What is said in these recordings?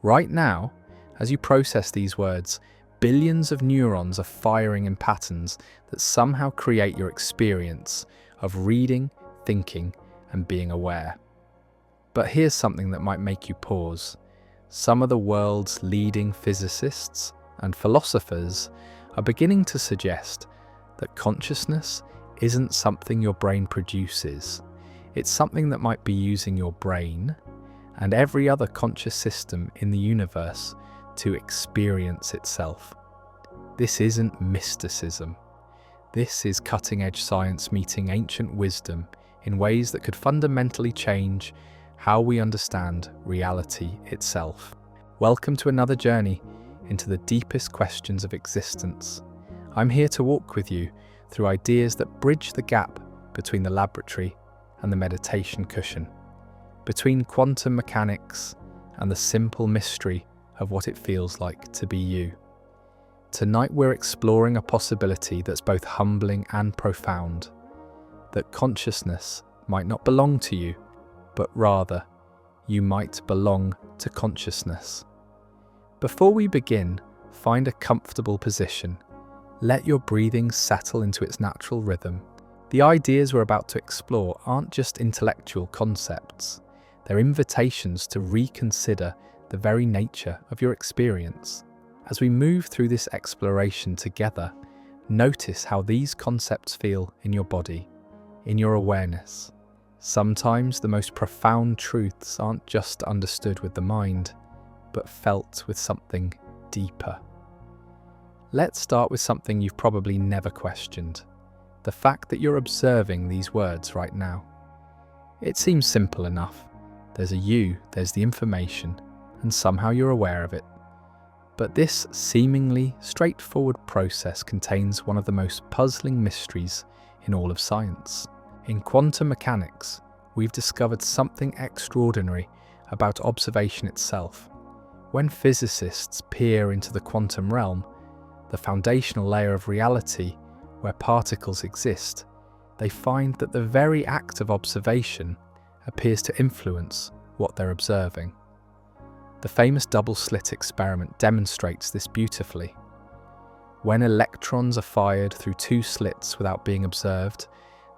Right now, as you process these words, billions of neurons are firing in patterns that somehow create your experience of reading, thinking, and being aware. But here's something that might make you pause. Some of the world's leading physicists and philosophers are beginning to suggest that consciousness isn't something your brain produces. It's something that might be using your brain and every other conscious system in the universe to experience itself. This isn't mysticism. This is cutting-edge science meeting ancient wisdom in ways that could fundamentally change how we understand reality itself. Welcome to another journey into the deepest questions of existence. I'm here to walk with you through ideas that bridge the gap between the laboratory and the meditation cushion, between quantum mechanics and the simple mystery of what it feels like to be you. Tonight we're exploring a possibility that's both humbling and profound, that consciousness might not belong to you, but rather you might belong to consciousness. Before we begin, find a comfortable position. Let your breathing settle into its natural rhythm. The ideas we're about to explore aren't just intellectual concepts. They're invitations to reconsider the very nature of your experience. As we move through this exploration together, notice how these concepts feel in your body, in your awareness. Sometimes the most profound truths aren't just understood with the mind, but felt with something deeper. Let's start with something you've probably never questioned: the fact that you're observing these words right now. It seems simple enough. There's a you, there's the information, and somehow you're aware of it. But this seemingly straightforward process contains one of the most puzzling mysteries in all of science. In quantum mechanics, we've discovered something extraordinary about observation itself. When physicists peer into the quantum realm, the foundational layer of reality where particles exist, they find that the very act of observation appears to influence what they're observing. The famous double-slit experiment demonstrates this beautifully. When electrons are fired through two slits without being observed,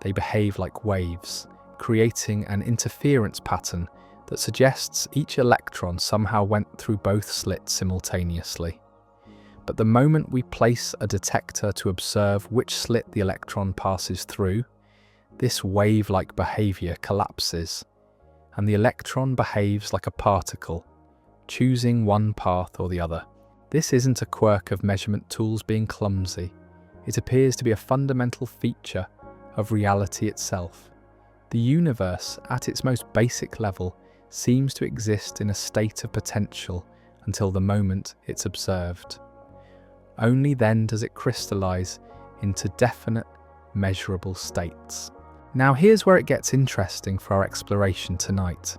they behave like waves, creating an interference pattern that suggests each electron somehow went through both slits simultaneously. But the moment we place a detector to observe which slit the electron passes through, this wave-like behavior collapses, and the electron behaves like a particle, choosing one path or the other. This isn't a quirk of measurement tools being clumsy. It appears to be a fundamental feature of reality itself. The universe, at its most basic level, seems to exist in a state of potential until the moment it's observed. Only then does it crystallize into definite, measurable states. Now here's where it gets interesting for our exploration tonight.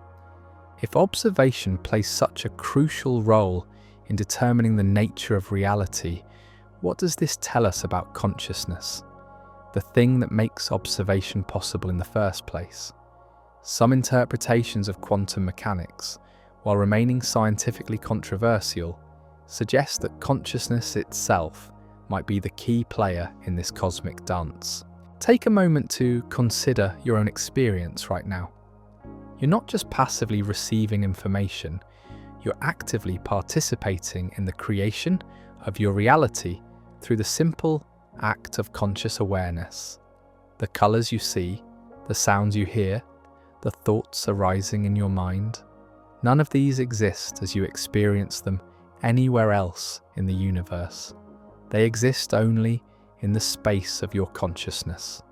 If observation plays such a crucial role in determining the nature of reality, what does this tell us about consciousness, the thing that makes observation possible in the first place? Some interpretations of quantum mechanics, while remaining scientifically controversial, suggest that consciousness itself might be the key player in this cosmic dance. Take a moment to consider your own experience right now. You're not just passively receiving information, you're actively participating in the creation of your reality through the simple act of conscious awareness. The colours you see, the sounds you hear, the thoughts arising in your mind, none of these exist as you experience them anywhere else in the universe. They exist only in the space of your consciousness.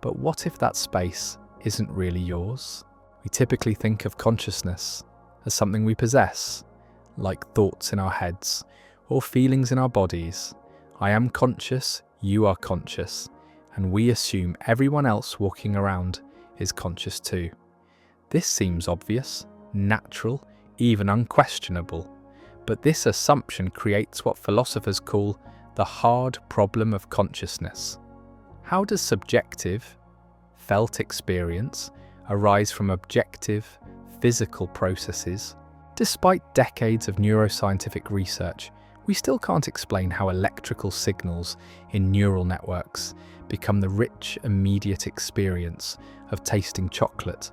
But what if that space isn't really yours? We typically think of consciousness as something we possess, like thoughts in our heads or feelings in our bodies. I am conscious, you are conscious, and we assume everyone else walking around is conscious too. This seems obvious, natural, even unquestionable, but this assumption creates what philosophers call the hard problem of consciousness. How does subjective, felt experience arise from objective, physical processes Despite decades of neuroscientific research, we still can't explain how electrical signals in neural networks become the rich, immediate experience of tasting chocolate,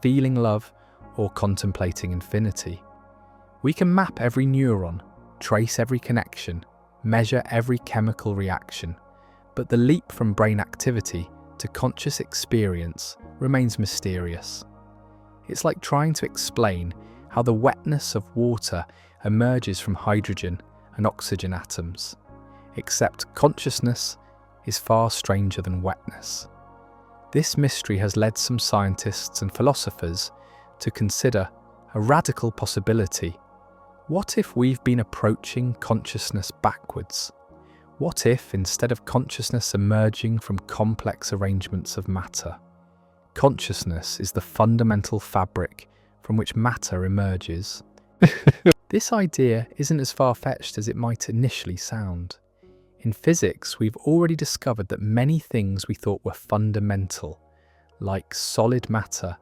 feeling love, or contemplating infinity. We can map every neuron, trace every connection, measure every chemical reaction, but the leap from brain activity to conscious experience remains mysterious. It's like trying to explain how the wetness of water emerges from hydrogen and oxygen atoms, except consciousness is far stranger than wetness. This mystery has led some scientists and philosophers to consider a radical possibility. What if we've been approaching consciousness backwards? What if, instead of consciousness emerging from complex arrangements of matter, consciousness is the fundamental fabric from which matter emerges? This idea isn't as far-fetched as it might initially sound. In physics, we've already discovered that many things we thought were fundamental, like solid matter,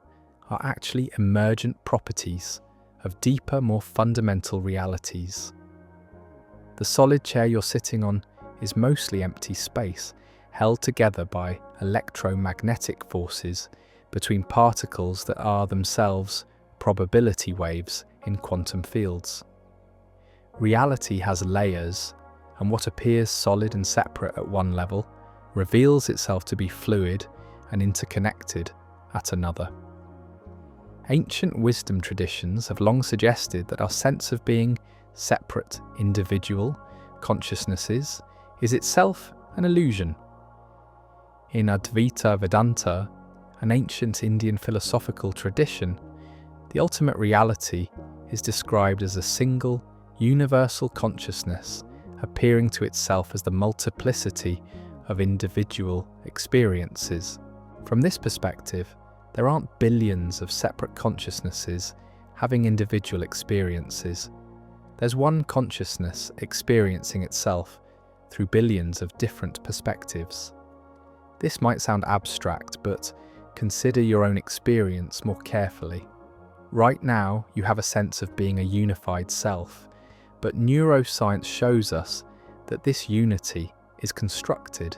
are actually emergent properties of deeper, more fundamental realities. The solid chair you're sitting on is mostly empty space, held together by electromagnetic forces between particles that are themselves probability waves in quantum fields. Reality has layers, and what appears solid and separate at one level reveals itself to be fluid and interconnected at another. Ancient wisdom traditions have long suggested that our sense of being separate, individual consciousnesses is itself an illusion. In Advaita Vedanta, an ancient Indian philosophical tradition, the ultimate reality is described as a single, universal consciousness appearing to itself as the multiplicity of individual experiences. From this perspective, there aren't billions of separate consciousnesses having individual experiences. There's one consciousness experiencing itself through billions of different perspectives. This might sound abstract, but consider your own experience more carefully. Right now, you have a sense of being a unified self, but neuroscience shows us that this unity is constructed.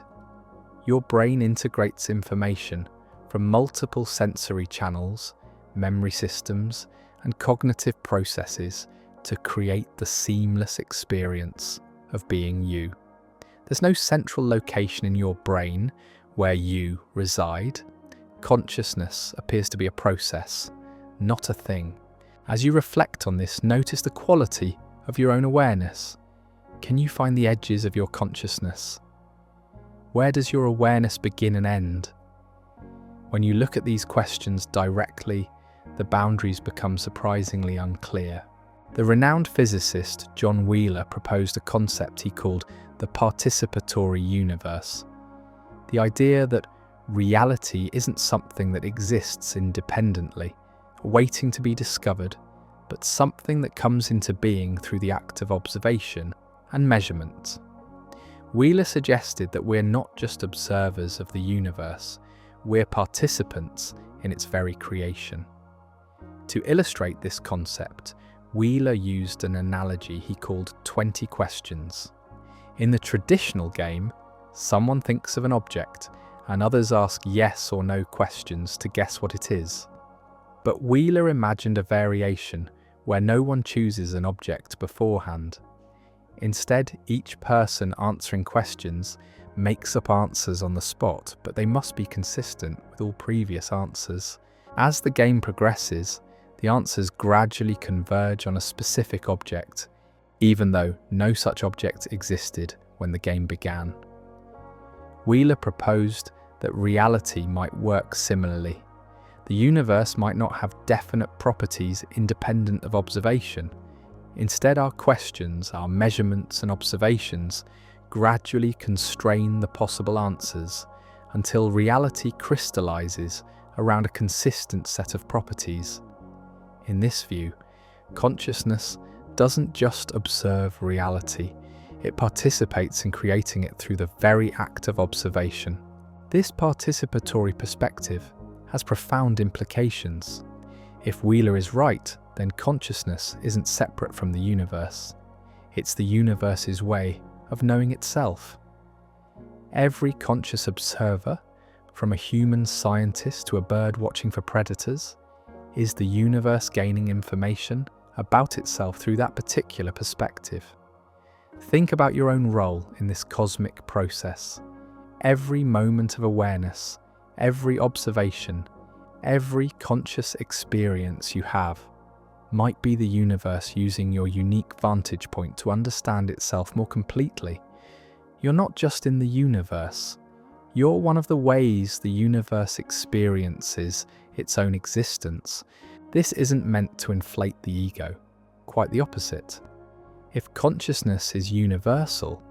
Your brain integrates information from multiple sensory channels, memory systems, and cognitive processes to create the seamless experience of being you. There's no central location in your brain where you reside. Consciousness appears to be a process, not a thing. As you reflect on this, notice the quality of your own awareness. Can you find the edges of your consciousness? Where does your awareness begin and end? When you look at these questions directly, the boundaries become surprisingly unclear. The renowned physicist John Wheeler proposed a concept he called the participatory universe. The idea that reality isn't something that exists independently, waiting to be discovered, but something that comes into being through the act of observation and measurement. Wheeler suggested that we're not just observers of the universe, we're participants in its very creation. To illustrate this concept, Wheeler used an analogy he called 20 questions. In the traditional game, someone thinks of an object and others ask yes or no questions to guess what it is. But Wheeler imagined a variation where no one chooses an object beforehand. Instead, each person answering questions makes up answers on the spot, but they must be consistent with all previous answers. As the game progresses, the answers gradually converge on a specific object, even though no such object existed when the game began. Wheeler proposed that reality might work similarly. The universe might not have definite properties independent of observation. Instead, our questions, our measurements and observations gradually constrain the possible answers until reality crystallizes around a consistent set of properties. In this view, consciousness doesn't just observe reality, it participates in creating it through the very act of observation. This participatory perspective has profound implications. If Wheeler is right, then consciousness isn't separate from the universe. It's the universe's way of knowing itself. Every conscious observer, from a human scientist to a bird watching for predators, is the universe gaining information about itself through that particular perspective. Think about your own role in this cosmic process. Every moment of awareness, every observation, every conscious experience you have might be the universe using your unique vantage point to understand itself more completely. You're not just in the universe. You're one of the ways the universe experiences its own existence. This isn't meant to inflate the ego, quite the opposite. If consciousness is universal,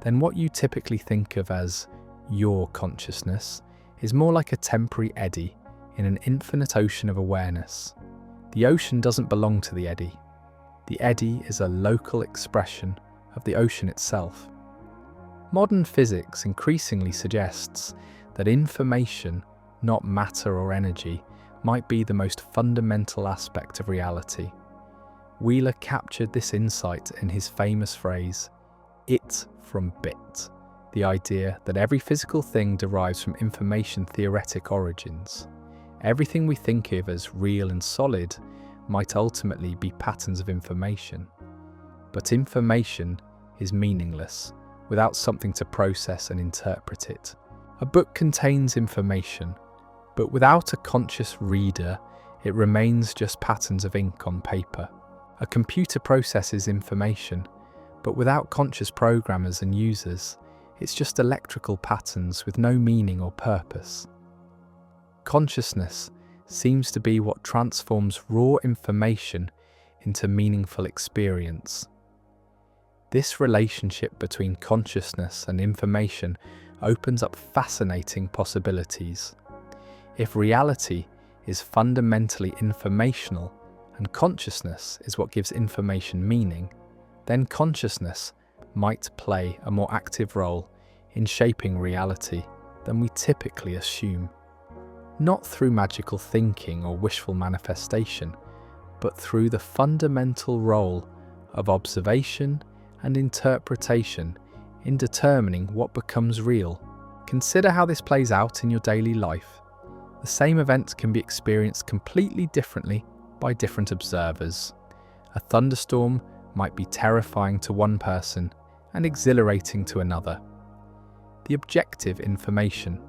then what you typically think of as your consciousness is more like a temporary eddy in an infinite ocean of awareness. The ocean doesn't belong to the eddy. The eddy is a local expression of the ocean itself. Modern physics increasingly suggests that information, not matter or energy, might be the most fundamental aspect of reality. Wheeler captured this insight in his famous phrase, "it from bit," the idea that every physical thing derives from information theoretic origins. Everything we think of as real and solid might ultimately be patterns of information. But information is meaningless without something to process and interpret it. A book contains information, but without a conscious reader, it remains just patterns of ink on paper. A computer processes information, but without conscious programmers and users, it's just electrical patterns with no meaning or purpose. Consciousness seems to be what transforms raw information into meaningful experience. This relationship between consciousness and information opens up fascinating possibilities. If reality is fundamentally informational and consciousness is what gives information meaning, then consciousness might play a more active role in shaping reality than we typically assume. Not through magical thinking or wishful manifestation, but through the fundamental role of observation and interpretation in determining what becomes real. Consider how this plays out in your daily life. The same event can be experienced completely differently by different observers. A thunderstorm might be terrifying to one person and exhilarating to another. The objective information,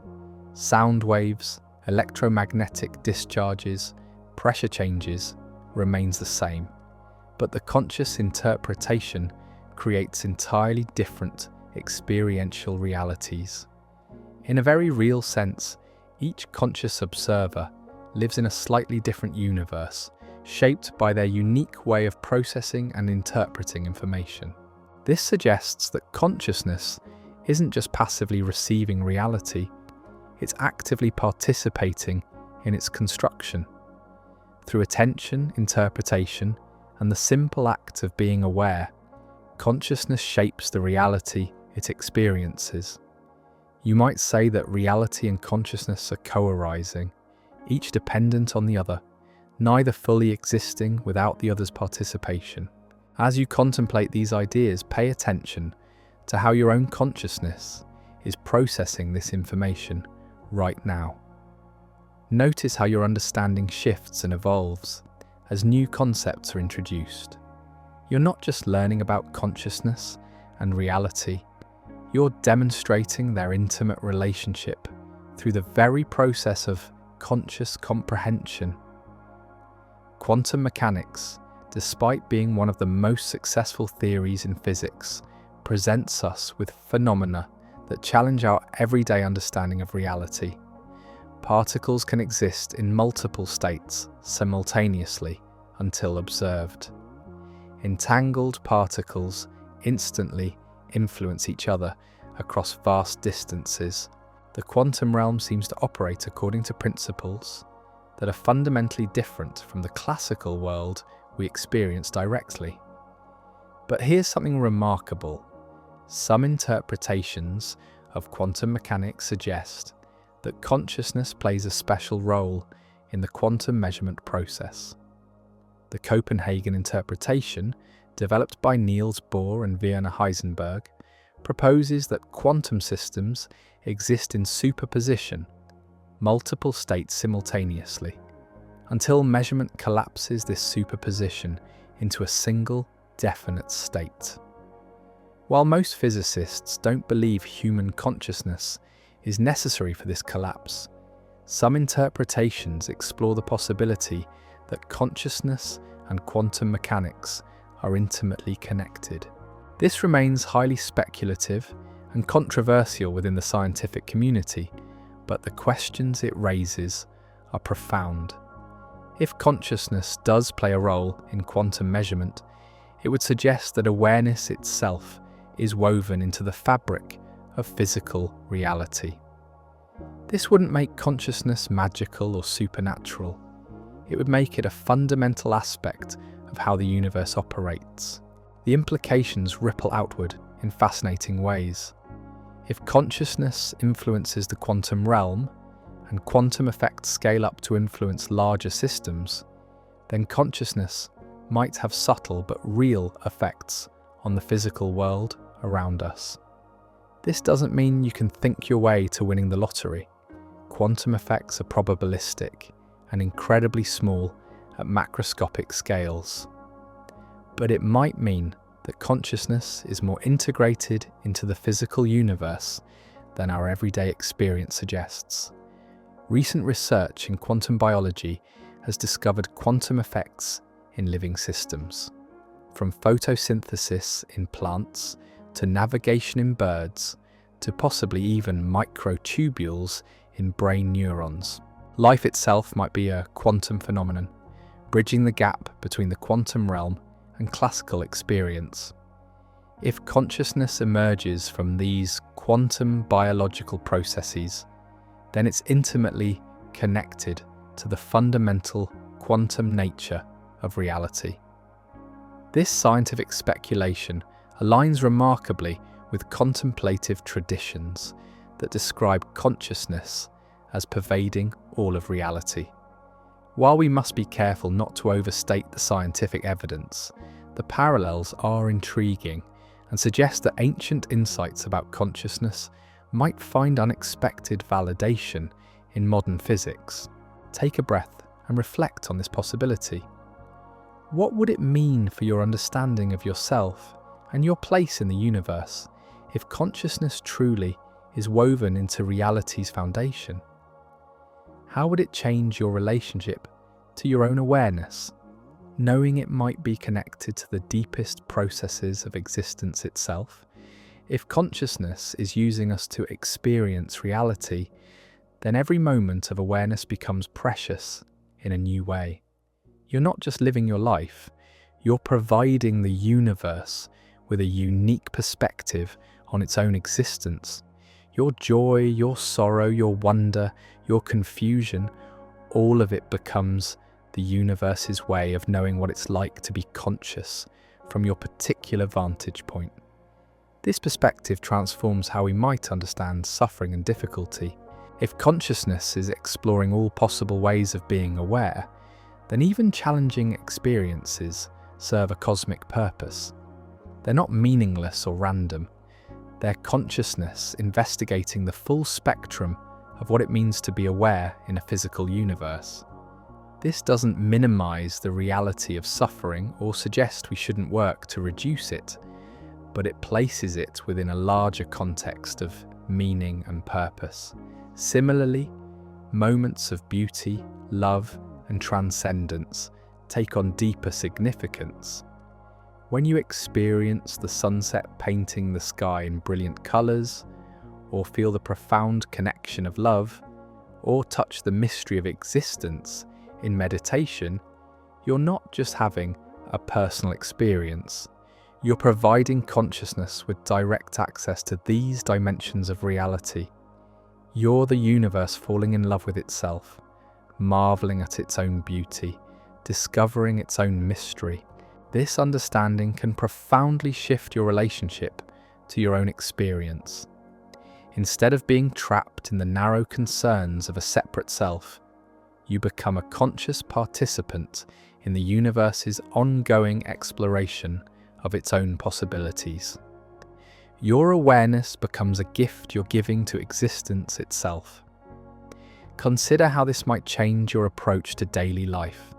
sound waves, electromagnetic discharges, pressure changes, remains the same, but the conscious interpretation creates entirely different experiential realities. In a very real sense, each conscious observer lives in a slightly different universe, shaped by their unique way of processing and interpreting information. This suggests that consciousness isn't just passively receiving reality, it's actively participating in its construction. Through attention, interpretation, and the simple act of being aware, consciousness shapes the reality it experiences. You might say that reality and consciousness are co-arising, each dependent on the other, neither fully existing without the other's participation. As you contemplate these ideas, pay attention to how your own consciousness is processing this information right now. Notice how your understanding shifts and evolves as new concepts are introduced. You're not just learning about consciousness and reality, you're demonstrating their intimate relationship through the very process of conscious comprehension. Quantum mechanics, despite being one of the most successful theories in physics, presents us with phenomena that challenge our everyday understanding of reality. Particles can exist in multiple states simultaneously until observed. Entangled particles instantly influence each other across vast distances. The quantum realm seems to operate according to principles that are fundamentally different from the classical world we experience directly. But here's something remarkable. Some interpretations of quantum mechanics suggest that consciousness plays a special role in the quantum measurement process. The Copenhagen interpretation, developed by Niels Bohr and Werner Heisenberg, proposes that quantum systems exist in superposition, multiple states simultaneously, until measurement collapses this superposition into a single, definite state. While most physicists don't believe human consciousness is necessary for this collapse, some interpretations explore the possibility that consciousness and quantum mechanics are intimately connected. This remains highly speculative and controversial within the scientific community, but the questions it raises are profound. If consciousness does play a role in quantum measurement, it would suggest that awareness itself is woven into the fabric of physical reality. This wouldn't make consciousness magical or supernatural. It would make it a fundamental aspect of how the universe operates. The implications ripple outward in fascinating ways. If consciousness influences the quantum realm, and quantum effects scale up to influence larger systems, then consciousness might have subtle but real effects on the physical world around us. This doesn't mean you can think your way to winning the lottery. Quantum effects are probabilistic and incredibly small at macroscopic scales. But it might mean that consciousness is more integrated into the physical universe than our everyday experience suggests. Recent research in quantum biology has discovered quantum effects in living systems, from photosynthesis in plants to navigation in birds to possibly even microtubules in brain neurons. Life itself might be a quantum phenomenon, bridging the gap between the quantum realm and classical experience. If consciousness emerges from these quantum biological processes, then it's intimately connected to the fundamental quantum nature of reality. This scientific speculation aligns remarkably with contemplative traditions that describe consciousness as pervading all of reality. While we must be careful not to overstate the scientific evidence, the parallels are intriguing and suggest that ancient insights about consciousness might find unexpected validation in modern physics. Take a breath and reflect on this possibility. What would it mean for your understanding of yourself and your place in the universe if consciousness truly is woven into reality's foundation? How would it change your relationship to your own awareness, knowing it might be connected to the deepest processes of existence itself? If consciousness is using us to experience reality, then every moment of awareness becomes precious in a new way. You're not just living your life, you're providing the universe with a unique perspective on its own existence. Your joy, your sorrow, your wonder, your confusion, all of it becomes the universe's way of knowing what it's like to be conscious from your particular vantage point. This perspective transforms how we might understand suffering and difficulty. If consciousness is exploring all possible ways of being aware, then even challenging experiences serve a cosmic purpose. They're not meaningless or random. They're consciousness investigating the full spectrum of what it means to be aware in a physical universe. This doesn't minimize the reality of suffering or suggest we shouldn't work to reduce it, but it places it within a larger context of meaning and purpose. Similarly, moments of beauty, love, and transcendence take on deeper significance. When you experience the sunset painting the sky in brilliant colours, or feel the profound connection of love, or touch the mystery of existence in meditation, you're not just having a personal experience. You're providing consciousness with direct access to these dimensions of reality. You're the universe falling in love with itself, marvelling at its own beauty, discovering its own mystery. This understanding can profoundly shift your relationship to your own experience. Instead of being trapped in the narrow concerns of a separate self, you become a conscious participant in the universe's ongoing exploration of its own possibilities. Your awareness becomes a gift you're giving to existence itself. Consider how this might change your approach to daily life.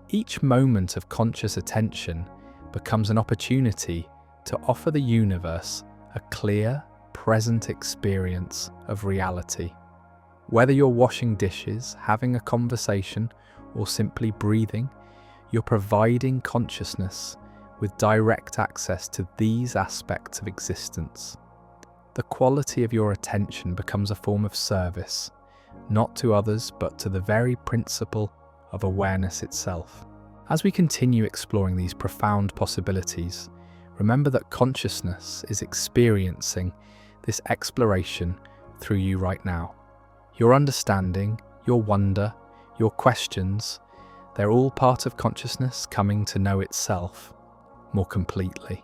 Each moment of conscious attention becomes an opportunity to offer the universe a clear, present experience of reality. Whether you're washing dishes, having a conversation, or simply breathing, you're providing consciousness with direct access to these aspects of existence. The quality of your attention becomes a form of service, not to others, but to the very principle of awareness itself. As we continue exploring these profound possibilities, remember that consciousness is experiencing this exploration through you right now. Your understanding, your wonder, your questions, they're all part of consciousness coming to know itself more completely.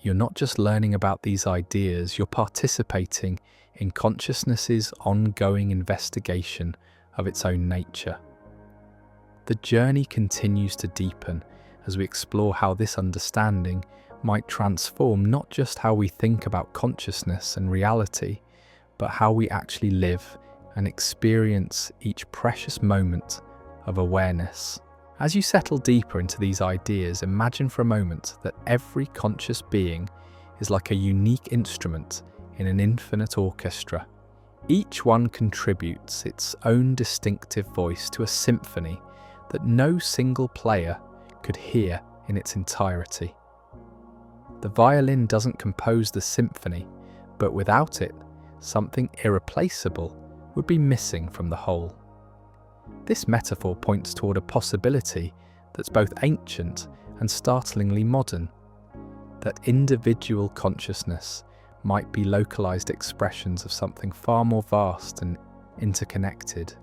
You're not just learning about these ideas, you're participating in consciousness's ongoing investigation of its own nature. The journey continues to deepen as we explore how this understanding might transform not just how we think about consciousness and reality, but how we actually live and experience each precious moment of awareness. As you settle deeper into these ideas, imagine for a moment that every conscious being is like a unique instrument in an infinite orchestra. Each one contributes its own distinctive voice to a symphony that no single player could hear in its entirety. The violin doesn't compose the symphony, but without it, something irreplaceable would be missing from the whole. This metaphor points toward a possibility that's both ancient and startlingly modern, that individual consciousness might be localized expressions of something far more vast and interconnected.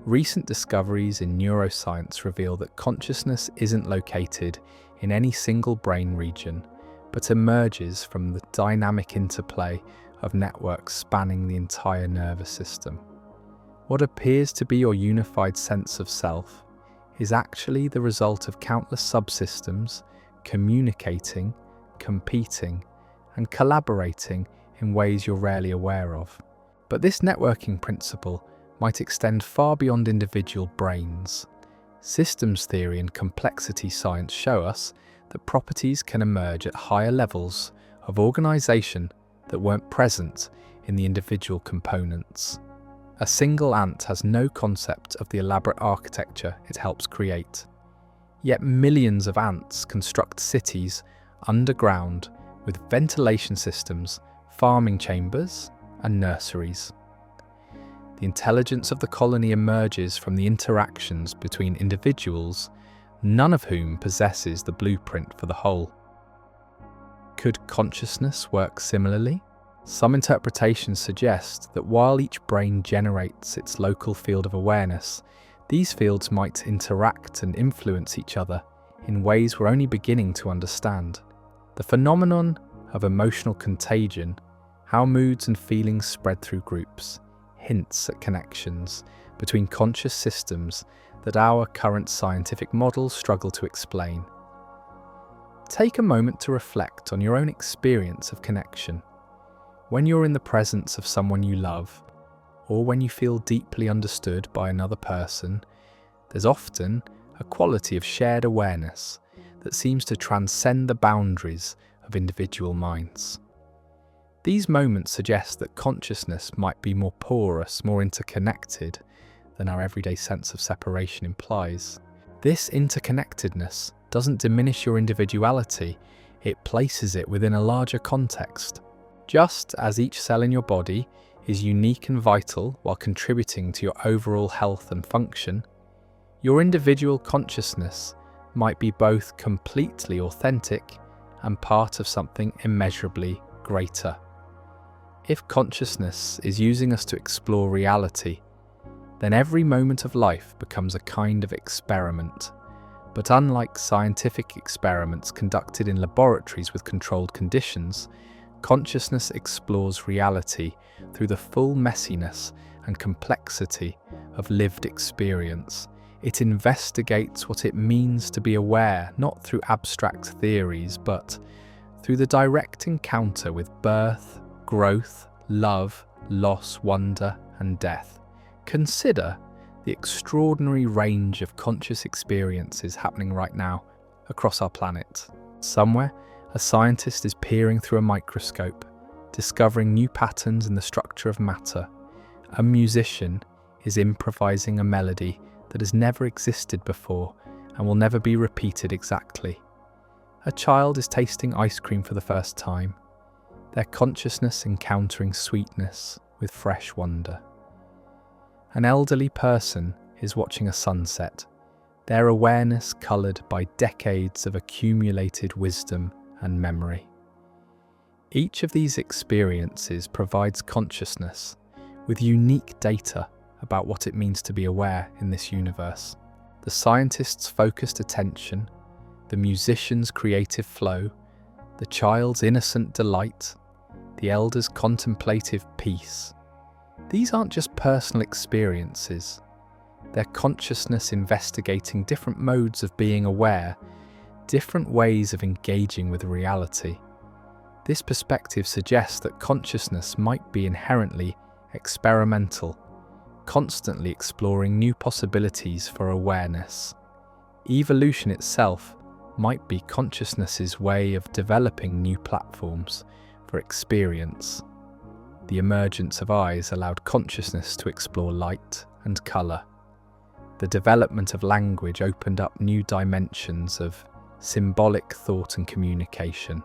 Recent discoveries in neuroscience reveal that consciousness isn't located in any single brain region, but emerges from the dynamic interplay of networks spanning the entire nervous system. What appears to be your unified sense of self is actually the result of countless subsystems communicating, competing, and collaborating in ways you're rarely aware of. But this networking principle might extend far beyond individual brains. Systems theory and complexity science show us that properties can emerge at higher levels of organization that weren't present in the individual components. A single ant has no concept of the elaborate architecture it helps create. Yet millions of ants construct cities underground with ventilation systems, farming chambers, and nurseries. The intelligence of the colony emerges from the interactions between individuals, none of whom possesses the blueprint for the whole. Could consciousness work similarly? Some interpretations suggest that while each brain generates its local field of awareness, these fields might interact and influence each other in ways we're only beginning to understand. The phenomenon of emotional contagion, how moods and feelings spread through groups, hints at connections between conscious systems that our current scientific models struggle to explain. Take a moment to reflect on your own experience of connection. When you're in the presence of someone you love, or when you feel deeply understood by another person, there's often a quality of shared awareness that seems to transcend the boundaries of individual minds. These moments suggest that consciousness might be more porous, more interconnected than our everyday sense of separation implies. This interconnectedness doesn't diminish your individuality, it places it within a larger context. Just as each cell in your body is unique and vital while contributing to your overall health and function, your individual consciousness might be both completely authentic and part of something immeasurably greater. If consciousness is using us to explore reality, then every moment of life becomes a kind of experiment. But unlike scientific experiments conducted in laboratories with controlled conditions, consciousness explores reality through the full messiness and complexity of lived experience. It investigates what it means to be aware, not through abstract theories, but through the direct encounter with birth, growth, love, loss, wonder, and death. Consider the extraordinary range of conscious experiences happening right now across our planet. Somewhere, a scientist is peering through a microscope, discovering new patterns in the structure of matter. A musician is improvising a melody that has never existed before and will never be repeated exactly. A child is tasting ice cream for the first time, their consciousness encountering sweetness with fresh wonder. An elderly person is watching a sunset, their awareness coloured by decades of accumulated wisdom and memory. Each of these experiences provides consciousness with unique data about what it means to be aware in this universe. The scientist's focused attention, the musician's creative flow, the child's innocent delight, the elder's contemplative peace. These aren't just personal experiences. They're consciousness investigating different modes of being aware, different ways of engaging with reality. This perspective suggests that consciousness might be inherently experimental, constantly exploring new possibilities for awareness. Evolution itself might be consciousness's way of developing new platforms for experience. The emergence of eyes allowed consciousness to explore light and colour. The development of language opened up new dimensions of symbolic thought and communication.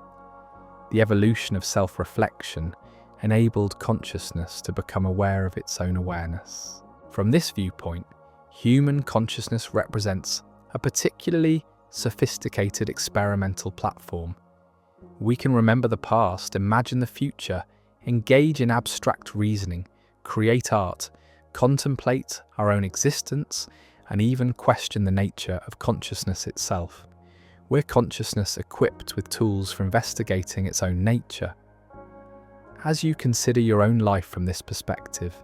The evolution of self-reflection enabled consciousness to become aware of its own awareness. From this viewpoint, human consciousness represents a particularly sophisticated experimental platform. We can remember the past, imagine the future, engage in abstract reasoning, create art, contemplate our own existence, and even question the nature of consciousness itself. We're consciousness equipped with tools for investigating its own nature. As you consider your own life from this perspective,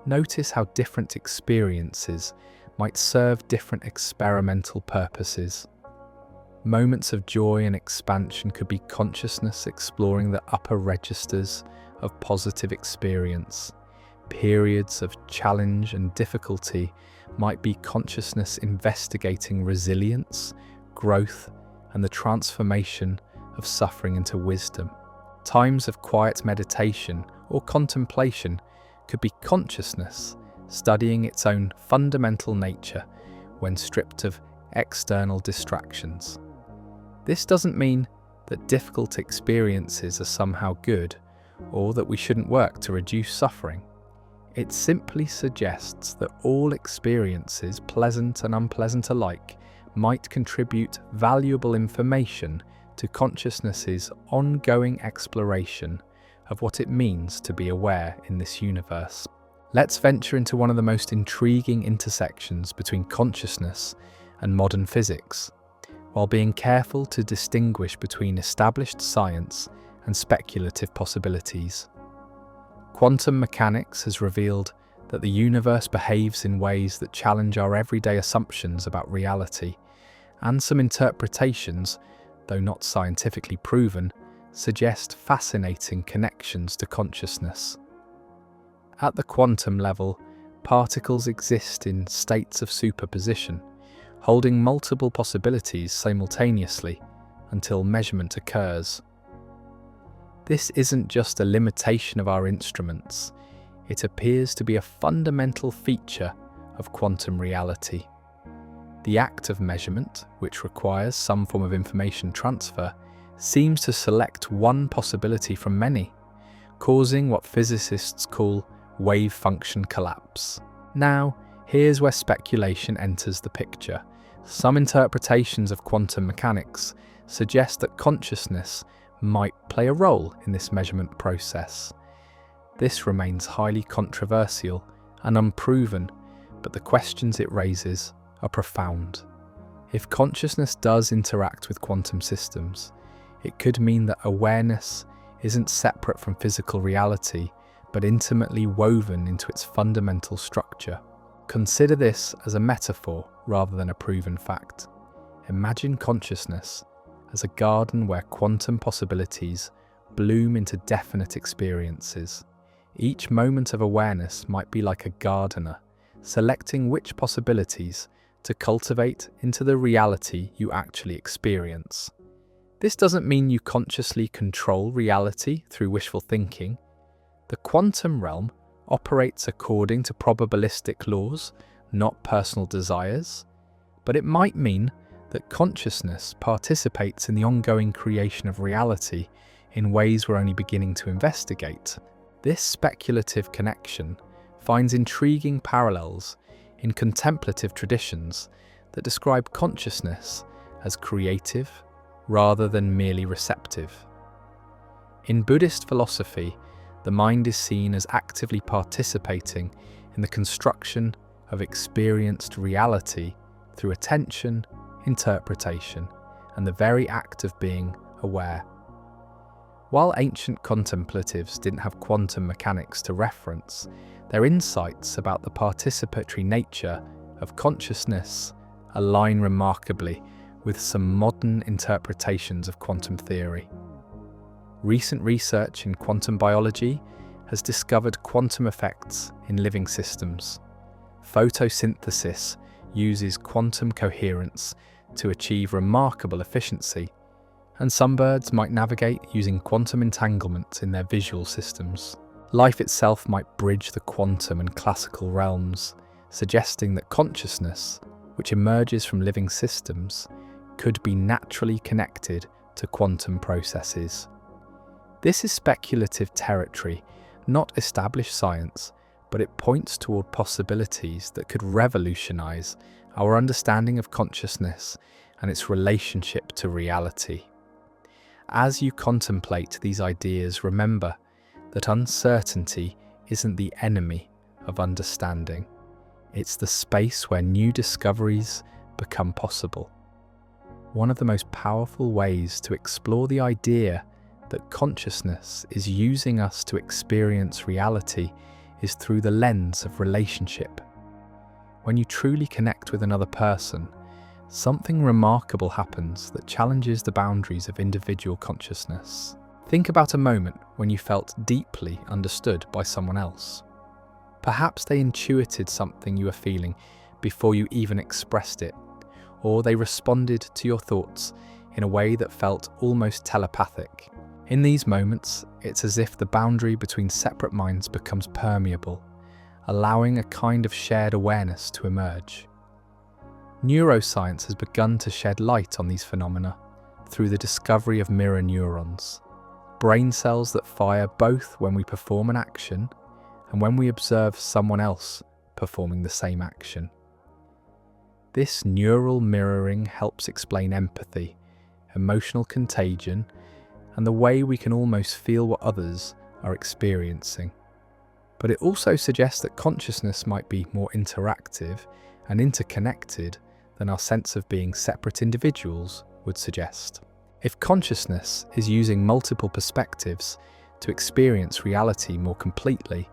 notice how different experiences might serve different experimental purposes. Moments of joy and expansion could be consciousness exploring the upper registers of positive experience. Periods of challenge and difficulty might be consciousness investigating resilience, growth, and the transformation of suffering into wisdom. Times of quiet meditation or contemplation could be consciousness studying its own fundamental nature when stripped of external distractions. This doesn't mean that difficult experiences are somehow good or that we shouldn't work to reduce suffering. It simply suggests that all experiences, pleasant and unpleasant alike, might contribute valuable information to consciousness's ongoing exploration of what it means to be aware in this universe. Let's venture into one of the most intriguing intersections between consciousness and modern physics, while being careful to distinguish between established science and speculative possibilities. Quantum mechanics has revealed that the universe behaves in ways that challenge our everyday assumptions about reality, and some interpretations, though not scientifically proven, suggest fascinating connections to consciousness. At the quantum level, particles exist in states of superposition, holding multiple possibilities simultaneously until measurement occurs. This isn't just a limitation of our instruments, it appears to be a fundamental feature of quantum reality. The act of measurement, which requires some form of information transfer, seems to select one possibility from many, causing what physicists call wave function collapse. Now, here's where speculation enters the picture. Some interpretations of quantum mechanics suggest that consciousness might play a role in this measurement process. This remains highly controversial and unproven, but the questions it raises are profound. If consciousness does interact with quantum systems, it could mean that awareness isn't separate from physical reality, but intimately woven into its fundamental structure. Consider this as a metaphor. rather than a proven fact. Imagine consciousness as a garden where quantum possibilities bloom into definite experiences. Each moment of awareness might be like a gardener, selecting which possibilities to cultivate into the reality you actually experience. This doesn't mean you consciously control reality through wishful thinking. The quantum realm operates according to probabilistic laws, not personal desires, but it might mean that consciousness participates in the ongoing creation of reality in ways we're only beginning to investigate. This speculative connection finds intriguing parallels in contemplative traditions that describe consciousness as creative rather than merely receptive. In Buddhist philosophy, the mind is seen as actively participating in the construction of experienced reality through attention, interpretation, and the very act of being aware. While ancient contemplatives didn't have quantum mechanics to reference, their insights about the participatory nature of consciousness align remarkably with some modern interpretations of quantum theory. Recent research in quantum biology has discovered quantum effects in living systems. Photosynthesis uses quantum coherence to achieve remarkable efficiency, and some birds might navigate using quantum entanglement in their visual systems. Life itself might bridge the quantum and classical realms, suggesting that consciousness, which emerges from living systems, could be naturally connected to quantum processes. This is speculative territory, not established science, but it points toward possibilities that could revolutionize our understanding of consciousness and its relationship to reality. As you contemplate these ideas, remember that uncertainty isn't the enemy of understanding. It's the space where new discoveries become possible. One of the most powerful ways to explore the idea that consciousness is using us to experience reality is through the lens of relationship. When you truly connect with another person, something remarkable happens that challenges the boundaries of individual consciousness. Think about a moment when you felt deeply understood by someone else. Perhaps they intuited something you were feeling before you even expressed it, or they responded to your thoughts in a way that felt almost telepathic. In these moments, it's as if the boundary between separate minds becomes permeable, allowing a kind of shared awareness to emerge. Neuroscience has begun to shed light on these phenomena through the discovery of mirror neurons, brain cells that fire both when we perform an action and when we observe someone else performing the same action. This neural mirroring helps explain empathy, emotional contagion, and the way we can almost feel what others are experiencing. But it also suggests that consciousness might be more interactive and interconnected than our sense of being separate individuals would suggest. If consciousness is using multiple perspectives to experience reality more completely,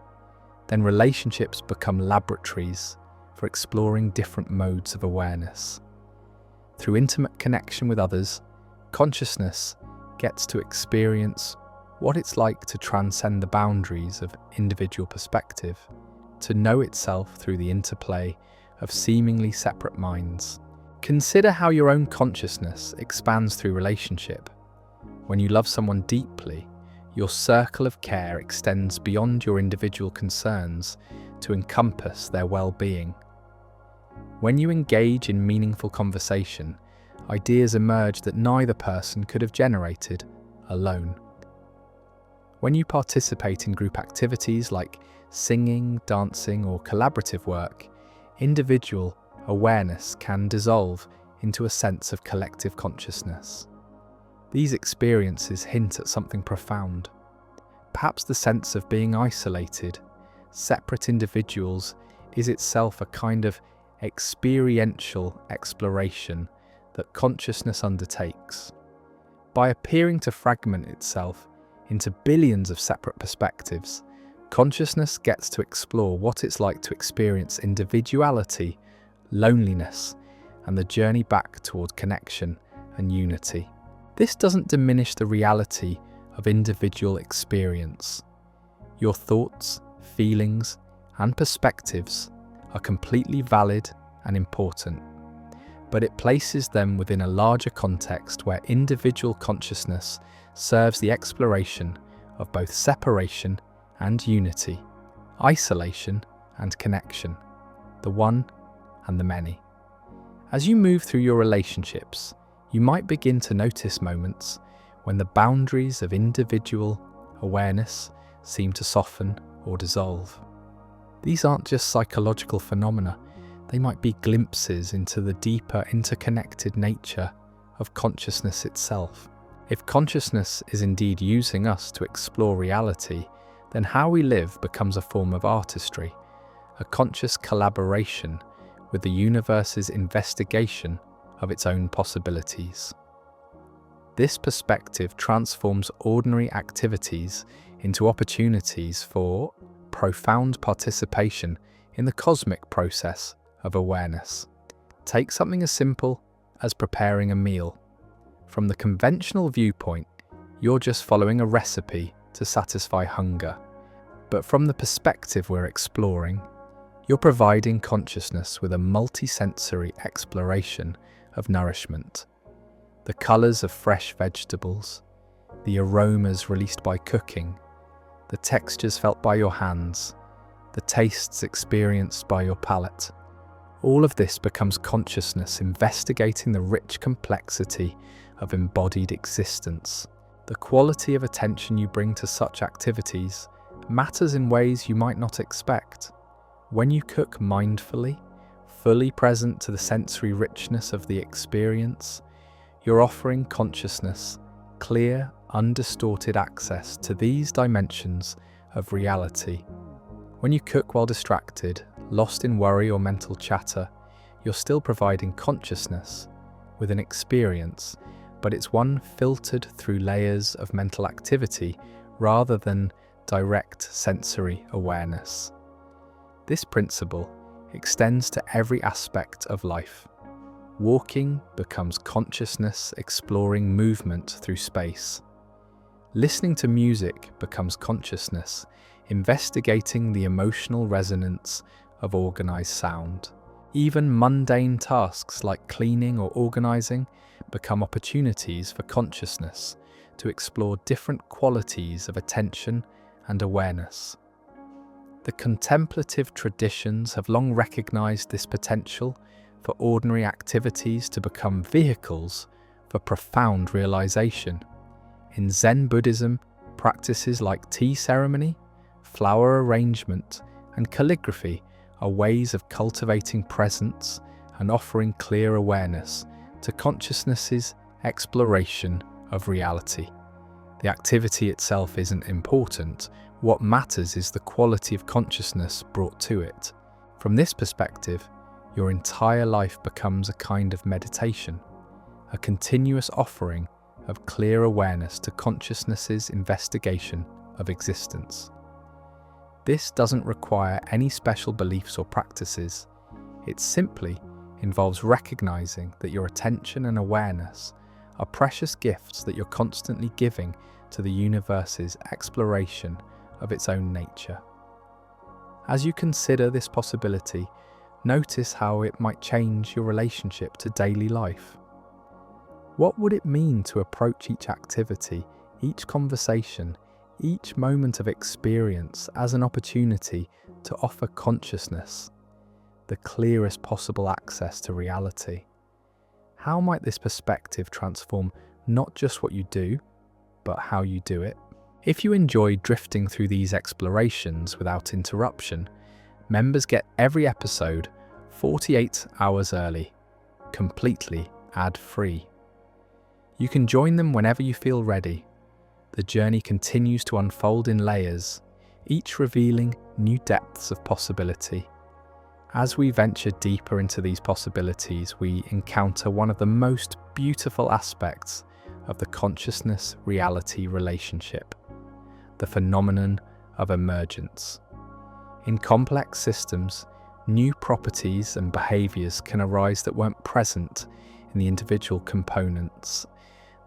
then relationships become laboratories for exploring different modes of awareness. Through intimate connection with others, consciousness gets to experience what it's like to transcend the boundaries of individual perspective, to know itself through the interplay of seemingly separate minds. Consider how your own consciousness expands through relationship. When you love someone deeply, your circle of care extends beyond your individual concerns to encompass their well-being. When you engage in meaningful conversation, ideas emerge that neither person could have generated alone. When you participate in group activities like singing, dancing, or collaborative work, individual awareness can dissolve into a sense of collective consciousness. These experiences hint at something profound. Perhaps the sense of being isolated, separate individuals, is itself a kind of experiential exploration that consciousness undertakes. By appearing to fragment itself into billions of separate perspectives, consciousness gets to explore what it's like to experience individuality, loneliness, and the journey back toward connection and unity. This doesn't diminish the reality of individual experience. Your thoughts, feelings, and perspectives are completely valid and important, but it places them within a larger context where individual consciousness serves the exploration of both separation and unity, isolation and connection, the one and the many. As you move through your relationships, you might begin to notice moments when the boundaries of individual awareness seem to soften or dissolve. These aren't just psychological phenomena, they might be glimpses into the deeper interconnected nature of consciousness itself. If consciousness is indeed using us to explore reality, then how we live becomes a form of artistry, a conscious collaboration with the universe's investigation of its own possibilities. This perspective transforms ordinary activities into opportunities for profound participation in the cosmic process of awareness. Take something as simple as preparing a meal. From the conventional viewpoint, you're just following a recipe to satisfy hunger. But from the perspective we're exploring, you're providing consciousness with a multisensory exploration of nourishment. The colours of fresh vegetables, the aromas released by cooking, the textures felt by your hands, the tastes experienced by your palate. All of this becomes consciousness investigating the rich complexity of embodied existence. The quality of attention you bring to such activities matters in ways you might not expect. When you cook mindfully, fully present to the sensory richness of the experience, you're offering consciousness clear, undistorted access to these dimensions of reality. When you cook while distracted, lost in worry or mental chatter, you're still providing consciousness with an experience, but it's one filtered through layers of mental activity rather than direct sensory awareness. This principle extends to every aspect of life. Walking becomes consciousness exploring movement through space. Listening to music becomes consciousness investigating the emotional resonance of organized sound. Even mundane tasks like cleaning or organizing become opportunities for consciousness to explore different qualities of attention and awareness. The contemplative traditions have long recognized this potential for ordinary activities to become vehicles for profound realization. In Zen Buddhism, practices like tea ceremony, flower arrangement, and calligraphy are ways of cultivating presence and offering clear awareness to consciousness's exploration of reality. The activity itself isn't important. What matters is the quality of consciousness brought to it. From this perspective, your entire life becomes a kind of meditation, a continuous offering of clear awareness to consciousness's investigation of existence. This doesn't require any special beliefs or practices. It simply involves recognizing that your attention and awareness are precious gifts that you're constantly giving to the universe's exploration of its own nature. As you consider this possibility, notice how it might change your relationship to daily life. What would it mean to approach each activity, each conversation, each moment of experience as an opportunity to offer consciousness the clearest possible access to reality? How might this perspective transform not just what you do, but how you do it? If you enjoy drifting through these explorations without interruption, members get every episode 48 hours early, completely ad-free. You can join them whenever you feel ready. The journey continues to unfold in layers, each revealing new depths of possibility. As we venture deeper into these possibilities, we encounter one of the most beautiful aspects of the consciousness-reality relationship, the phenomenon of emergence. In complex systems, new properties and behaviours can arise that weren't present in the individual components.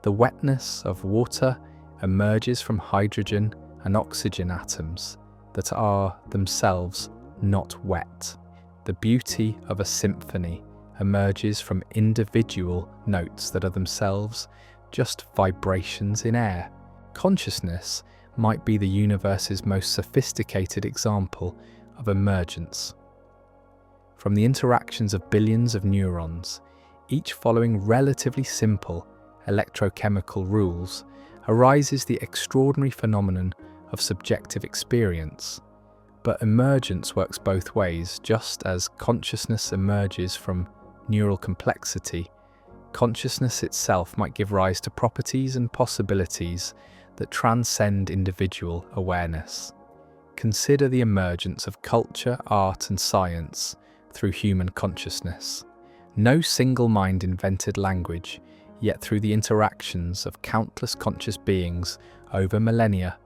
The wetness of water emerges from hydrogen and oxygen atoms that are themselves not wet. The beauty of a symphony emerges from individual notes that are themselves just vibrations in air. Consciousness might be the universe's most sophisticated example of emergence. From the interactions of billions of neurons, each following relatively simple electrochemical rules, arises the extraordinary phenomenon of subjective experience. But emergence works both ways. Just as consciousness emerges from neural complexity, consciousness itself might give rise to properties and possibilities that transcend individual awareness. Consider the emergence of culture, art, and science through human consciousness. No single mind invented language, yet through the interactions of countless conscious beings over millennia,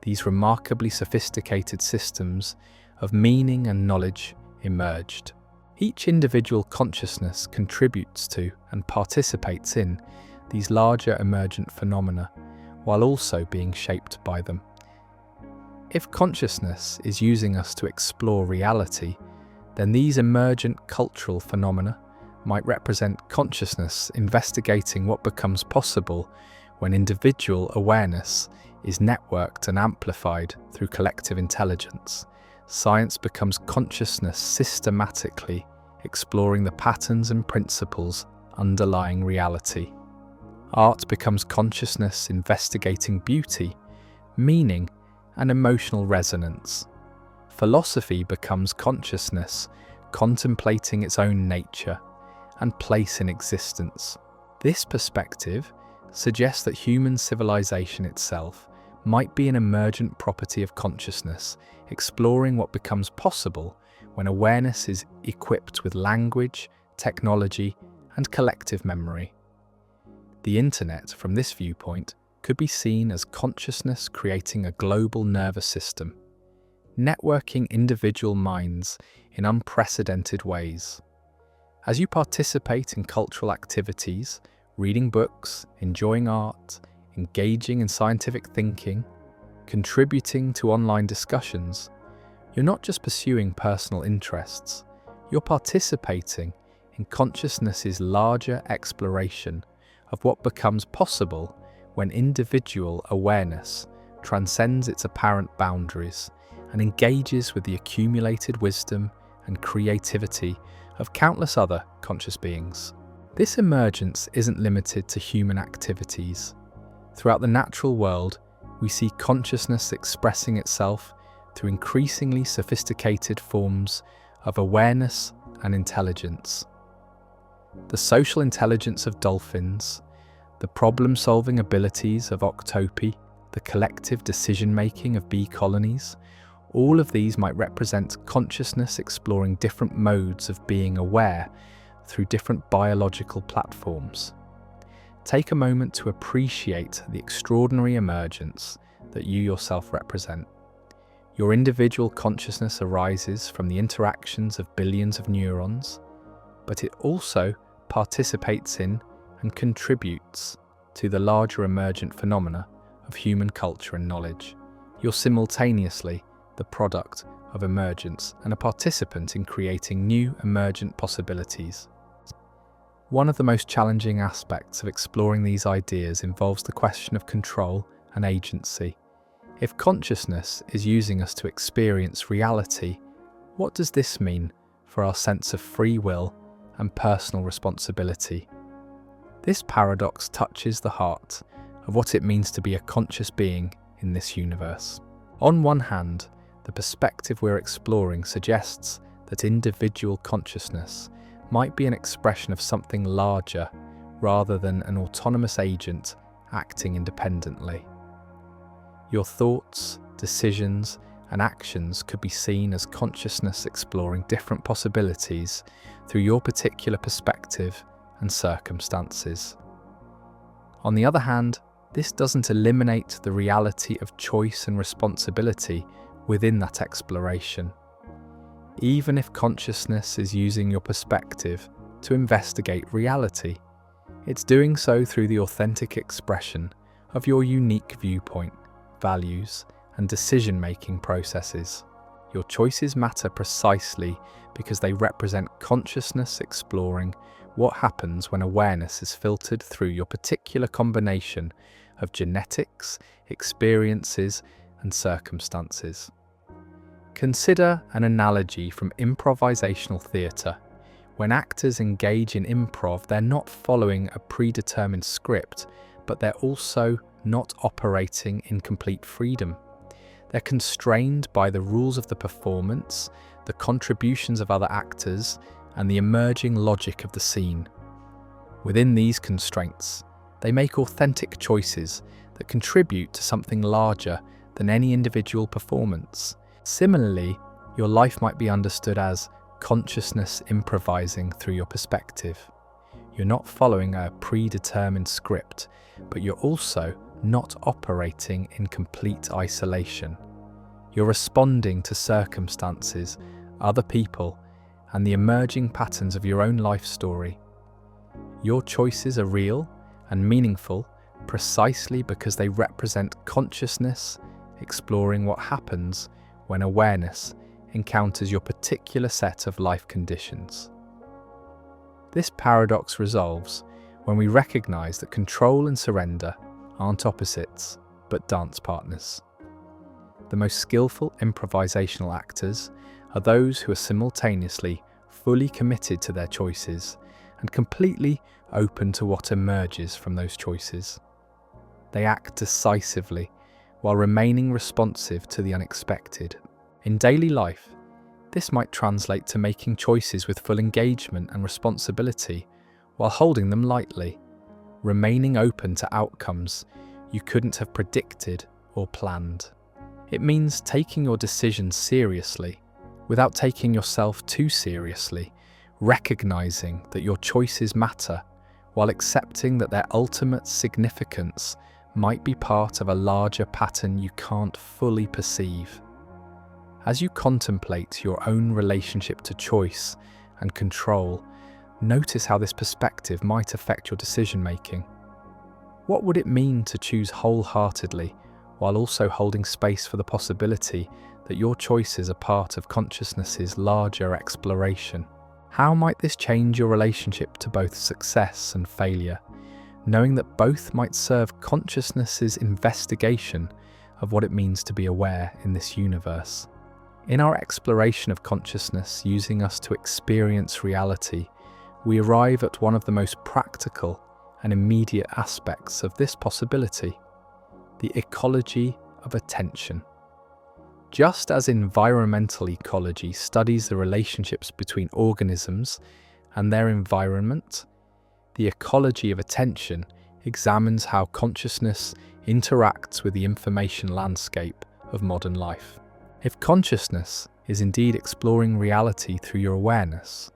these remarkably sophisticated systems of meaning and knowledge emerged. Each individual consciousness contributes to and participates in these larger emergent phenomena, while also being shaped by them. If consciousness is using us to explore reality, then these emergent cultural phenomena might represent consciousness investigating what becomes possible when individual awareness is networked and amplified through collective intelligence. Science becomes consciousness systematically exploring the patterns and principles underlying reality. Art becomes consciousness investigating beauty, meaning, and emotional resonance. Philosophy becomes consciousness contemplating its own nature and place in existence. This perspective suggests that human civilization itself might be an emergent property of consciousness, exploring what becomes possible when awareness is equipped with language, technology, and collective memory. The internet, from this viewpoint, could be seen as consciousness creating a global nervous system, networking individual minds in unprecedented ways. As you participate in cultural activities, reading books, enjoying art, engaging in scientific thinking, contributing to online discussions, you're not just pursuing personal interests, you're participating in consciousness's larger exploration of what becomes possible when individual awareness transcends its apparent boundaries and engages with the accumulated wisdom and creativity of countless other conscious beings. This emergence isn't limited to human activities. Throughout the natural world, we see consciousness expressing itself through increasingly sophisticated forms of awareness and intelligence. The social intelligence of dolphins, the problem-solving abilities of octopi, the collective decision-making of bee colonies, all of these might represent consciousness exploring different modes of being aware through different biological platforms. Take a moment to appreciate the extraordinary emergence that you yourself represent. Your individual consciousness arises from the interactions of billions of neurons, but it also participates in and contributes to the larger emergent phenomena of human culture and knowledge. You're simultaneously the product of emergence and a participant in creating new emergent possibilities. One of the most challenging aspects of exploring these ideas involves the question of control and agency. If consciousness is using us to experience reality, what does this mean for our sense of free will and personal responsibility? This paradox touches the heart of what it means to be a conscious being in this universe. On one hand, the perspective we're exploring suggests that individual consciousness might be an expression of something larger rather than an autonomous agent acting independently. Your thoughts, decisions, and actions could be seen as consciousness exploring different possibilities through your particular perspective and circumstances. On the other hand, this doesn't eliminate the reality of choice and responsibility within that exploration. even if consciousness is using your perspective to investigate reality. It's doing so through the authentic expression of your unique viewpoint, values, and decision-making processes. Your choices matter precisely because they represent consciousness exploring what happens when awareness is filtered through your particular combination of genetics, experiences, and circumstances. Consider an analogy from improvisational theatre. When actors engage in improv, they're not following a predetermined script, but they're also not operating in complete freedom. They're constrained by the rules of the performance, the contributions of other actors, and the emerging logic of the scene. Within these constraints, they make authentic choices that contribute to something larger than any individual performance. Similarly, your life might be understood as consciousness improvising through your perspective. You're not following a predetermined script, but you're also not operating in complete isolation. You're responding to circumstances, other people, and the emerging patterns of your own life story. Your choices are real and meaningful precisely because they represent consciousness exploring what happens when awareness encounters your particular set of life conditions. This paradox resolves when we recognize that control and surrender aren't opposites, but dance partners. The most skillful improvisational actors are those who are simultaneously fully committed to their choices and completely open to what emerges from those choices. They act decisively while remaining responsive to the unexpected. In daily life, this might translate to making choices with full engagement and responsibility while holding them lightly, remaining open to outcomes you couldn't have predicted or planned. It means taking your decisions seriously without taking yourself too seriously, recognizing that your choices matter while accepting that their ultimate significance might be part of a larger pattern you can't fully perceive. As you contemplate your own relationship to choice and control, notice how this perspective might affect your decision-making. What would it mean to choose wholeheartedly while also holding space for the possibility that your choices are part of consciousness's larger exploration? How might this change your relationship to both success and failure, knowing that both might serve consciousness's investigation of what it means to be aware in this universe? In our exploration of consciousness using us to experience reality, we arrive at one of the most practical and immediate aspects of this possibility: the ecology of attention. Just as environmental ecology studies the relationships between organisms and their environment, the ecology of attention examines how consciousness interacts with the information landscape of modern life. If consciousness is indeed exploring reality through your awareness,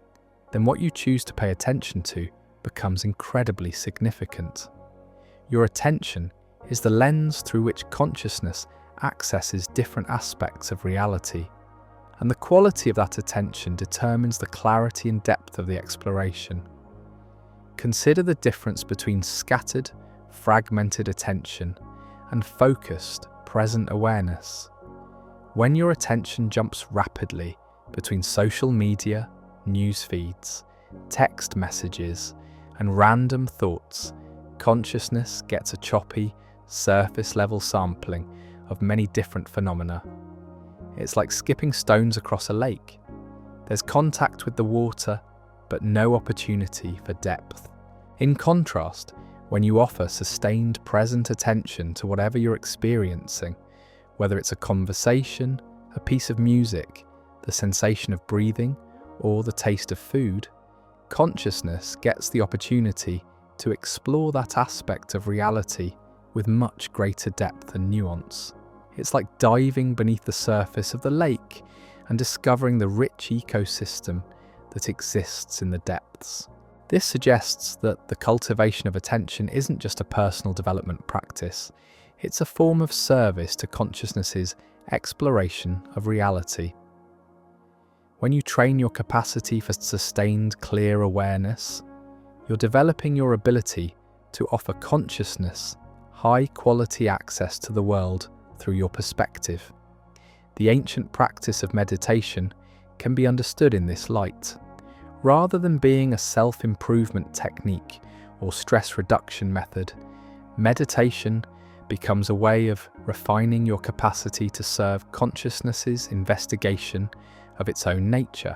then what you choose to pay attention to becomes incredibly significant. Your attention is the lens through which consciousness accesses different aspects of reality, and the quality of that attention determines the clarity and depth of the exploration. Consider the difference between scattered, fragmented attention and focused, present awareness. When your attention jumps rapidly between social media, news feeds, text messages, and random thoughts, consciousness gets a choppy, surface-level sampling of many different phenomena. It's like skipping stones across a lake. There's contact with the water, but no opportunity for depth. In contrast, when you offer sustained present attention to whatever you're experiencing, whether it's a conversation, a piece of music, the sensation of breathing, or the taste of food, consciousness gets the opportunity to explore that aspect of reality with much greater depth and nuance. It's like diving beneath the surface of the lake and discovering the rich ecosystem that exists in the depths. This suggests that the cultivation of attention isn't just a personal development practice, it's a form of service to consciousness's exploration of reality. When you train your capacity for sustained, clear awareness, you're developing your ability to offer consciousness high-quality access to the world through your perspective. The ancient practice of meditation can be understood in this light. Rather than being a self-improvement technique or stress reduction method, meditation becomes a way of refining your capacity to serve consciousness's investigation of its own nature.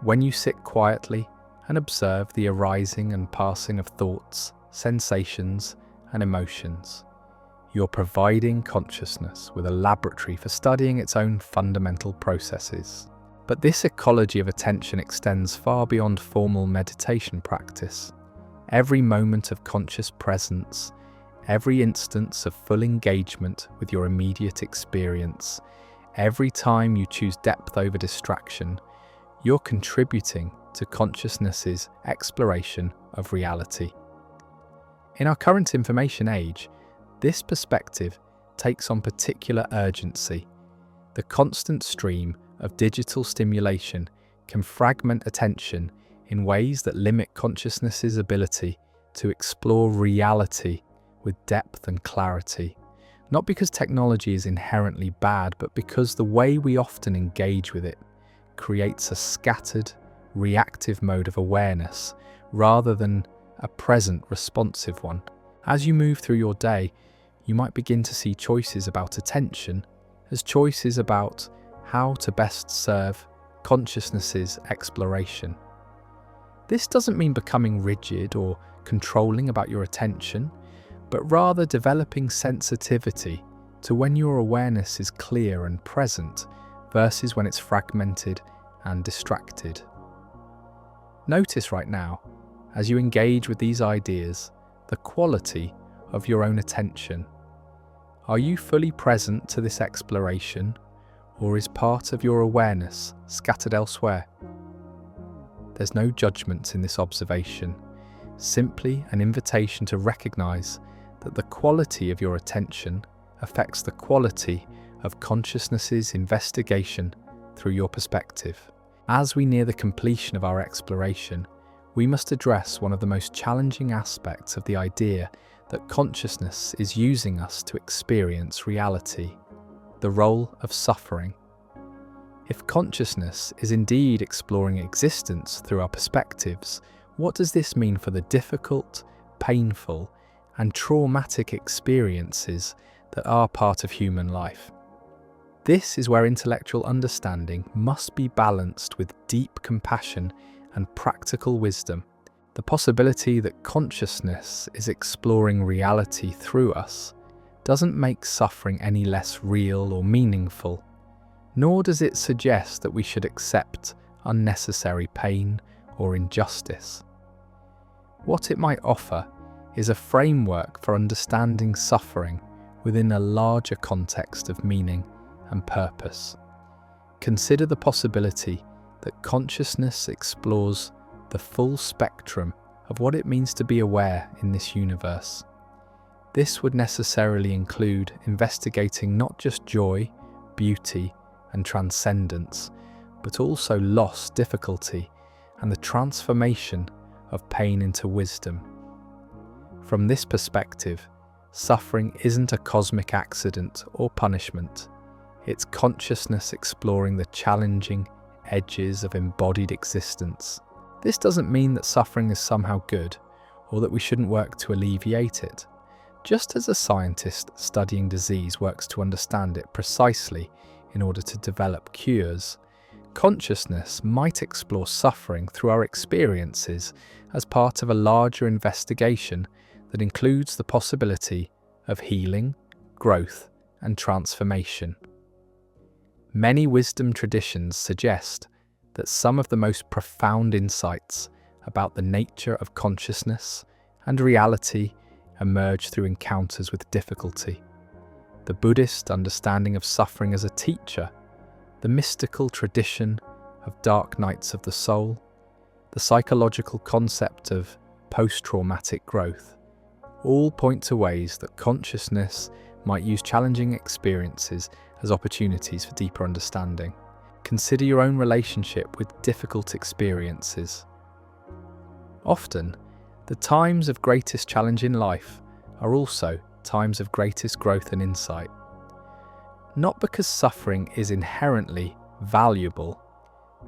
When you sit quietly and observe the arising and passing of thoughts, sensations, and emotions, you're providing consciousness with a laboratory for studying its own fundamental processes. But this ecology of attention extends far beyond formal meditation practice. Every moment of conscious presence, every instance of full engagement with your immediate experience, every time you choose depth over distraction, you're contributing to consciousness's exploration of reality. In our current information age, this perspective takes on particular urgency. The constant stream of digital stimulation can fragment attention in ways that limit consciousness's ability to explore reality with depth and clarity. Not because technology is inherently bad, but because the way we often engage with it creates a scattered, reactive mode of awareness rather than a present, responsive one. As you move through your day, you might begin to see choices about attention as choices about how to best serve consciousness's exploration. This doesn't mean becoming rigid or controlling about your attention, but rather developing sensitivity to when your awareness is clear and present versus when it's fragmented and distracted. Notice right now, as you engage with these ideas, the quality of your own attention. Are you fully present to this exploration, or is part of your awareness scattered elsewhere? There's no judgment in this observation, simply an invitation to recognize that the quality of your attention affects the quality of consciousness's investigation through your perspective. As we near the completion of our exploration, we must address one of the most challenging aspects of the idea that consciousness is using us to experience reality, the role of suffering. If consciousness is indeed exploring existence through our perspectives, what does this mean for the difficult, painful, and traumatic experiences that are part of human life? This is where intellectual understanding must be balanced with deep compassion and practical wisdom. The possibility that consciousness is exploring reality through us doesn't make suffering any less real or meaningful, nor does it suggest that we should accept unnecessary pain or injustice. What it might offer is a framework for understanding suffering within a larger context of meaning and purpose. Consider the possibility that consciousness explores the full spectrum of what it means to be aware in this universe. This would necessarily include investigating not just joy, beauty, and transcendence, but also loss, difficulty, and the transformation of pain into wisdom. From this perspective, suffering isn't a cosmic accident or punishment. It's consciousness exploring the challenging edges of embodied existence. This doesn't mean that suffering is somehow good, or that we shouldn't work to alleviate it. Just as a scientist studying disease works to understand it precisely in order to develop cures, consciousness might explore suffering through our experiences as part of a larger investigation that includes the possibility of healing, growth, and transformation. Many wisdom traditions suggest that some of the most profound insights about the nature of consciousness and reality emerge through encounters with difficulty. The Buddhist understanding of suffering as a teacher, the mystical tradition of dark nights of the soul, the psychological concept of post-traumatic growth, all point to ways that consciousness might use challenging experiences as opportunities for deeper understanding. consider your own relationship with difficult experiences. Often, the times of greatest challenge in life are also times of greatest growth and insight. Not because suffering is inherently valuable,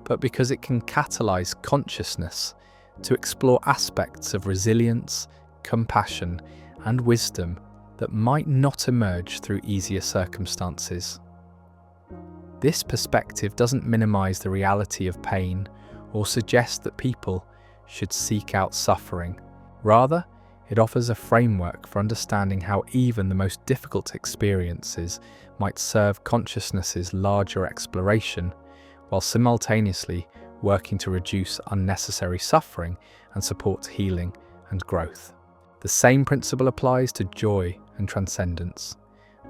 but because it can catalyze consciousness to explore aspects of resilience, compassion, and wisdom that might not emerge through easier circumstances. This perspective doesn't minimize the reality of pain or suggest that people should seek out suffering. Rather, it offers a framework for understanding how even the most difficult experiences might serve consciousness's larger exploration, while simultaneously working to reduce unnecessary suffering and support healing and growth. The same principle applies to joy and transcendence.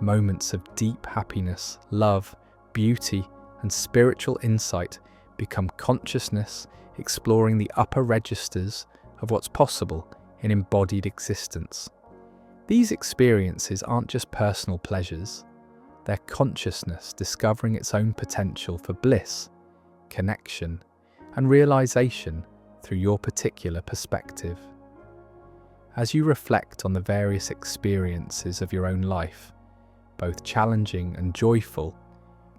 Moments of deep happiness, love, beauty, and spiritual insight become consciousness exploring the upper registers of what's possible in embodied existence. These experiences aren't just personal pleasures, they're consciousness discovering its own potential for bliss, connection, and realization through your particular perspective. As you reflect on the various experiences of your own life, both challenging and joyful,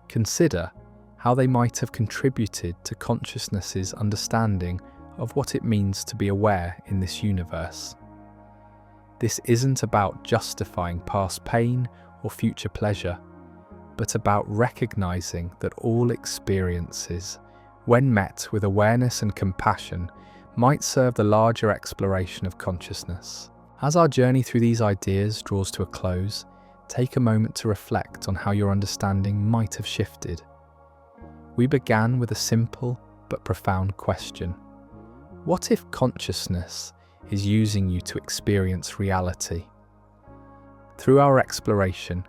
consider how they might have contributed to consciousness's understanding of what it means to be aware in this universe. This isn't about justifying past pain or future pleasure, but about recognizing that all experiences, when met with awareness and compassion, might serve the larger exploration of consciousness. As our journey through these ideas draws to a close, take a moment to reflect on how your understanding might have shifted. We began with a simple but profound question. What if consciousness is using you to experience reality? Through our exploration,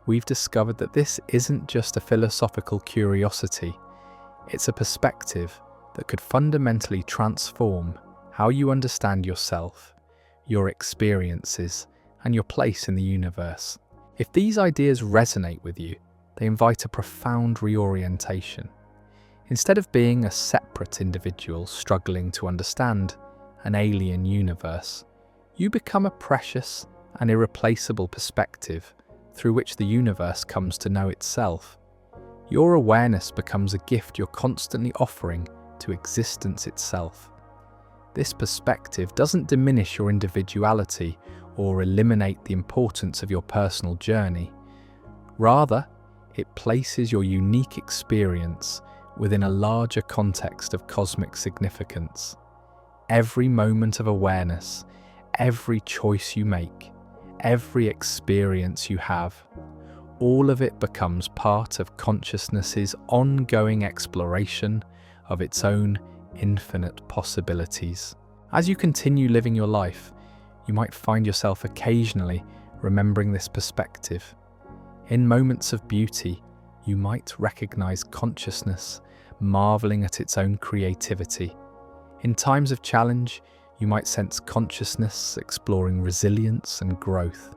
we've discovered that this isn't just a philosophical curiosity, it's a perspective that could fundamentally transform how you understand yourself, your experiences, and your place in the universe. If these ideas resonate with you, they invite a profound reorientation. Instead of being a separate individual struggling to understand an alien universe, you become a precious and irreplaceable perspective through which the universe comes to know itself. Your awareness becomes a gift you're constantly offering to existence itself. This perspective doesn't diminish your individuality or eliminate the importance of your personal journey. Rather, it places your unique experience within a larger context of cosmic significance. Every moment of awareness, every choice you make, every experience you have, all of it becomes part of consciousness's ongoing exploration of its own infinite possibilities. As you continue living your life, you might find yourself occasionally remembering this perspective. In moments of beauty, you might recognize consciousness marveling at its own creativity. In times of challenge, you might sense consciousness exploring resilience and growth.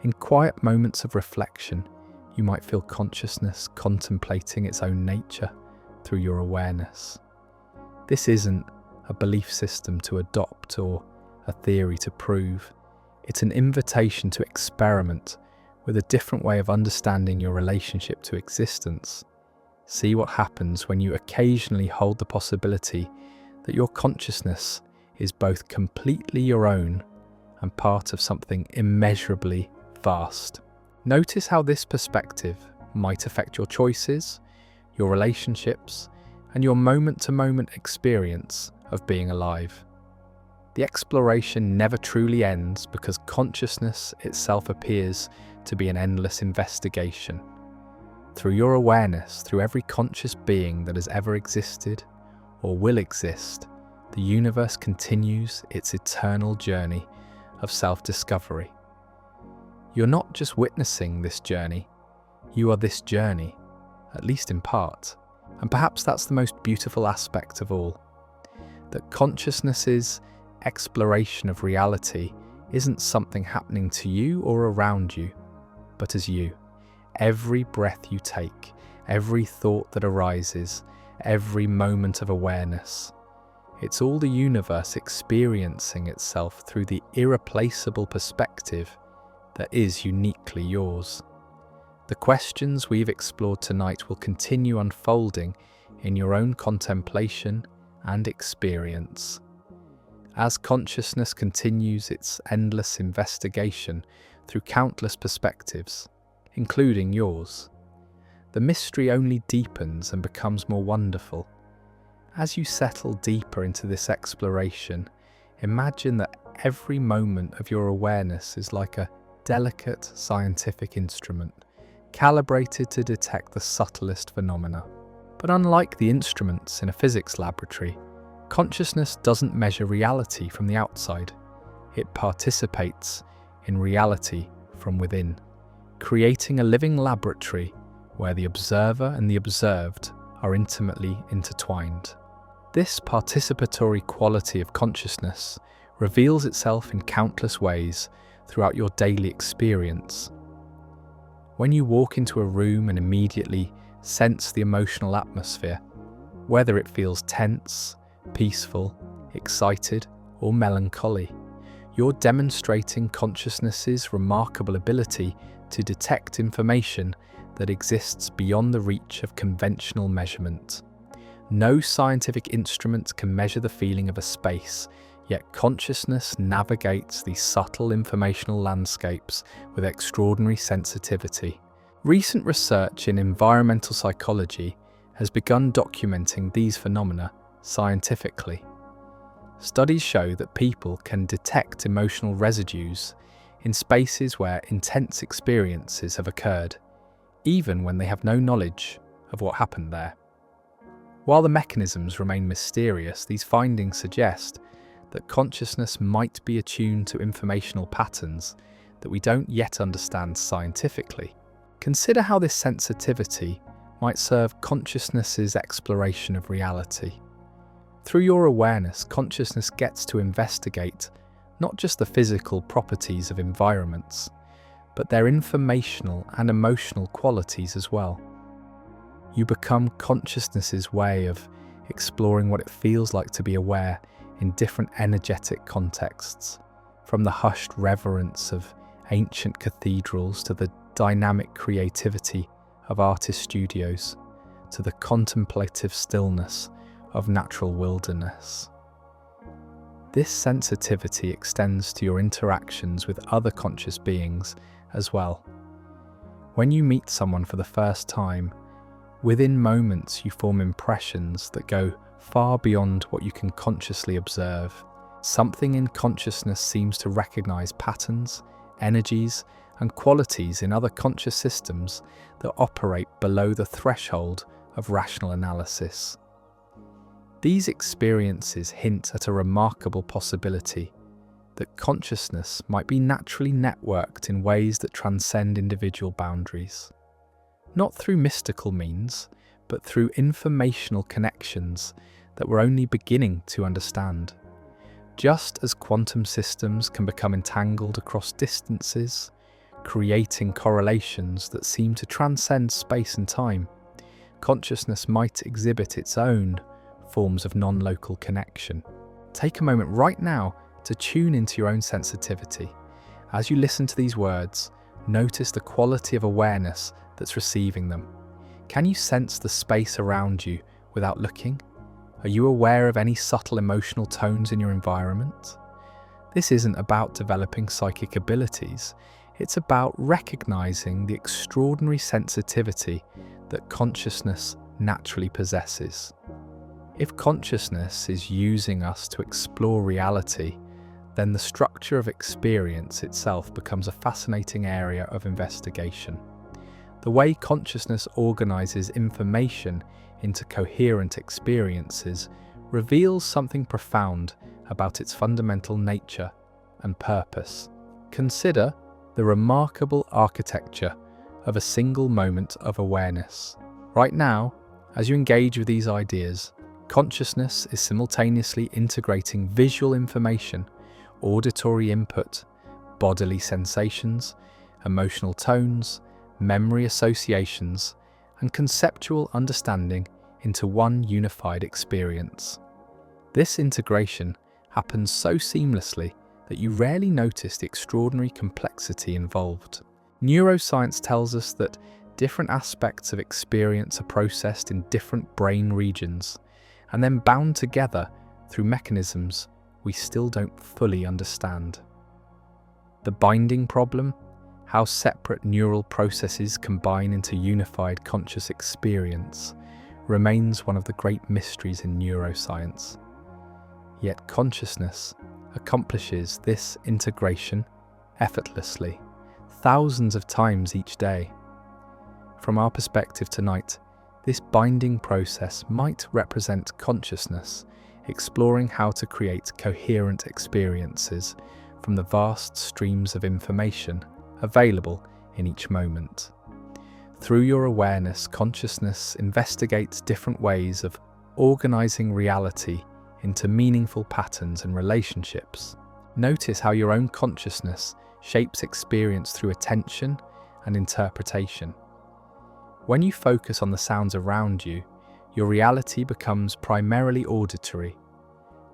In quiet moments of reflection, you might feel consciousness contemplating its own nature through your awareness. This isn't a belief system to adopt or a theory to prove. It's an invitation to experiment with a different way of understanding your relationship to existence. See what happens when you occasionally hold the possibility that your consciousness is both completely your own and part of something immeasurably vast. Notice how this perspective might affect your choices, your relationships, and your moment-to-moment experience of being alive. The exploration never truly ends because consciousness itself appears to be an endless investigation. Through your awareness, through every conscious being that has ever existed or will exist, the universe continues its eternal journey of self-discovery. You're not just witnessing this journey, you are this journey, at least in part. And perhaps that's the most beautiful aspect of all, that consciousness's exploration of reality isn't something happening to you or around you, but as you. Every breath you take, every thought that arises, every moment of awareness. It's all the universe experiencing itself through the irreplaceable perspective that is uniquely yours. The questions we've explored tonight will continue unfolding in your own contemplation and experience. As consciousness continues its endless investigation through countless perspectives, including yours, the mystery only deepens and becomes more wonderful. As you settle deeper into this exploration, imagine that every moment of your awareness is like a delicate scientific instrument, calibrated to detect the subtlest phenomena. But unlike the instruments in a physics laboratory, consciousness doesn't measure reality from the outside. It participates in reality from within, creating a living laboratory where the observer and the observed are intimately intertwined. This participatory quality of consciousness reveals itself in countless ways throughout your daily experience. When you walk into a room and immediately sense the emotional atmosphere, whether it feels tense, peaceful, excited, or melancholy, you're demonstrating consciousness's remarkable ability to detect information that exists beyond the reach of conventional measurement. No scientific instrument can measure the feeling of a space, yet consciousness navigates these subtle informational landscapes with extraordinary sensitivity. Recent research in environmental psychology has begun documenting these phenomena scientifically. Studies show that people can detect emotional residues in spaces where intense experiences have occurred, even when they have no knowledge of what happened there. While the mechanisms remain mysterious, these findings suggest that consciousness might be attuned to informational patterns that we don't yet understand scientifically. Consider how this sensitivity might serve consciousness's exploration of reality. Through your awareness, consciousness gets to investigate not just the physical properties of environments, but their informational and emotional qualities as well. You become consciousness's way of exploring what it feels like to be aware in different energetic contexts, from the hushed reverence of ancient cathedrals to the dynamic creativity of artist studios, to the contemplative stillness of natural wilderness. This sensitivity extends to your interactions with other conscious beings as well. When you meet someone for the first time, within moments you form impressions that go far beyond what you can consciously observe. Something in consciousness seems to recognize patterns, energies, and qualities in other conscious systems that operate below the threshold of rational analysis. These experiences hint at a remarkable possibility that consciousness might be naturally networked in ways that transcend individual boundaries. Not through mystical means, but through informational connections that we're only beginning to understand. Just as quantum systems can become entangled across distances, creating correlations that seem to transcend space and time, consciousness might exhibit its own forms of non-local connection. Take a moment right now to tune into your own sensitivity. As you listen to these words, notice the quality of awareness that's receiving them. Can you sense the space around you without looking? Are you aware of any subtle emotional tones in your environment? This isn't about developing psychic abilities. It's about recognizing the extraordinary sensitivity that consciousness naturally possesses. If consciousness is using us to explore reality, then the structure of experience itself becomes a fascinating area of investigation. The way consciousness organizes information into coherent experiences reveals something profound about its fundamental nature and purpose. Consider the remarkable architecture of a single moment of awareness. Right now, as you engage with these ideas, consciousness is simultaneously integrating visual information, auditory input, bodily sensations, emotional tones, memory associations, and conceptual understanding into one unified experience. This integration happens so seamlessly that you rarely notice the extraordinary complexity involved. Neuroscience tells us that different aspects of experience are processed in different brain regions and then bound together through mechanisms we still don't fully understand. The binding problem, how separate neural processes combine into unified conscious experience, remains one of the great mysteries in neuroscience. Yet consciousness accomplishes this integration effortlessly, thousands of times each day. From our perspective tonight, this binding process might represent consciousness exploring how to create coherent experiences from the vast streams of information available in each moment. Through your awareness, consciousness investigates different ways of organizing reality into meaningful patterns and relationships. Notice how your own consciousness shapes experience through attention and interpretation. When you focus on the sounds around you, your reality becomes primarily auditory.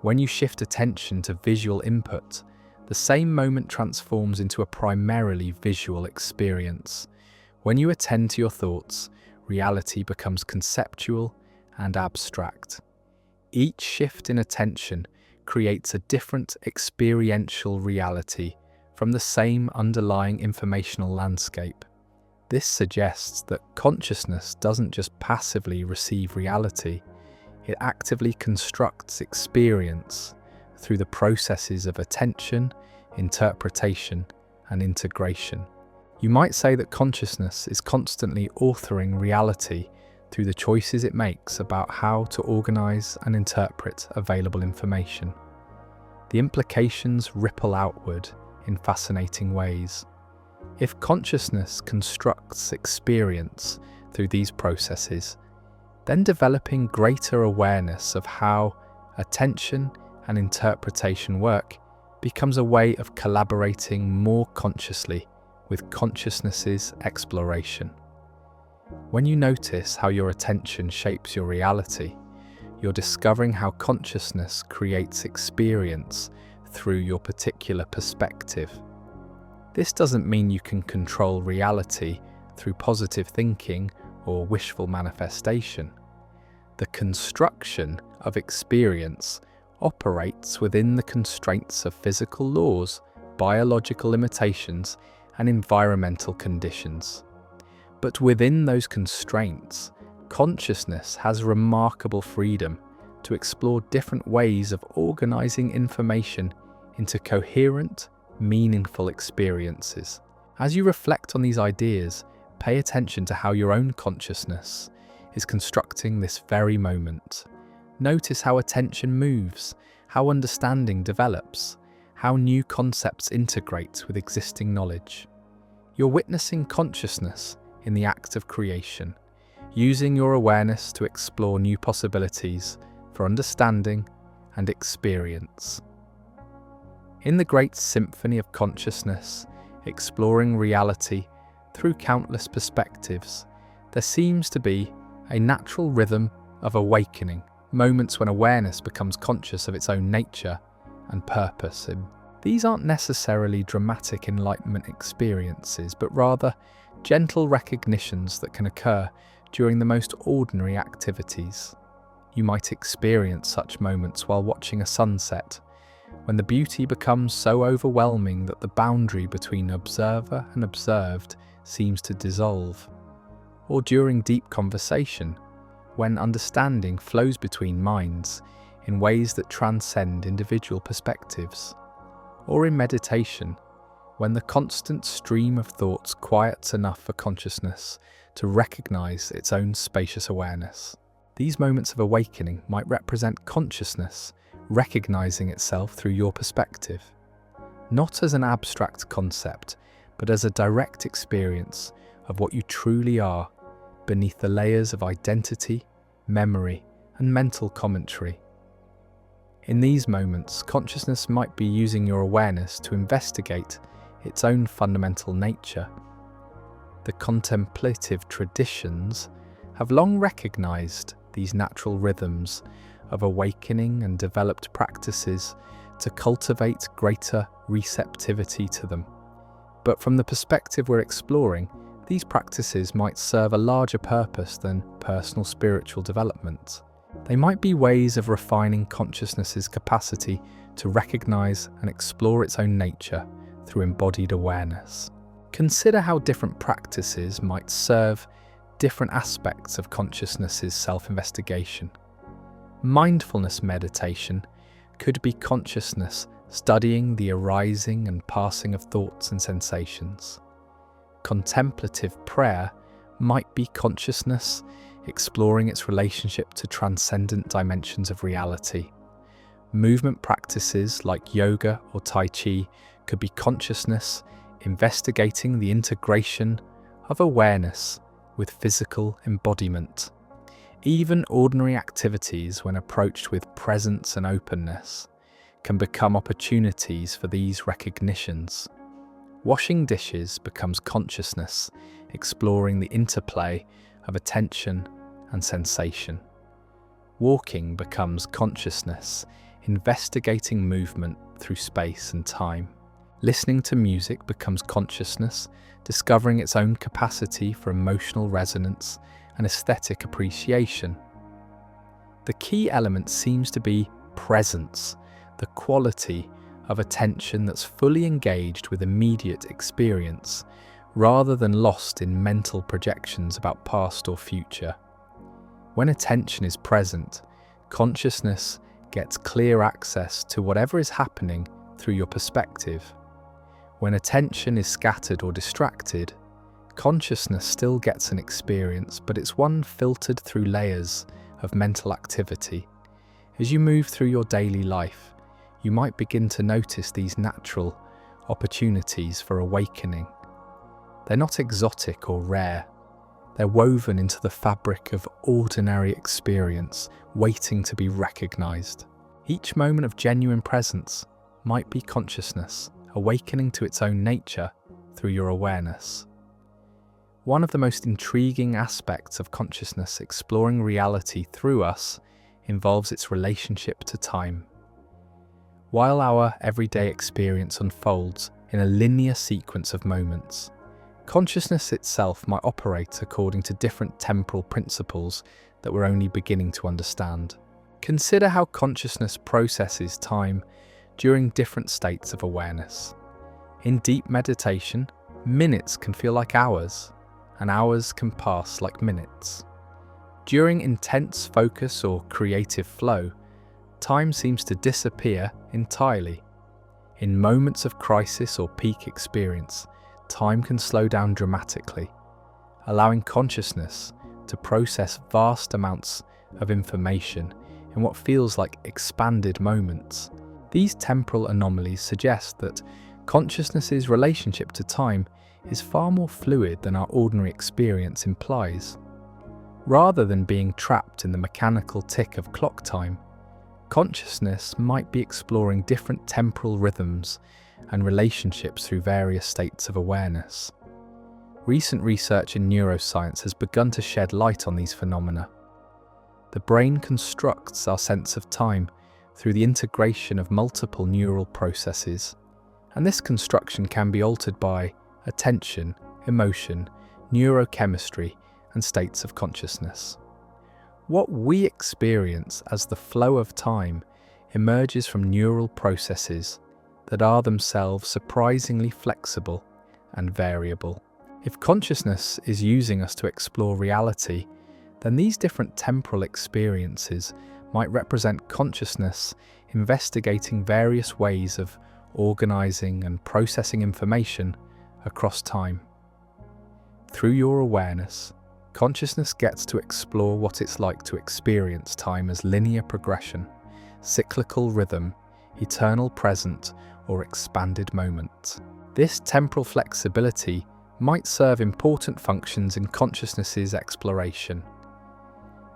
When you shift attention to visual input, the same moment transforms into a primarily visual experience. When you attend to your thoughts, reality becomes conceptual and abstract. Each shift in attention creates a different experiential reality from the same underlying informational landscape. This suggests that consciousness doesn't just passively receive reality, it actively constructs experience through the processes of attention, interpretation, and integration. You might say that consciousness is constantly authoring reality through the choices it makes about how to organize and interpret available information. The implications ripple outward in fascinating ways. If consciousness constructs experience through these processes, then developing greater awareness of how attention and interpretation work becomes a way of collaborating more consciously with consciousness's exploration. When you notice how your attention shapes your reality, you're discovering how consciousness creates experience through your particular perspective. This doesn't mean you can control reality through positive thinking or wishful manifestation. The construction of experience operates within the constraints of physical laws, biological limitations, and environmental conditions. But within those constraints, consciousness has remarkable freedom to explore different ways of organizing information into coherent, meaningful experiences. As you reflect on these ideas, pay attention to how your own consciousness is constructing this very moment. Notice how attention moves, how understanding develops, how new concepts integrate with existing knowledge. You're witnessing consciousness in the act of creation, using your awareness to explore new possibilities for understanding and experience. In the great symphony of consciousness, exploring reality through countless perspectives, there seems to be a natural rhythm of awakening, moments when awareness becomes conscious of its own nature and purpose. These aren't necessarily dramatic enlightenment experiences, but rather gentle recognitions that can occur during the most ordinary activities. You might experience such moments while watching a sunset, when the beauty becomes so overwhelming that the boundary between observer and observed seems to dissolve. Or during deep conversation, when understanding flows between minds in ways that transcend individual perspectives. Or in meditation, when the constant stream of thoughts quiets enough for consciousness to recognize its own spacious awareness. These moments of awakening might represent consciousness recognizing itself through your perspective, not as an abstract concept, but as a direct experience of what you truly are beneath the layers of identity, memory, and mental commentary. In these moments, consciousness might be using your awareness to investigate its own fundamental nature. The contemplative traditions have long recognized these natural rhythms of awakening and developed practices to cultivate greater receptivity to them. But from the perspective we're exploring, these practices might serve a larger purpose than personal spiritual development. They might be ways of refining consciousness's capacity to recognize and explore its own nature through embodied awareness. Consider how different practices might serve different aspects of consciousness's self-investigation. Mindfulness meditation could be consciousness studying the arising and passing of thoughts and sensations. Contemplative prayer might be consciousness exploring its relationship to transcendent dimensions of reality. Movement practices like yoga or tai chi could be consciousness investigating the integration of awareness with physical embodiment. Even ordinary activities, when approached with presence and openness, can become opportunities for these recognitions. Washing dishes becomes consciousness, exploring the interplay of attention and sensation. Walking becomes consciousness, investigating movement through space and time. Listening to music becomes consciousness, discovering its own capacity for emotional resonance and aesthetic appreciation. The key element seems to be presence, the quality of attention that's fully engaged with immediate experience, rather than lost in mental projections about past or future. When attention is present, consciousness gets clear access to whatever is happening through your perspective. When attention is scattered or distracted, consciousness still gets an experience, but it's one filtered through layers of mental activity. As you move through your daily life, you might begin to notice these natural opportunities for awakening. They're not exotic or rare. They're woven into the fabric of ordinary experience, waiting to be recognized. Each moment of genuine presence might be consciousness, awakening to its own nature through your awareness. One of the most intriguing aspects of consciousness exploring reality through us involves its relationship to time. While our everyday experience unfolds in a linear sequence of moments, consciousness itself might operate according to different temporal principles that we're only beginning to understand. Consider how consciousness processes time during different states of awareness. In deep meditation, minutes can feel like hours, and hours can pass like minutes. During intense focus or creative flow, time seems to disappear entirely. In moments of crisis or peak experience, time can slow down dramatically, allowing consciousness to process vast amounts of information in what feels like expanded moments. These temporal anomalies suggest that consciousness's relationship to time is far more fluid than our ordinary experience implies. Rather than being trapped in the mechanical tick of clock time, consciousness might be exploring different temporal rhythms and relationships through various states of awareness. Recent research in neuroscience has begun to shed light on these phenomena. The brain constructs our sense of time through the integration of multiple neural processes, and this construction can be altered by attention, emotion, neurochemistry, and states of consciousness. What we experience as the flow of time emerges from neural processes that are themselves surprisingly flexible and variable. If consciousness is using us to explore reality, then these different temporal experiences might represent consciousness investigating various ways of organizing and processing information across time. Through your awareness, consciousness gets to explore what it's like to experience time as linear progression, cyclical rhythm, eternal present, or expanded moment. This temporal flexibility might serve important functions in consciousness's exploration.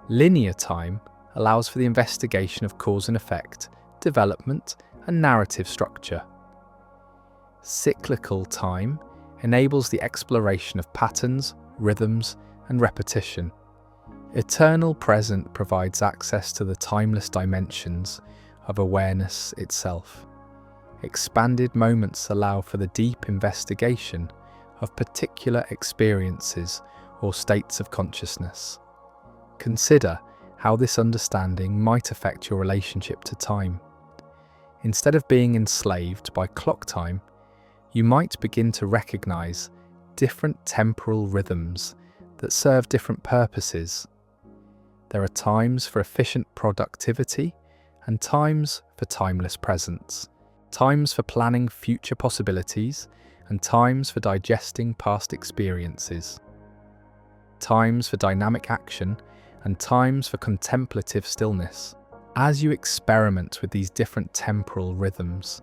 Linear time allows for the investigation of cause and effect, development, and narrative structure. Cyclical time enables the exploration of patterns, rhythms, and repetition. Eternal present provides access to the timeless dimensions of awareness itself. Expanded moments allow for the deep investigation of particular experiences or states of consciousness. Consider how this understanding might affect your relationship to time. Instead of being enslaved by clock time, you might begin to recognize different temporal rhythms that serve different purposes. There are times for efficient productivity and times for timeless presence, times for planning future possibilities and times for digesting past experiences, times for dynamic action and times for contemplative stillness. As you experiment with these different temporal rhythms,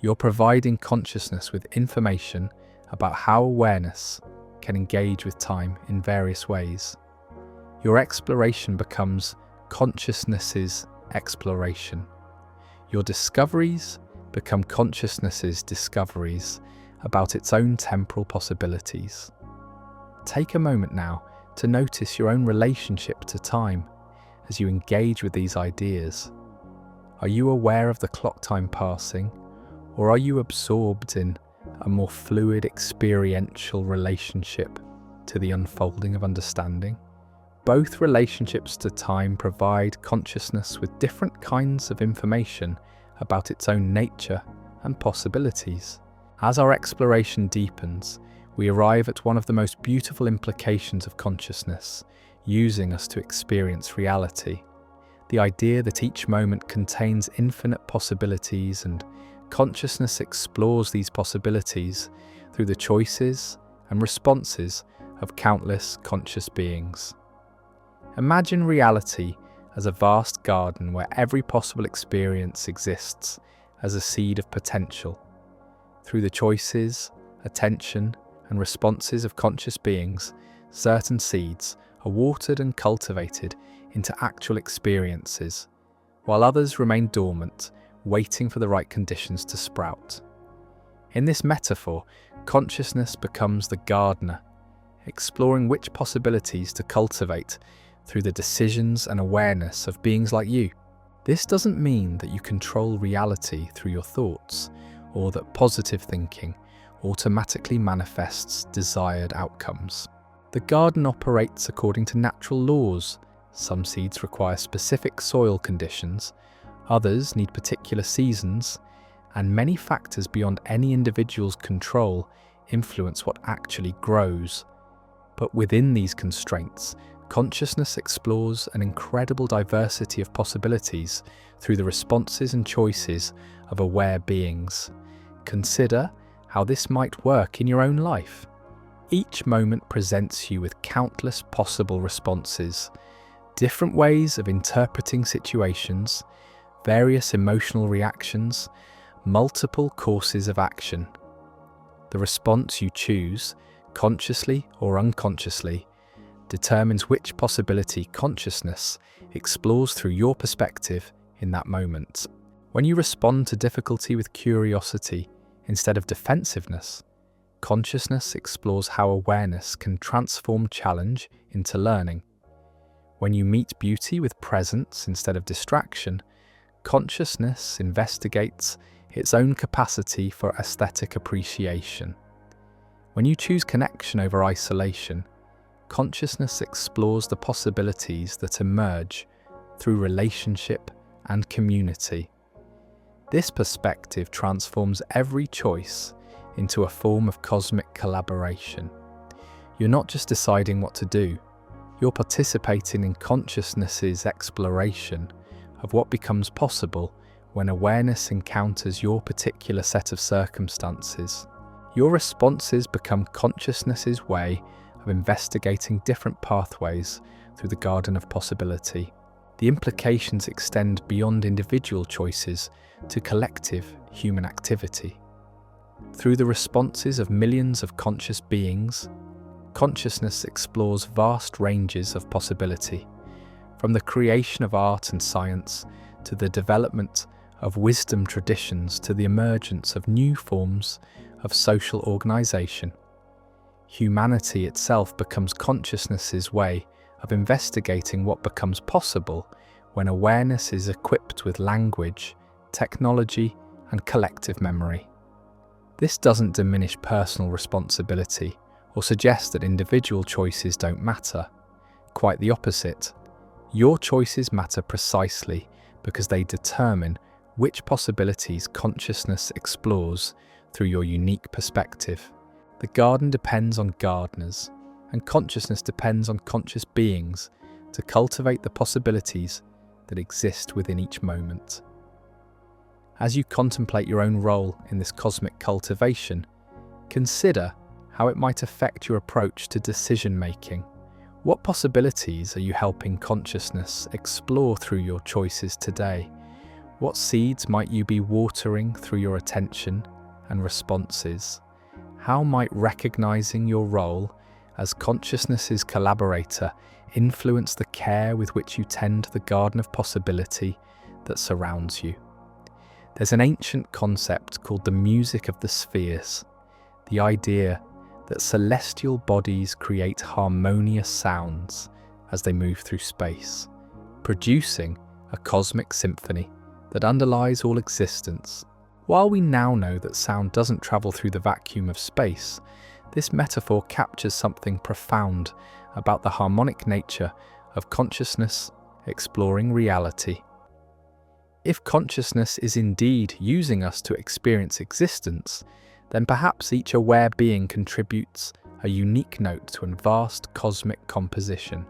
you're providing consciousness with information about how awareness can engage with time in various ways. Your exploration becomes consciousness's exploration. Your discoveries become consciousness's discoveries about its own temporal possibilities. Take a moment now to notice your own relationship to time as you engage with these ideas. Are you aware of the clock time passing, or are you absorbed in a more fluid experiential relationship to the unfolding of understanding? Both relationships to time provide consciousness with different kinds of information about its own nature and possibilities. As our exploration deepens, we arrive at one of the most beautiful implications of consciousness, using us to experience reality. The idea that each moment contains infinite possibilities and consciousness explores these possibilities through the choices and responses of countless conscious beings. Imagine reality as a vast garden where every possible experience exists as a seed of potential. Through the choices, attention, and responses of conscious beings, certain seeds are watered and cultivated into actual experiences, while others remain dormant, waiting for the right conditions to sprout. In this metaphor, consciousness becomes the gardener, exploring which possibilities to cultivate through the decisions and awareness of beings like you. This doesn't mean that you control reality through your thoughts, or that positive thinking automatically manifests desired outcomes. The garden operates according to natural laws. Some seeds require specific soil conditions, others need particular seasons, and many factors beyond any individual's control influence what actually grows. But within these constraints, consciousness explores an incredible diversity of possibilities through the responses and choices of aware beings. Consider how this might work in your own life. Each moment presents you with countless possible responses, different ways of interpreting situations, various emotional reactions, multiple courses of action. The response you choose, consciously or unconsciously, determines which possibility consciousness explores through your perspective in that moment. When you respond to difficulty with curiosity instead of defensiveness, consciousness explores how awareness can transform challenge into learning. When you meet beauty with presence instead of distraction, consciousness investigates its own capacity for aesthetic appreciation. When you choose connection over isolation, consciousness explores the possibilities that emerge through relationship and community. This perspective transforms every choice into a form of cosmic collaboration. You're not just deciding what to do, you're participating in consciousness's exploration of what becomes possible when awareness encounters your particular set of circumstances. Your responses become consciousness's way of investigating different pathways through the garden of possibility. The implications extend beyond individual choices to collective human activity. Through the responses of millions of conscious beings, consciousness explores vast ranges of possibility, from the creation of art and science to the development of wisdom traditions to the emergence of new forms of social organization. Humanity itself becomes consciousness's way of investigating what becomes possible when awareness is equipped with language, technology, and collective memory. This doesn't diminish personal responsibility or suggest that individual choices don't matter. Quite the opposite. Your choices matter precisely because they determine which possibilities consciousness explores through your unique perspective. The garden depends on gardeners, and consciousness depends on conscious beings to cultivate the possibilities that exist within each moment. As you contemplate your own role in this cosmic cultivation, consider how it might affect your approach to decision-making. What possibilities are you helping consciousness explore through your choices today? What seeds might you be watering through your attention and responses? How might recognizing your role as consciousness's collaborator influence the care with which you tend the garden of possibility that surrounds you? There's an ancient concept called the music of the spheres, the idea that celestial bodies create harmonious sounds as they move through space, producing a cosmic symphony that underlies all existence. While we now know that sound doesn't travel through the vacuum of space, this metaphor captures something profound about the harmonic nature of consciousness exploring reality. If consciousness is indeed using us to experience existence, then perhaps each aware being contributes a unique note to a vast cosmic composition.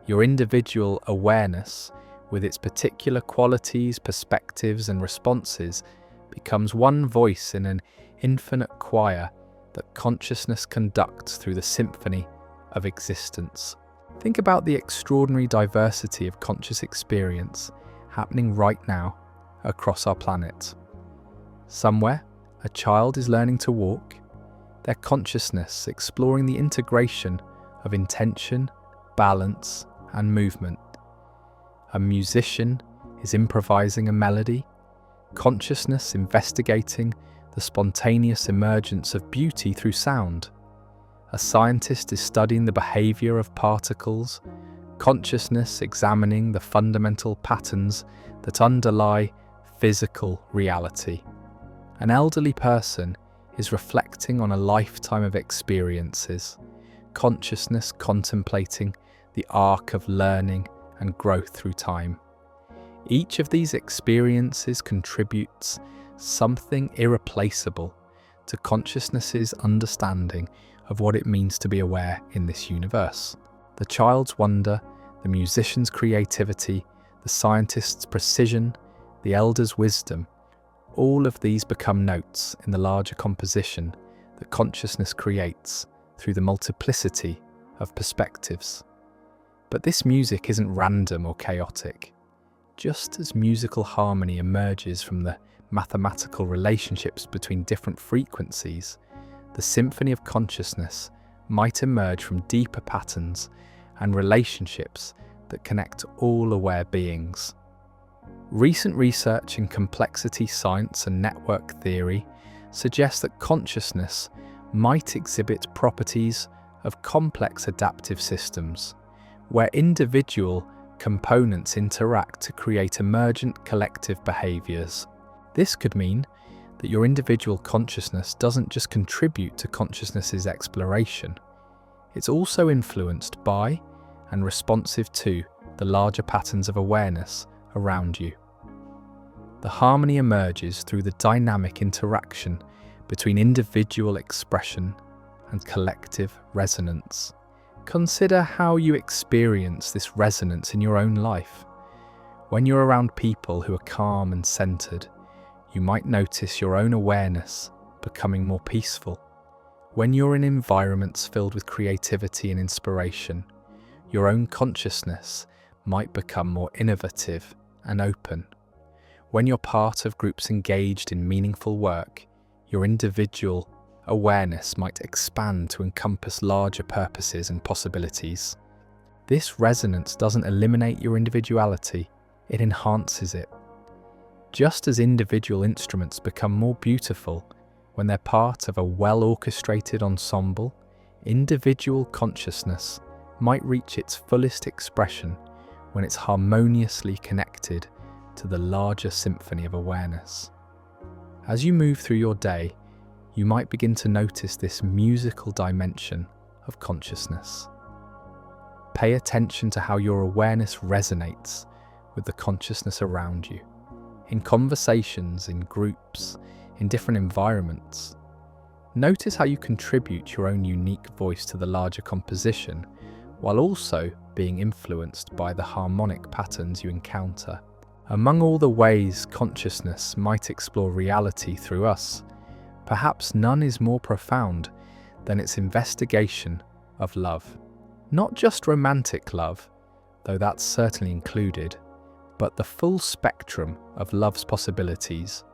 Your individual awareness, with its particular qualities, perspectives, and responses, becomes one voice in an infinite choir that consciousness conducts through the symphony of existence. Think about the extraordinary diversity of conscious experience happening right now across our planet. Somewhere, a child is learning to walk, their consciousness exploring the integration of intention, balance, and movement. A musician is improvising a melody, consciousness investigating the spontaneous emergence of beauty through sound. A scientist is studying the behavior of particles, consciousness examining the fundamental patterns that underlie physical reality. An elderly person is reflecting on a lifetime of experiences, consciousness contemplating the arc of learning and growth through time. Each of these experiences contributes something irreplaceable to consciousness's understanding of what it means to be aware in this universe. The child's wonder, the musician's creativity, the scientist's precision, the elder's wisdom, all of these become notes in the larger composition that consciousness creates through the multiplicity of perspectives. But this music isn't random or chaotic. Just as musical harmony emerges from the mathematical relationships between different frequencies, the symphony of consciousness might emerge from deeper patterns and relationships that connect all aware beings. Recent research in complexity science and network theory suggests that consciousness might exhibit properties of complex adaptive systems, where individual components interact to create emergent collective behaviors. This could mean that your individual consciousness doesn't just contribute to consciousness's exploration, it's also influenced by and responsive to the larger patterns of awareness around you. The harmony emerges through the dynamic interaction between individual expression and collective resonance. Consider how you experience this resonance in your own life. When you're around people who are calm and centered, you might notice your own awareness becoming more peaceful. When you're in environments filled with creativity and inspiration, your own consciousness might become more innovative and open. When you're part of groups engaged in meaningful work, your individual awareness might expand to encompass larger purposes and possibilities. This resonance doesn't eliminate your individuality, it enhances it. Just as individual instruments become more beautiful when they're part of a well-orchestrated ensemble, individual consciousness might reach its fullest expression when it's harmoniously connected to the larger symphony of awareness. As you move through your day, you might begin to notice this musical dimension of consciousness. Pay attention to how your awareness resonates with the consciousness around you, in conversations, in groups, in different environments. Notice how you contribute your own unique voice to the larger composition, while also being influenced by the harmonic patterns you encounter. Among all the ways consciousness might explore reality through us, perhaps none is more profound than its investigation of love. Not just romantic love, though that's certainly included, but the full spectrum of love's possibilities,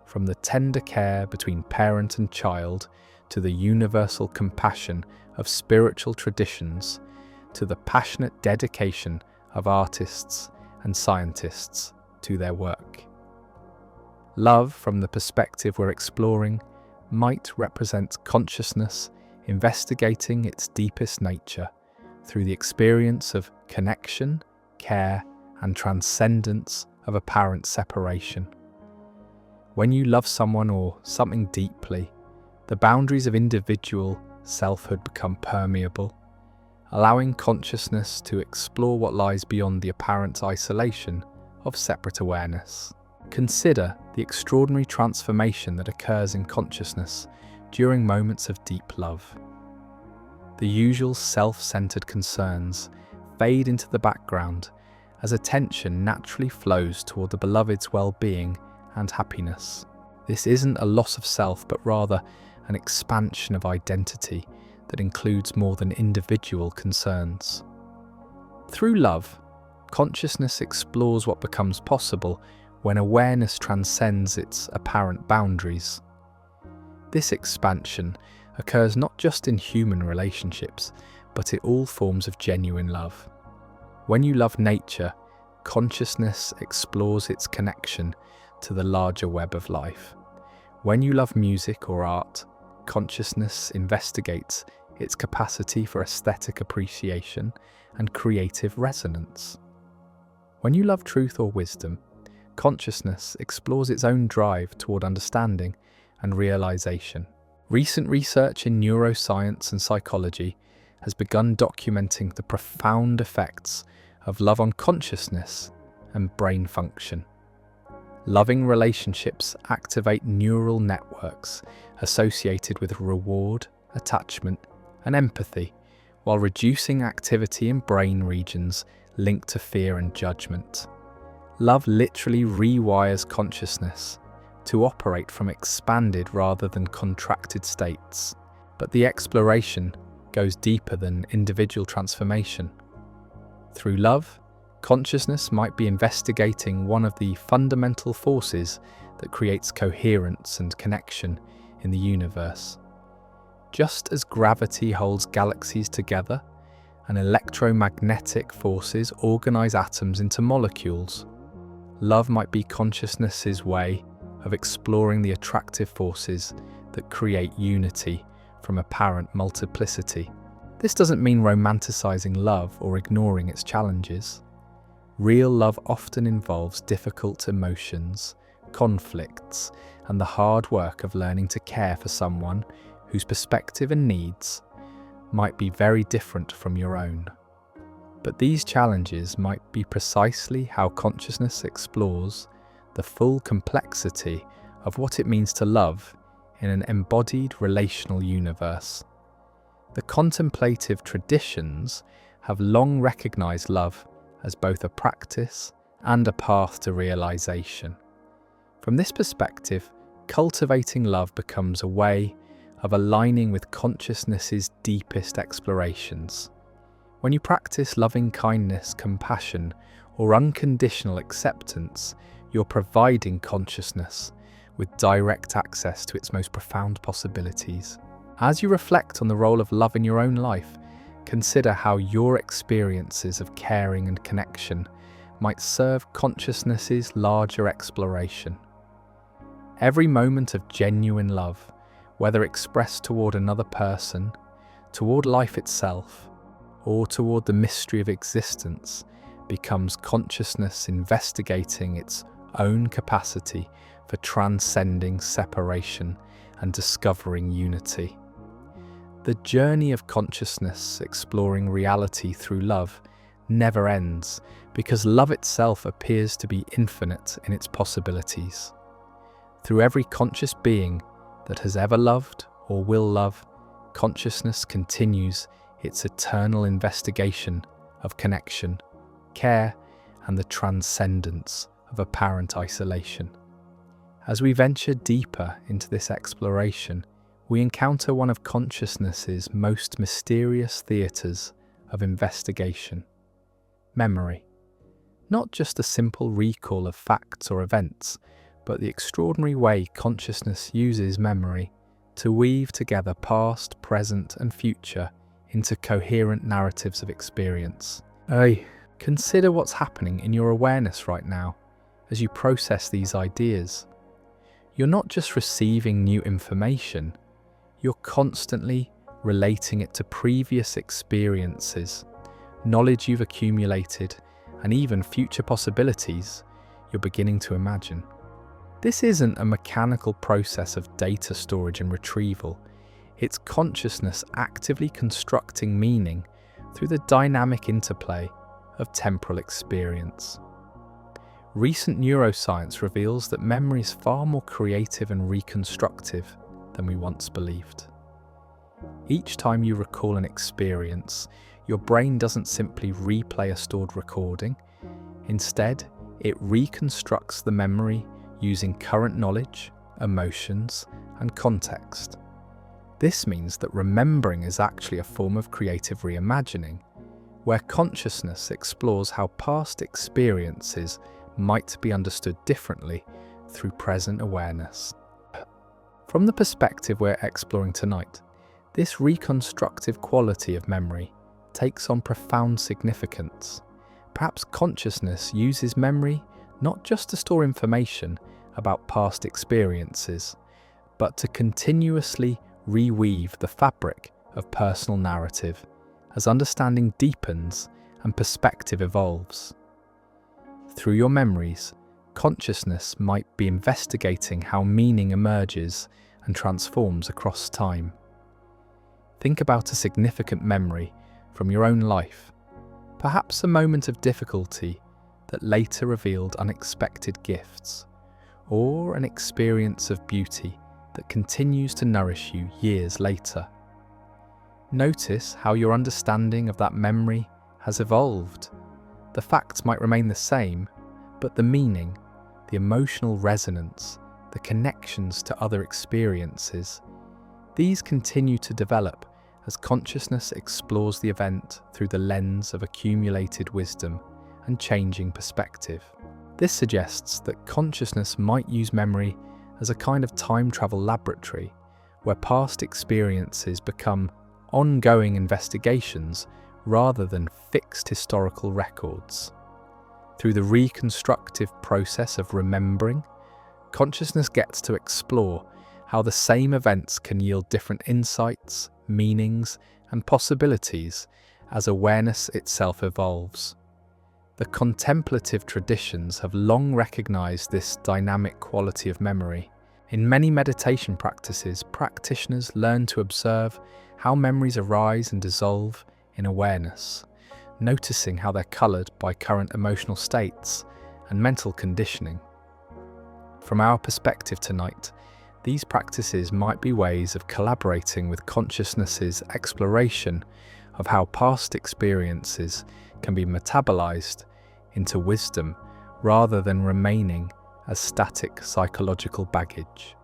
from the tender care between parent and child to the universal compassion of spiritual traditions to the passionate dedication of artists and scientists to their work. Love, from the perspective we're exploring, might represent consciousness investigating its deepest nature through the experience of connection, care, and transcendence of apparent separation. When you love someone or something deeply, the boundaries of individual selfhood become permeable, allowing consciousness to explore what lies beyond the apparent isolation of separate awareness. Consider the extraordinary transformation that occurs in consciousness during moments of deep love. The usual self-centered concerns fade into the background as attention naturally flows toward the beloved's well-being and happiness. This isn't a loss of self, but rather an expansion of identity that includes more than individual concerns. Through love, consciousness explores what becomes possible when awareness transcends its apparent boundaries. This expansion occurs not just in human relationships, but in all forms of genuine love. When you love nature, consciousness explores its connection to the larger web of life. When you love music or art, consciousness investigates its capacity for aesthetic appreciation and creative resonance. When you love truth or wisdom, consciousness explores its own drive toward understanding and realization. Recent research in neuroscience and psychology has begun documenting the profound effects of love on consciousness and brain function. Loving relationships activate neural networks associated with reward, attachment, and empathy, while reducing activity in brain regions linked to fear and judgment. Love literally rewires consciousness to operate from expanded rather than contracted states. But the exploration goes deeper than individual transformation. Through love, consciousness might be investigating one of the fundamental forces that creates coherence and connection in the universe. Just as gravity holds galaxies together and electromagnetic forces organize atoms into molecules, love might be consciousness's way of exploring the attractive forces that create unity from apparent multiplicity. This doesn't mean romanticizing love or ignoring its challenges. Real love often involves difficult emotions, conflicts, and the hard work of learning to care for someone whose perspective and needs might be very different from your own. But these challenges might be precisely how consciousness explores the full complexity of what it means to love in an embodied relational universe. The contemplative traditions have long recognized love as both a practice and a path to realization. From this perspective, cultivating love becomes a way of aligning with consciousness's deepest explorations. When you practice loving kindness, compassion, or unconditional acceptance, you're providing consciousness with direct access to its most profound possibilities. As you reflect on the role of love in your own life, consider how your experiences of caring and connection might serve consciousness's larger exploration. Every moment of genuine love, whether expressed toward another person, toward life itself, or toward the mystery of existence becomes consciousness investigating its own capacity for transcending separation and discovering unity. The journey of consciousness exploring reality through love never ends, because love itself appears to be infinite in its possibilities. Through every conscious being that has ever loved or will love, consciousness continues its eternal investigation of connection, care, and the transcendence of apparent isolation. As we venture deeper into this exploration, we encounter one of consciousness's most mysterious theatres of investigation: memory. Not just a simple recall of facts or events, but the extraordinary way consciousness uses memory to weave together past, present, and future into coherent narratives of experience. Consider what's happening in your awareness right now as you process these ideas. You're not just receiving new information, you're constantly relating it to previous experiences, knowledge you've accumulated, and even future possibilities you're beginning to imagine. This isn't a mechanical process of data storage and retrieval. It's consciousness actively constructing meaning through the dynamic interplay of temporal experience. Recent neuroscience reveals that memory is far more creative and reconstructive than we once believed. Each time you recall an experience, your brain doesn't simply replay a stored recording. Instead, it reconstructs the memory using current knowledge, emotions, and context. This means that remembering is actually a form of creative reimagining, where consciousness explores how past experiences might be understood differently through present awareness. From the perspective we're exploring tonight, this reconstructive quality of memory takes on profound significance. Perhaps consciousness uses memory not just to store information about past experiences, but to continuously reweave the fabric of personal narrative as understanding deepens and perspective evolves. Through your memories, consciousness might be investigating how meaning emerges and transforms across time. Think about a significant memory from your own life, perhaps a moment of difficulty that later revealed unexpected gifts, or an experience of beauty that continues to nourish you years later. Notice how your understanding of that memory has evolved. The facts might remain the same, but the meaning, the emotional resonance, the connections to other experiences, these continue to develop as consciousness explores the event through the lens of accumulated wisdom and changing perspective. This suggests that consciousness might use memory as a kind of time travel laboratory, where past experiences become ongoing investigations rather than fixed historical records. Through the reconstructive process of remembering, consciousness gets to explore how the same events can yield different insights, meanings, and possibilities as awareness itself evolves. The contemplative traditions have long recognized this dynamic quality of memory. In many meditation practices, practitioners learn to observe how memories arise and dissolve in awareness, noticing how they're colored by current emotional states and mental conditioning. From our perspective tonight, these practices might be ways of collaborating with consciousness's exploration of how past experiences can be metabolized into wisdom rather than remaining as static psychological baggage.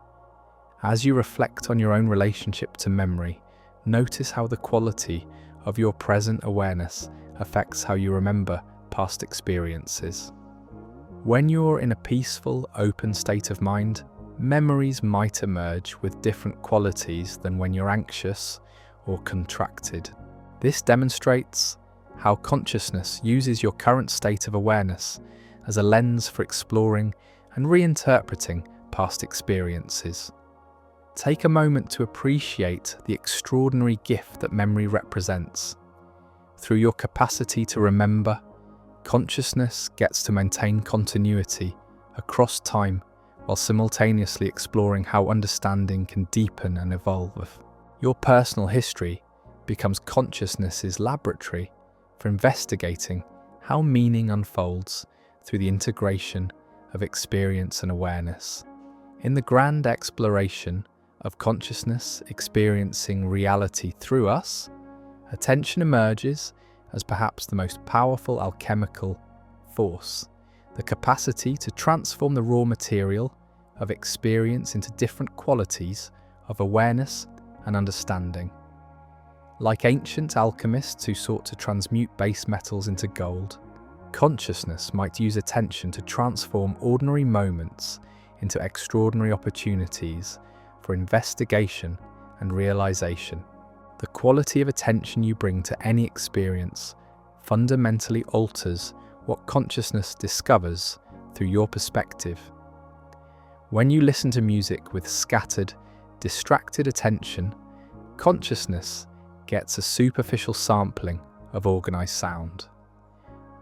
As you reflect on your own relationship to memory, notice how the quality of your present awareness affects how you remember past experiences. When you're in a peaceful, open state of mind, memories might emerge with different qualities than when you're anxious or contracted. This demonstrates how consciousness uses your current state of awareness as a lens for exploring and reinterpreting past experiences. Take a moment to appreciate the extraordinary gift that memory represents. Through your capacity to remember, consciousness gets to maintain continuity across time while simultaneously exploring how understanding can deepen and evolve. Your personal history becomes consciousness's laboratory for investigating how meaning unfolds through the integration of experience and awareness. In the grand exploration of consciousness experiencing reality through us, attention emerges as perhaps the most powerful alchemical force, the capacity to transform the raw material of experience into different qualities of awareness and understanding. Like ancient alchemists who sought to transmute base metals into gold, consciousness might use attention to transform ordinary moments into extraordinary opportunities for investigation and realization. The quality of attention you bring to any experience fundamentally alters what consciousness discovers through your perspective. When you listen to music with scattered, distracted attention, consciousness gets a superficial sampling of organized sound.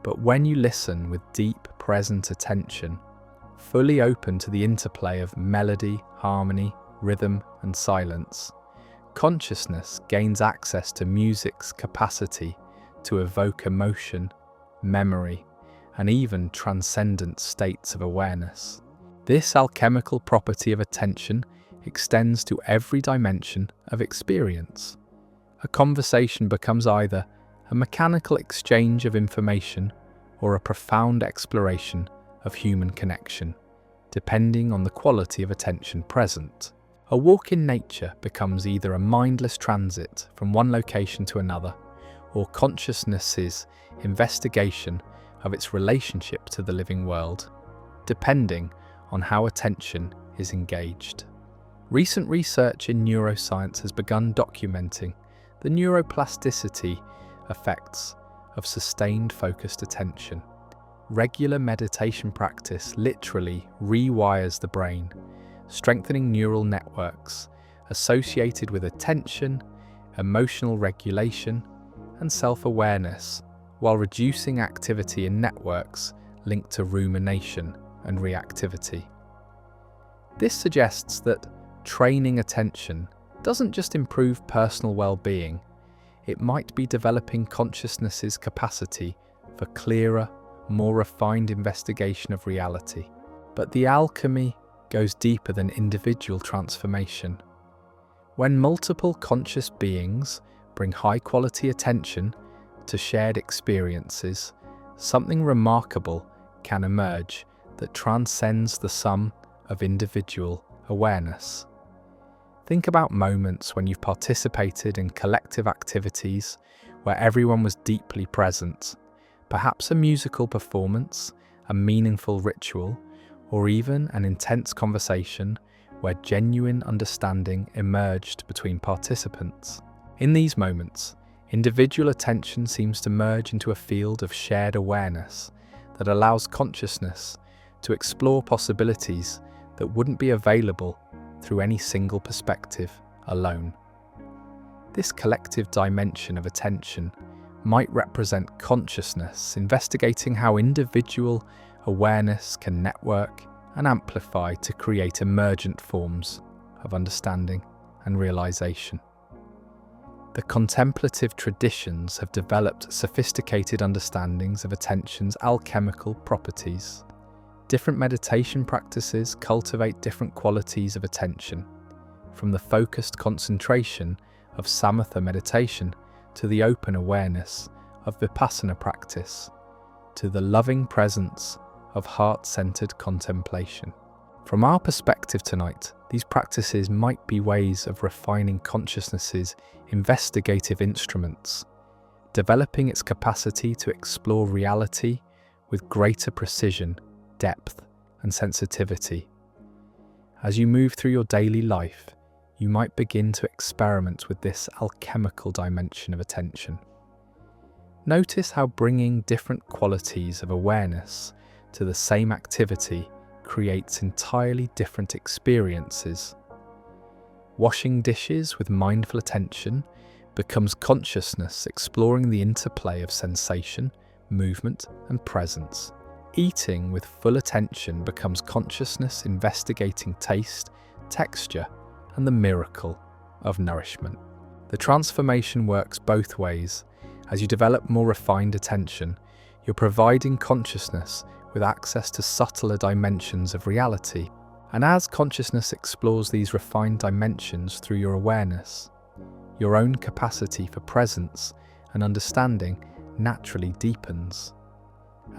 But when you listen with deep, present attention, fully open to the interplay of melody, harmony, rhythm, and silence, consciousness gains access to music's capacity to evoke emotion, memory, and even transcendent states of awareness. This alchemical property of attention extends to every dimension of experience. A conversation becomes either a mechanical exchange of information or a profound exploration of human connection, depending on the quality of attention present. A walk in nature becomes either a mindless transit from one location to another, or consciousness's investigation of its relationship to the living world, depending on how attention is engaged. Recent research in neuroscience has begun documenting the neuroplasticity effects of sustained focused attention. Regular meditation practice literally rewires the brain, strengthening neural networks associated with attention, emotional regulation, and self-awareness, while reducing activity in networks linked to rumination and reactivity. This suggests that training attention doesn't just improve personal well-being, it might be developing consciousness's capacity for clearer, more refined investigation of reality. But the alchemy goes deeper than individual transformation. When multiple conscious beings bring high-quality attention to shared experiences, something remarkable can emerge that transcends the sum of individual awareness. Think about moments when you've participated in collective activities where everyone was deeply present, perhaps a musical performance, a meaningful ritual, or even an intense conversation where genuine understanding emerged between participants. In these moments, individual attention seems to merge into a field of shared awareness that allows consciousness to explore possibilities that wouldn't be available through any single perspective alone. This collective dimension of attention might represent consciousness investigating how individual awareness can network and amplify to create emergent forms of understanding and realization. The contemplative traditions have developed sophisticated understandings of attention's alchemical properties. Different meditation practices cultivate different qualities of attention, from the focused concentration of samatha meditation to the open awareness of vipassana practice, to the loving presence of heart-centered contemplation. From our perspective tonight, these practices might be ways of refining consciousness's investigative instruments, developing its capacity to explore reality with greater precision, depth, and sensitivity. As you move through your daily life, you might begin to experiment with this alchemical dimension of attention. Notice how bringing different qualities of awareness to the same activity creates entirely different experiences. Washing dishes with mindful attention becomes consciousness exploring the interplay of sensation, movement, and presence. Eating with full attention becomes consciousness investigating taste, texture, and the miracle of nourishment. The transformation works both ways. As you develop more refined attention, you're providing consciousness with access to subtler dimensions of reality. And as consciousness explores these refined dimensions through your awareness, your own capacity for presence and understanding naturally deepens.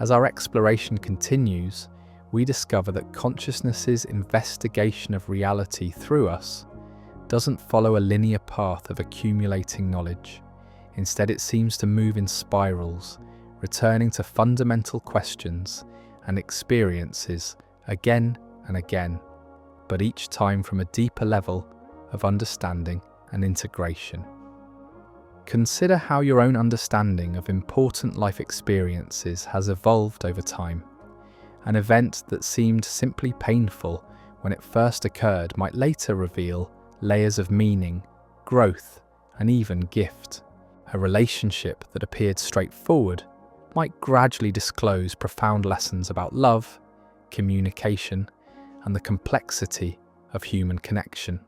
As our exploration continues, we discover that consciousness's investigation of reality through us doesn't follow a linear path of accumulating knowledge. Instead, it seems to move in spirals, returning to fundamental questions and experiences again and again, but each time from a deeper level of understanding and integration. Consider how your own understanding of important life experiences has evolved over time. An event that seemed simply painful when it first occurred might later reveal layers of meaning, growth, and even gift. A relationship that appeared straightforward might gradually disclose profound lessons about love, communication, and the complexity of human connection.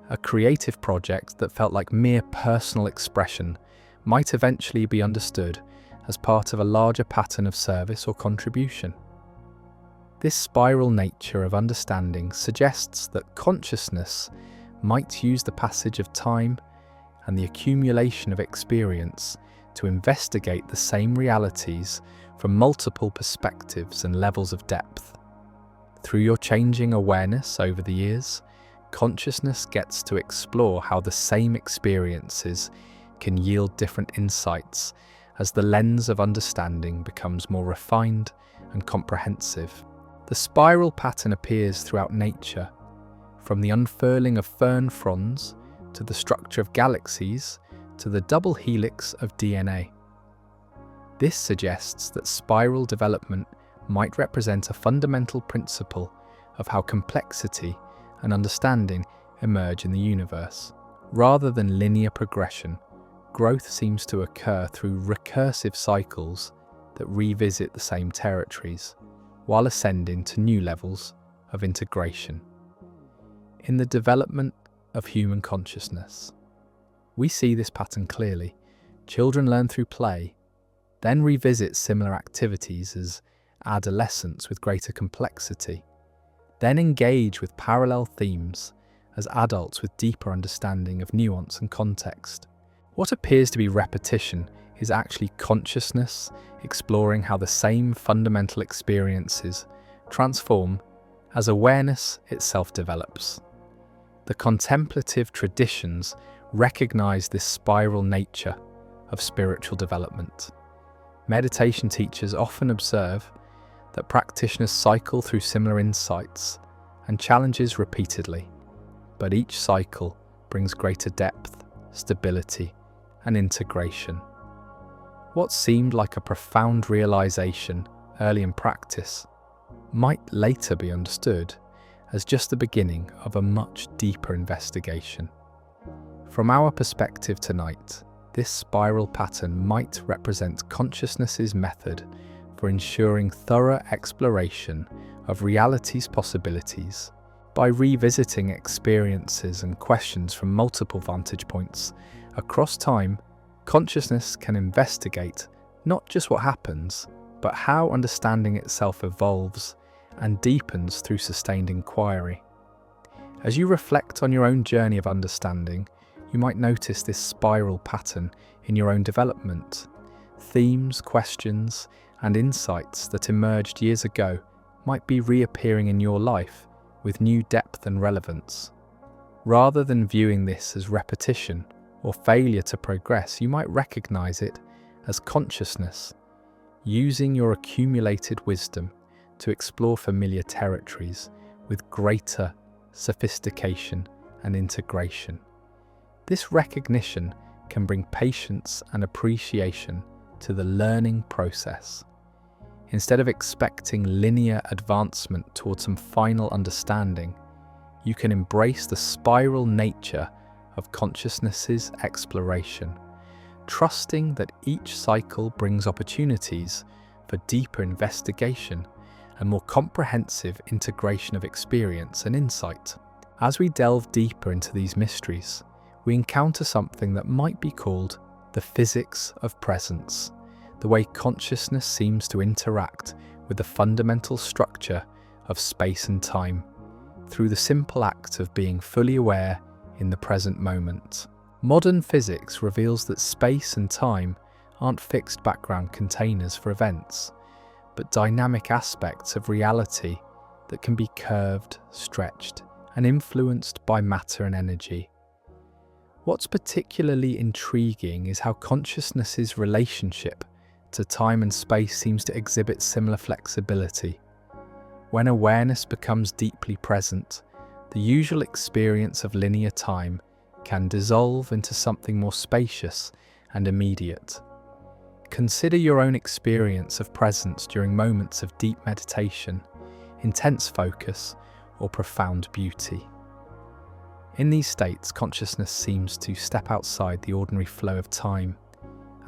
A creative project that felt like mere personal expression might eventually be understood as part of a larger pattern of service or contribution. This spiral nature of understanding suggests that consciousness might use the passage of time and the accumulation of experience to investigate the same realities from multiple perspectives and levels of depth. Through your changing awareness over the years, consciousness gets to explore how the same experiences can yield different insights as the lens of understanding becomes more refined and comprehensive. The spiral pattern appears throughout nature, from the unfurling of fern fronds to the structure of galaxies to the double helix of DNA. This suggests that spiral development might represent a fundamental principle of how complexity and understanding emerge in the universe. Rather than linear progression, growth seems to occur through recursive cycles that revisit the same territories, while ascending to new levels of integration. In the development of human consciousness, we see this pattern clearly. Children learn through play, then revisit similar activities as adolescents with greater complexity, then engage with parallel themes as adults with deeper understanding of nuance and context. What appears to be repetition is actually consciousness exploring how the same fundamental experiences transform as awareness itself develops. The contemplative traditions recognize this spiral nature of spiritual development. Meditation teachers often observe that practitioners cycle through similar insights and challenges repeatedly, but each cycle brings greater depth, stability, and integration. What seemed like a profound realization early in practice might later be understood as just the beginning of a much deeper investigation. From our perspective tonight, this spiral pattern might represent consciousness's method for ensuring thorough exploration of reality's possibilities. By revisiting experiences and questions from multiple vantage points across time, consciousness can investigate not just what happens, but how understanding itself evolves and deepens through sustained inquiry. As you reflect on your own journey of understanding, you might notice this spiral pattern in your own development. Themes, questions, and insights that emerged years ago might be reappearing in your life with new depth and relevance. Rather than viewing this as repetition or failure to progress, you might recognize it as consciousness, using your accumulated wisdom to explore familiar territories with greater sophistication and integration. This recognition can bring patience and appreciation to the learning process. Instead of expecting linear advancement towards some final understanding, you can embrace the spiral nature of consciousness's exploration, trusting that each cycle brings opportunities for deeper investigation and more comprehensive integration of experience and insight. As we delve deeper into these mysteries, we encounter something that might be called the physics of presence, the way consciousness seems to interact with the fundamental structure of space and time through the simple act of being fully aware in the present moment. Modern physics reveals that space and time aren't fixed background containers for events, but dynamic aspects of reality that can be curved, stretched, and influenced by matter and energy. What's particularly intriguing is how consciousness's relationship to time and space seems to exhibit similar flexibility. When awareness becomes deeply present, the usual experience of linear time can dissolve into something more spacious and immediate. Consider your own experience of presence during moments of deep meditation, intense focus, or profound beauty. In these states, consciousness seems to step outside the ordinary flow of time,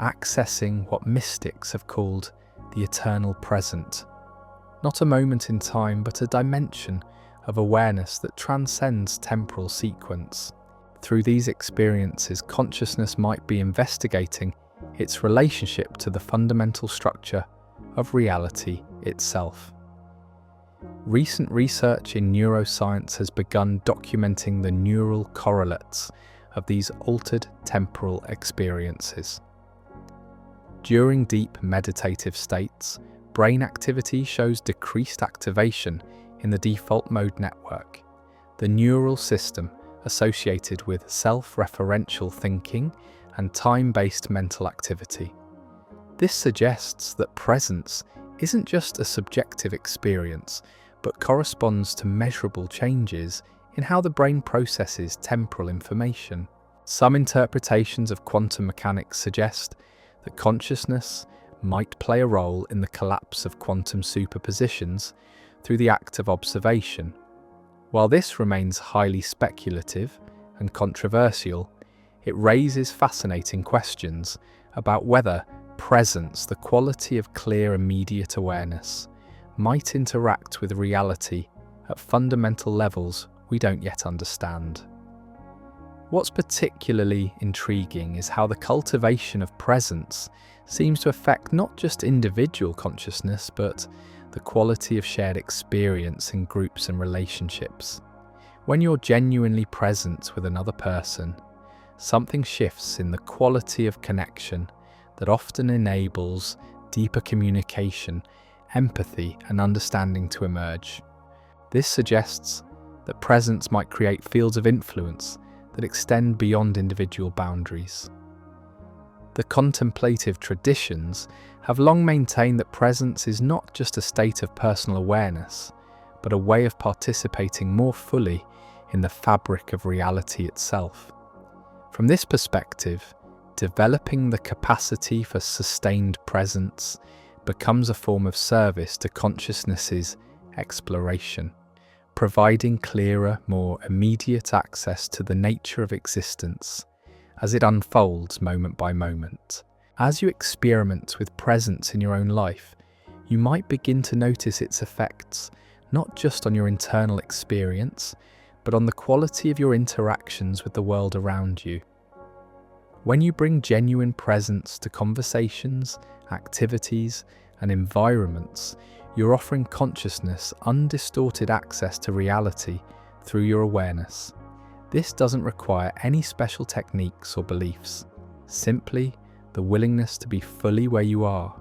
accessing what mystics have called the eternal present. Not a moment in time, but a dimension of awareness that transcends temporal sequence. Through these experiences, consciousness might be investigating its relationship to the fundamental structure of reality itself. Recent research in neuroscience has begun documenting the neural correlates of these altered temporal experiences. During deep meditative states, brain activity shows decreased activation in the default mode network, the neural system associated with self-referential thinking and time-based mental activity. This suggests that presence isn't just a subjective experience, but corresponds to measurable changes in how the brain processes temporal information. Some interpretations of quantum mechanics suggest that consciousness might play a role in the collapse of quantum superpositions through the act of observation. While this remains highly speculative and controversial, it raises fascinating questions about whether presence, the quality of clear immediate awareness, might interact with reality at fundamental levels we don't yet understand. What's particularly intriguing is how the cultivation of presence seems to affect not just individual consciousness, but the quality of shared experience in groups and relationships. When you're genuinely present with another person, something shifts in the quality of connection that often enables deeper communication, empathy, and understanding to emerge. This suggests that presence might create fields of influence that extend beyond individual boundaries. The contemplative traditions have long maintained that presence is not just a state of personal awareness, but a way of participating more fully in the fabric of reality itself. From this perspective, developing the capacity for sustained presence becomes a form of service to consciousness's exploration, providing clearer, more immediate access to the nature of existence as it unfolds moment by moment. As you experiment with presence in your own life, you might begin to notice its effects not just on your internal experience, but on the quality of your interactions with the world around you. When you bring genuine presence to conversations, activities, and environments, you're offering consciousness undistorted access to reality through your awareness. This doesn't require any special techniques or beliefs, simply the willingness to be fully where you are,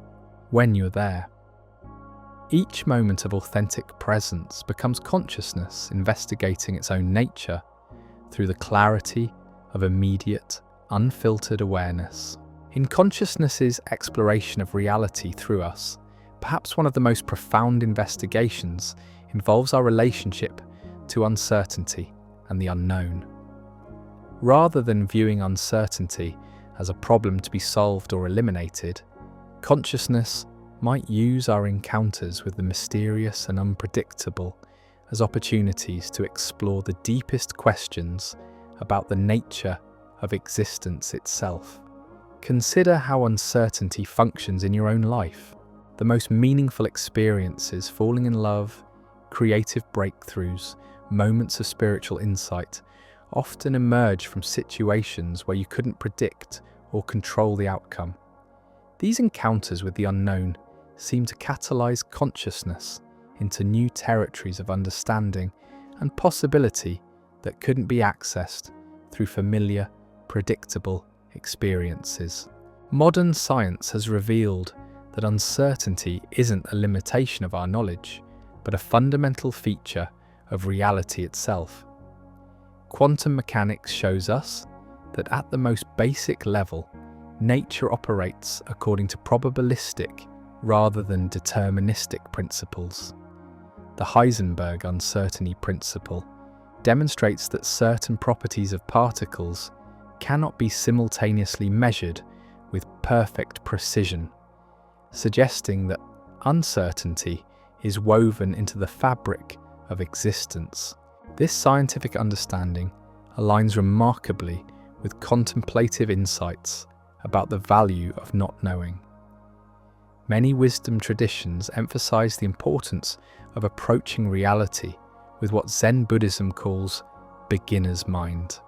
when you're there. Each moment of authentic presence becomes consciousness investigating its own nature through the clarity of immediate, unfiltered awareness. In consciousness's exploration of reality through us, perhaps one of the most profound investigations involves our relationship to uncertainty and the unknown. Rather than viewing uncertainty as a problem to be solved or eliminated, consciousness might use our encounters with the mysterious and unpredictable as opportunities to explore the deepest questions about the nature of existence itself. Consider how uncertainty functions in your own life. The most meaningful experiences, falling in love, creative breakthroughs, moments of spiritual insight, often emerge from situations where you couldn't predict or control the outcome. These encounters with the unknown seem to catalyze consciousness into new territories of understanding and possibility that couldn't be accessed through familiar, predictable experiences. Modern science has revealed that uncertainty isn't a limitation of our knowledge, but a fundamental feature of reality itself. Quantum mechanics shows us that at the most basic level, nature operates according to probabilistic rather than deterministic principles. The Heisenberg uncertainty principle demonstrates that certain properties of particles cannot be simultaneously measured with perfect precision, suggesting that uncertainty is woven into the fabric of existence. This scientific understanding aligns remarkably with contemplative insights about the value of not knowing. Many wisdom traditions emphasize the importance of approaching reality with what Zen Buddhism calls beginner's mind,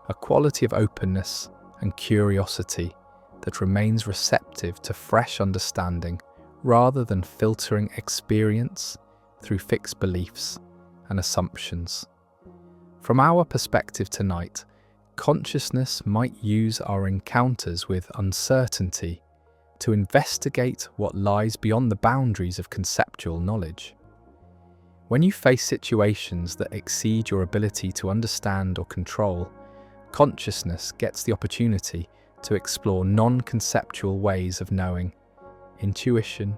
a quality of openness and curiosity that remains receptive to fresh understanding rather than filtering experience through fixed beliefs and assumptions. From our perspective tonight, consciousness might use our encounters with uncertainty to investigate what lies beyond the boundaries of conceptual knowledge. When you face situations that exceed your ability to understand or control, consciousness gets the opportunity to explore non-conceptual ways of knowing: intuition,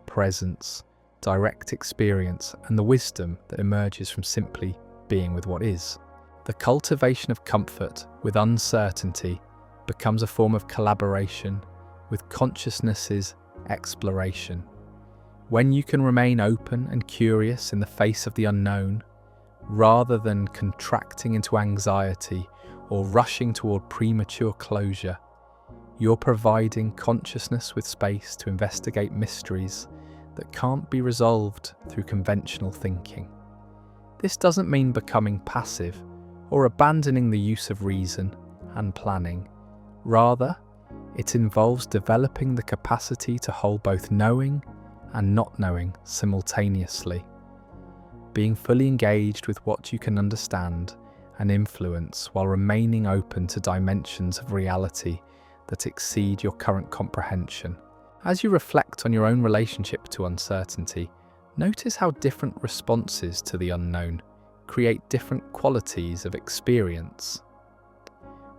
presence, direct experience, and the wisdom that emerges from simply being with what is. The cultivation of comfort with uncertainty becomes a form of collaboration with consciousness's exploration. When you can remain open and curious in the face of the unknown, rather than contracting into anxiety or rushing toward premature closure, you're providing consciousness with space to investigate mysteries that can't be resolved through conventional thinking. This doesn't mean becoming passive or abandoning the use of reason and planning. Rather, it involves developing the capacity to hold both knowing and not knowing simultaneously, being fully engaged with what you can understand and influence while remaining open to dimensions of reality that exceed your current comprehension. As you reflect on your own relationship to uncertainty, notice how different responses to the unknown create different qualities of experience.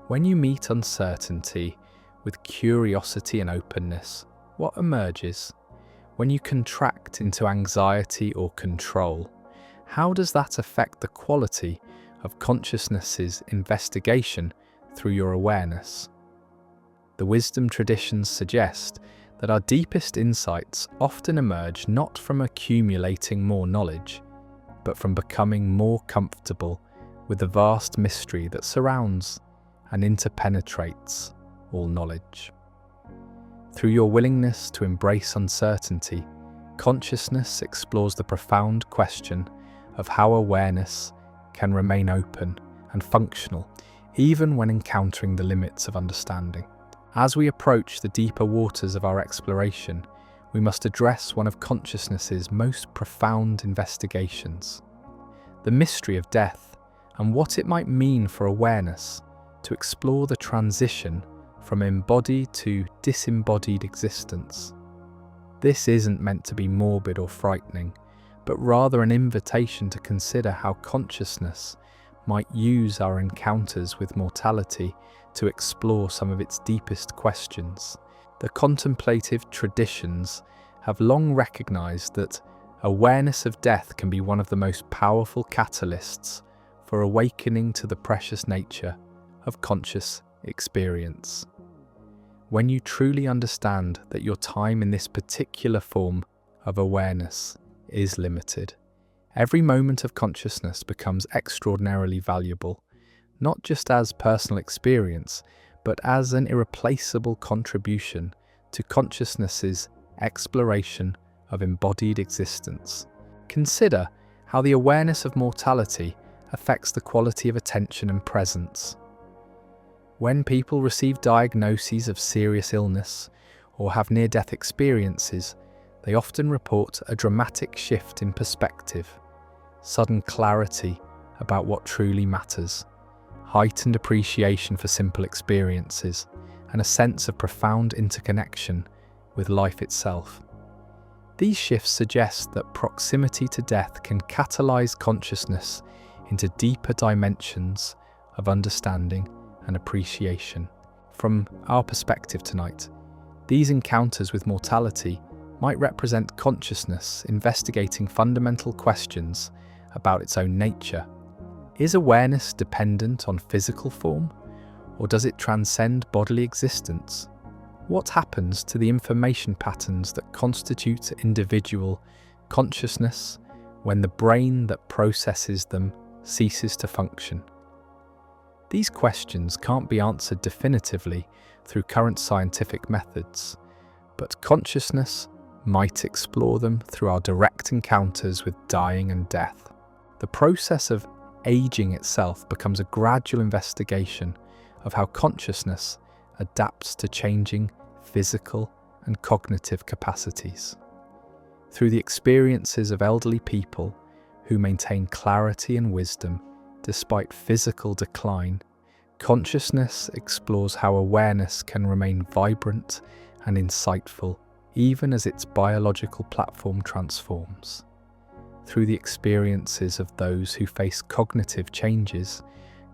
When you meet uncertainty with curiosity and openness, what emerges? When you contract into anxiety or control, how does that affect the quality of consciousness's investigation through your awareness? The wisdom traditions suggest that our deepest insights often emerge not from accumulating more knowledge, but from becoming more comfortable with the vast mystery that surrounds and interpenetrates all knowledge. Through your willingness to embrace uncertainty, consciousness explores the profound question of how awareness can remain open and functional even when encountering the limits of understanding. As we approach the deeper waters of our exploration, we must address one of consciousness's most profound investigations: the mystery of death and what it might mean for awareness to explore the transition from embodied to disembodied existence. This isn't meant to be morbid or frightening, but rather an invitation to consider how consciousness might use our encounters with mortality to explore some of its deepest questions. The contemplative traditions have long recognized that awareness of death can be one of the most powerful catalysts for awakening to the precious nature of conscious experience. When you truly understand that your time in this particular form of awareness is limited, every moment of consciousness becomes extraordinarily valuable, not just as personal experience, but as an irreplaceable contribution to consciousness's exploration of embodied existence. Consider how the awareness of mortality affects the quality of attention and presence. When people receive diagnoses of serious illness or have near-death experiences, they often report a dramatic shift in perspective, sudden clarity about what truly matters, heightened appreciation for simple experiences, and a sense of profound interconnection with life itself. These shifts suggest that proximity to death can catalyze consciousness into deeper dimensions of understanding and appreciation. From our perspective tonight, these encounters with mortality might represent consciousness investigating fundamental questions about its own nature. Is awareness dependent on physical form, or does it transcend bodily existence? What happens to the information patterns that constitute individual consciousness when the brain that processes them ceases to function? These questions can't be answered definitively through current scientific methods, but consciousness might explore them through our direct encounters with dying and death. The process of aging itself becomes a gradual investigation of how consciousness adapts to changing physical and cognitive capacities. Through the experiences of elderly people who maintain clarity and wisdom despite physical decline, consciousness explores how awareness can remain vibrant and insightful even as its biological platform transforms. Through the experiences of those who face cognitive changes,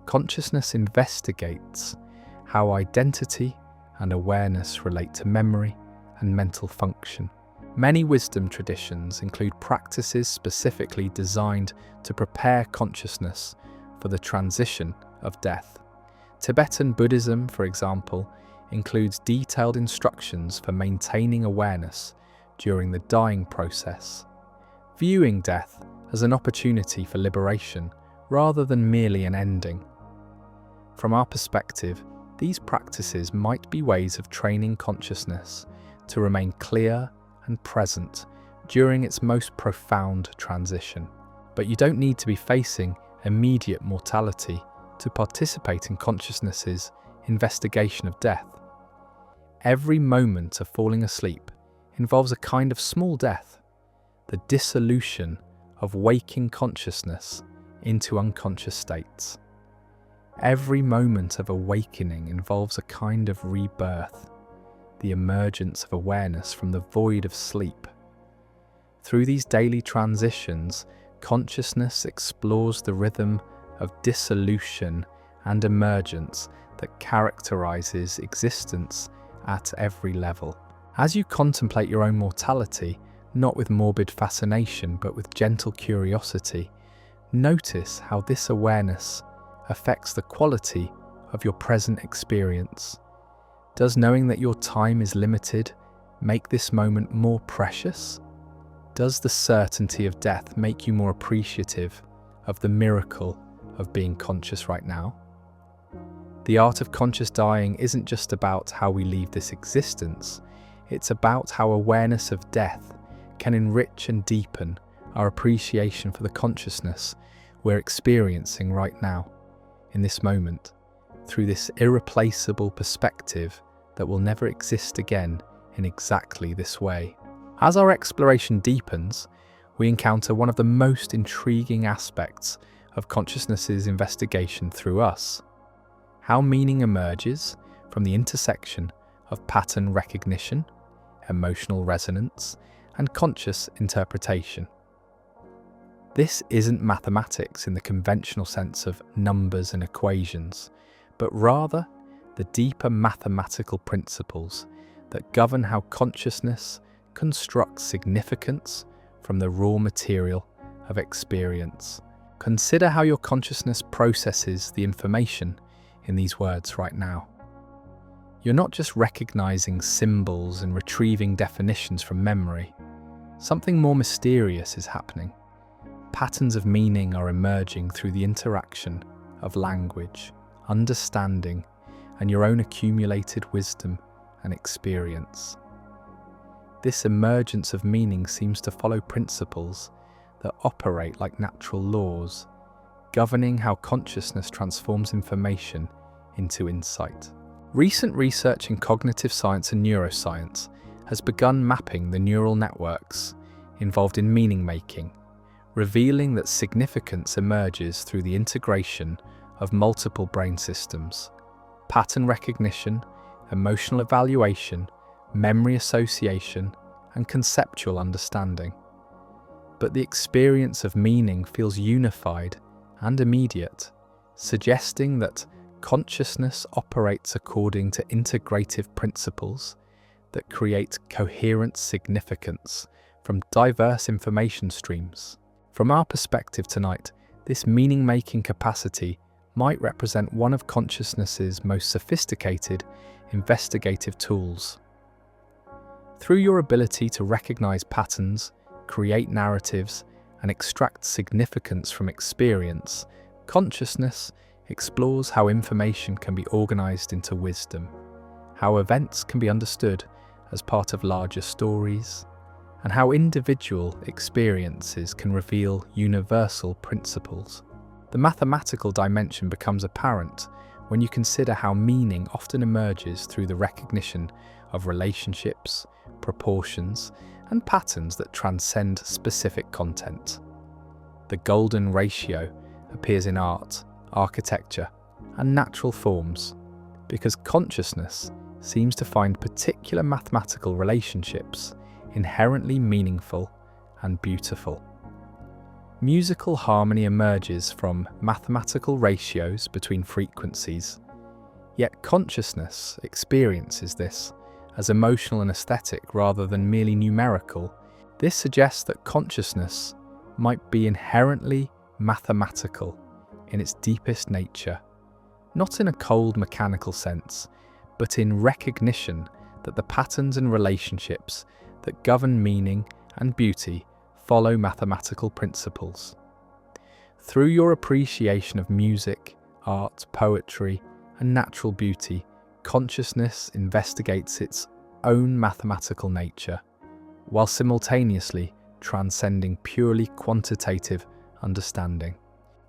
consciousness investigates how identity and awareness relate to memory and mental function. Many wisdom traditions include practices specifically designed to prepare consciousness for the transition of death. Tibetan Buddhism, for example, includes detailed instructions for maintaining awareness during the dying process, viewing death as an opportunity for liberation rather than merely an ending. From our perspective, these practices might be ways of training consciousness to remain clear and present during its most profound transition. But you don't need to be facing immediate mortality to participate in consciousness's investigation of death. Every moment of falling asleep involves a kind of small death, the dissolution of waking consciousness into unconscious states. Every moment of awakening involves a kind of rebirth, the emergence of awareness from the void of sleep. Through these daily transitions, consciousness explores the rhythm of dissolution and emergence that characterizes existence at every level. As you contemplate your own mortality, not with morbid fascination but with gentle curiosity, notice how this awareness affects the quality of your present experience. Does knowing that your time is limited make this moment more precious? Does the certainty of death make you more appreciative of the miracle of being conscious right now? The art of conscious dying isn't just about how we leave this existence, it's about how awareness of death can enrich and deepen our appreciation for the consciousness we're experiencing right now, in this moment, through this irreplaceable perspective that will never exist again in exactly this way. As our exploration deepens, we encounter one of the most intriguing aspects of consciousness's investigation through us: how meaning emerges from the intersection of pattern recognition, emotional resonance, and conscious interpretation. This isn't mathematics in the conventional sense of numbers and equations, but rather the deeper mathematical principles that govern how consciousness constructs significance from the raw material of experience. Consider how your consciousness processes the information in these words right now. You're not just recognizing symbols and retrieving definitions from memory. Something more mysterious is happening. Patterns of meaning are emerging through the interaction of language, understanding, and your own accumulated wisdom and experience. This emergence of meaning seems to follow principles that operate like natural laws, governing how consciousness transforms information into insight. Recent research in cognitive science and neuroscience has begun mapping the neural networks involved in meaning-making, revealing that significance emerges through the integration of multiple brain systems: pattern recognition, emotional evaluation, memory association, and conceptual understanding. But the experience of meaning feels unified and immediate, suggesting that consciousness operates according to integrative principles that create coherent significance from diverse information streams. From our perspective tonight, this meaning-making capacity might represent one of consciousness's most sophisticated investigative tools. Through your ability to recognize patterns, create narratives, and extract significance from experience, consciousness explores how information can be organized into wisdom, how events can be understood as part of larger stories, and how individual experiences can reveal universal principles. The mathematical dimension becomes apparent when you consider how meaning often emerges through the recognition of relationships, proportions, and patterns that transcend specific content. The golden ratio appears in art, architecture, and natural forms because consciousness seems to find particular mathematical relationships inherently meaningful and beautiful. Musical harmony emerges from mathematical ratios between frequencies, yet consciousness experiences this as emotional and aesthetic rather than merely numerical. This suggests that consciousness might be inherently mathematical in its deepest nature, not in a cold mechanical sense, but in recognition that the patterns and relationships that govern meaning and beauty follow mathematical principles. Through your appreciation of music, art, poetry, and natural beauty, consciousness investigates its own mathematical nature, while simultaneously transcending purely quantitative understanding.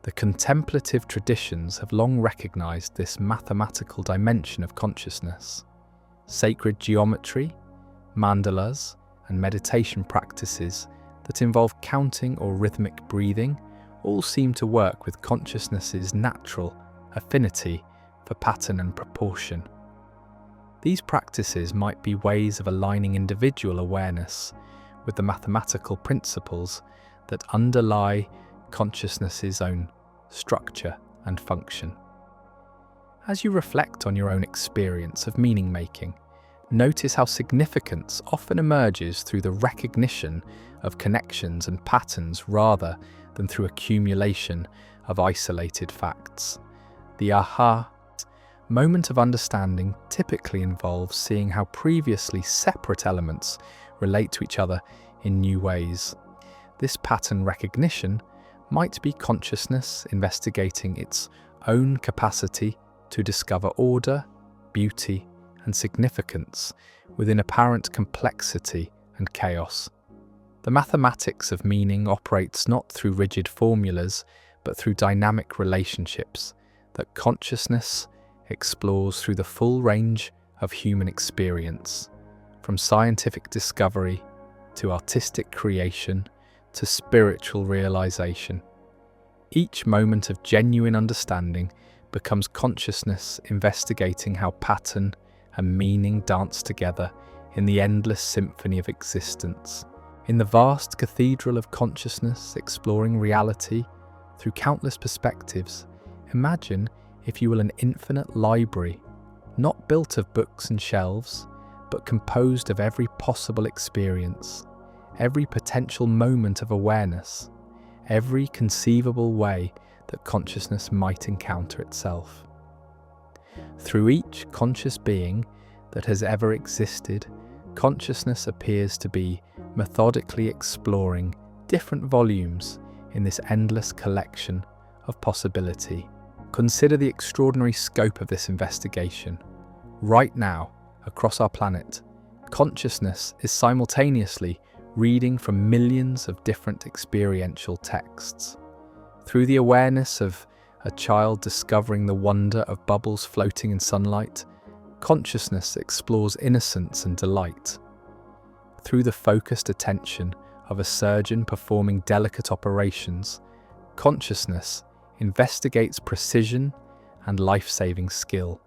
The contemplative traditions have long recognized this mathematical dimension of consciousness. Sacred geometry, mandalas, and meditation practices that involve counting or rhythmic breathing all seem to work with consciousness's natural affinity for pattern and proportion. These practices might be ways of aligning individual awareness with the mathematical principles that underlie consciousness's own structure and function. As you reflect on your own experience of meaning-making, notice how significance often emerges through the recognition of connections and patterns rather than through accumulation of isolated facts. The aha moment of understanding typically involves seeing how previously separate elements relate to each other in new ways. This pattern recognition might be consciousness investigating its own capacity to discover order, beauty, and significance within apparent complexity and chaos. The mathematics of meaning operates not through rigid formulas, but through dynamic relationships that consciousness explores through the full range of human experience, from scientific discovery to artistic creation to spiritual realization. Each moment of genuine understanding becomes consciousness investigating how pattern and meaning dance together in the endless symphony of existence. In the vast cathedral of consciousness exploring reality through countless perspectives, imagine, if you will, an infinite library, not built of books and shelves, but composed of every possible experience, every potential moment of awareness, every conceivable way that consciousness might encounter itself. Through each conscious being that has ever existed, consciousness appears to be methodically exploring different volumes in this endless collection of possibility. Consider the extraordinary scope of this investigation. Right now, across our planet, consciousness is simultaneously reading from millions of different experiential texts. Through the awareness of a child discovering the wonder of bubbles floating in sunlight, consciousness explores innocence and delight. Through the focused attention of a surgeon performing delicate operations, consciousness investigates precision and life-saving skill.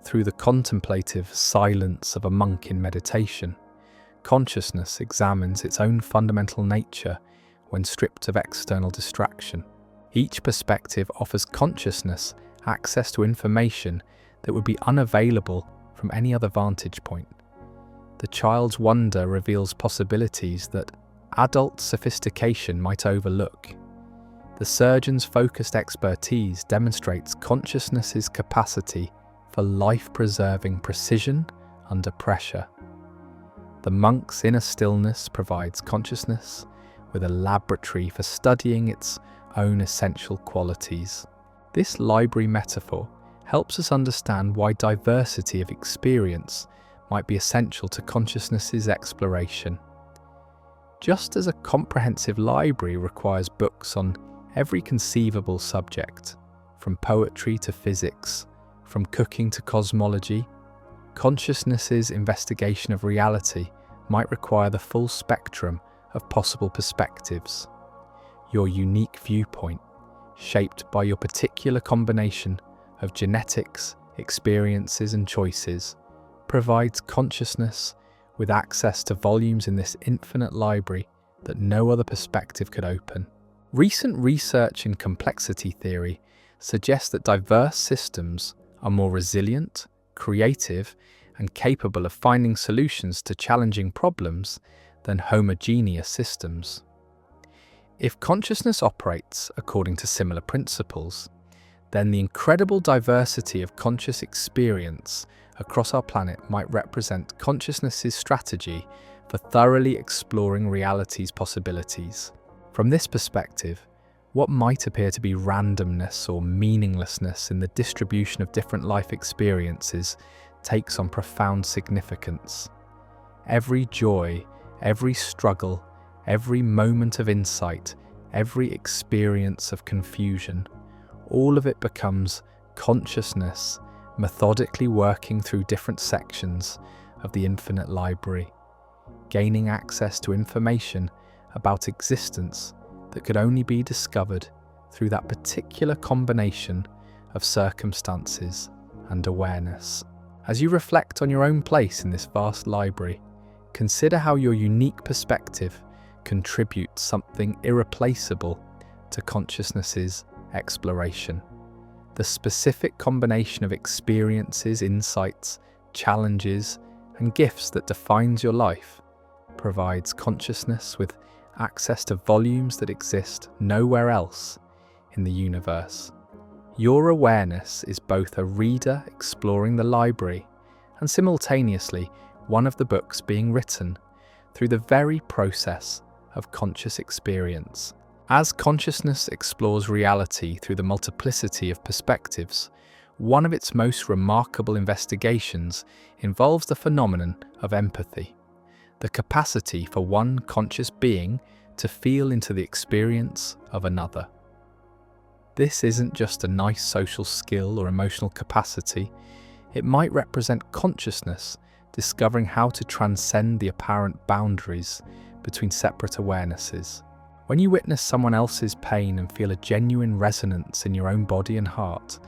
Through the contemplative silence of a monk in meditation, consciousness examines its own fundamental nature when stripped of external distraction. Each perspective offers consciousness access to information that would be unavailable from any other vantage point. The child's wonder reveals possibilities that adult sophistication might overlook. The surgeon's focused expertise demonstrates consciousness's capacity for life-preserving precision under pressure. The monk's inner stillness provides consciousness with a laboratory for studying its own essential qualities. This library metaphor helps us understand why diversity of experience might be essential to consciousness's exploration. Just as a comprehensive library requires books on every conceivable subject, from poetry to physics, from cooking to cosmology, consciousness's investigation of reality might require the full spectrum of possible perspectives. Your unique viewpoint, shaped by your particular combination of genetics, experiences and choices, provides consciousness with access to volumes in this infinite library that no other perspective could open. Recent research in complexity theory suggests that diverse systems are more resilient, creative, and capable of finding solutions to challenging problems than homogeneous systems. If consciousness operates according to similar principles, then the incredible diversity of conscious experience across our planet might represent consciousness's strategy for thoroughly exploring reality's possibilities. From this perspective, what might appear to be randomness or meaninglessness in the distribution of different life experiences takes on profound significance. Every joy, every struggle, every moment of insight, every experience of confusion, all of it becomes consciousness methodically working through different sections of the infinite library, gaining access to information about existence that could only be discovered through that particular combination of circumstances and awareness. As you reflect on your own place in this vast library, consider how your unique perspective contributes something irreplaceable to consciousness's exploration. The specific combination of experiences, insights, challenges, and gifts that defines your life provides consciousness with access to volumes that exist nowhere else in the universe. Your awareness is both a reader exploring the library and simultaneously one of the books being written through the very process of conscious experience. As consciousness explores reality through the multiplicity of perspectives, one of its most remarkable investigations involves the phenomenon of empathy, the capacity for one conscious being to feel into the experience of another. This isn't just a nice social skill or emotional capacity, it might represent consciousness discovering how to transcend the apparent boundaries between separate awarenesses. When you witness someone else's pain and feel a genuine resonance in your own body and heart,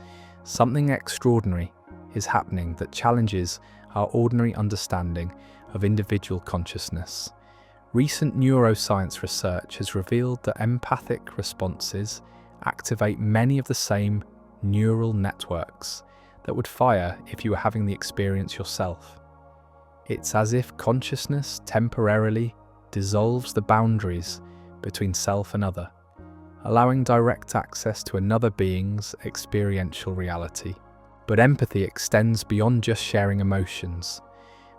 something extraordinary is happening that challenges our ordinary understanding of individual consciousness. Recent neuroscience research has revealed that empathic responses activate many of the same neural networks that would fire if you were having the experience yourself. It's as if consciousness temporarily dissolves the boundaries between self and other, allowing direct access to another being's experiential reality. But empathy extends beyond just sharing emotions.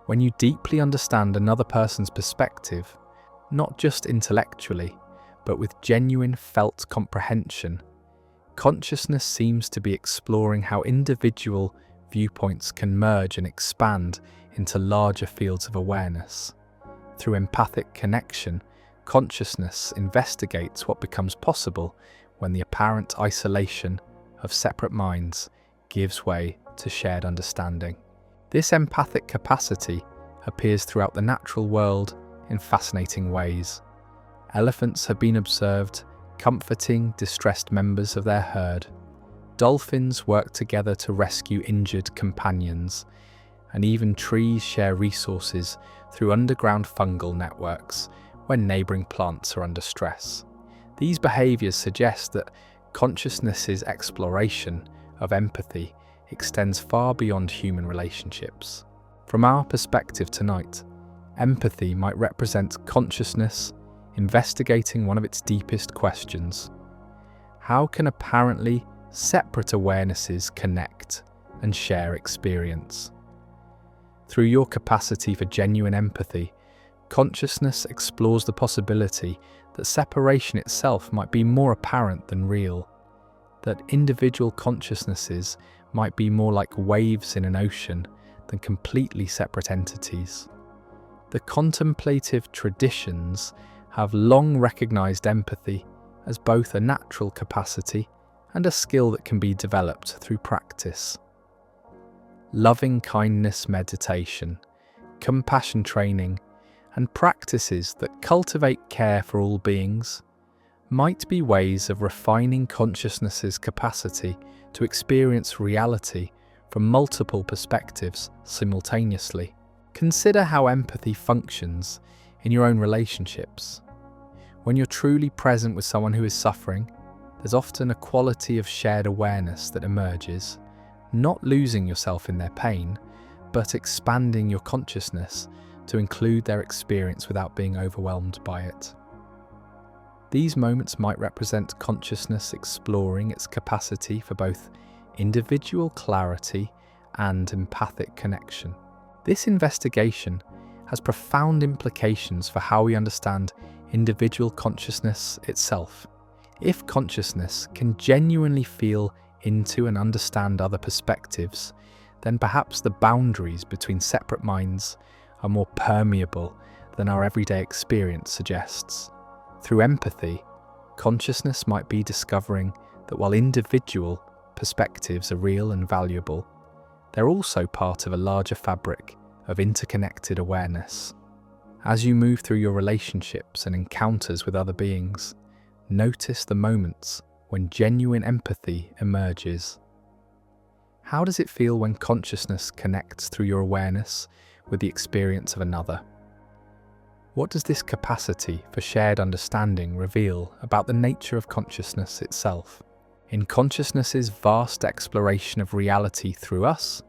When you deeply understand another person's perspective, not just intellectually, but with genuine felt comprehension, consciousness seems to be exploring how individual viewpoints can merge and expand into larger fields of awareness. Through empathic connection, consciousness investigates what becomes possible when the apparent isolation of separate minds gives way to shared understanding. This empathic capacity appears throughout the natural world in fascinating ways. Elephants have been observed comforting distressed members of their herd. Dolphins work together to rescue injured companions, and even trees share resources through underground fungal networks when neighbouring plants are under stress. These behaviours suggest that consciousness's exploration of empathy extends far beyond human relationships. From our perspective tonight, empathy might represent consciousness investigating one of its deepest questions. How can apparently separate awarenesses connect and share experience? Through your capacity for genuine empathy, consciousness explores the possibility that separation itself might be more apparent than real, that individual consciousnesses might be more like waves in an ocean than completely separate entities. The contemplative traditions have long recognized empathy as both a natural capacity and a skill that can be developed through practice. Loving kindness meditation, compassion training, and practices that cultivate care for all beings might be ways of refining consciousness's capacity to experience reality from multiple perspectives simultaneously. Consider how empathy functions in your own relationships. When you're truly present with someone who is suffering, there's often a quality of shared awareness that emerges, not losing yourself in their pain, but expanding your consciousness to include their experience without being overwhelmed by it. These moments might represent consciousness exploring its capacity for both individual clarity and empathic connection. This investigation has profound implications for how we understand individual consciousness itself. If consciousness can genuinely feel into and understand other perspectives, then perhaps the boundaries between separate minds are more permeable than our everyday experience suggests. Through empathy, consciousness might be discovering that while individual perspectives are real and valuable, they're also part of a larger fabric of interconnected awareness. As you move through your relationships and encounters with other beings, notice the moments when genuine empathy emerges. How does it feel when consciousness connects through your awareness with the experience of another? What does this capacity for shared understanding reveal about the nature of consciousness itself? In consciousness's vast exploration of reality through us,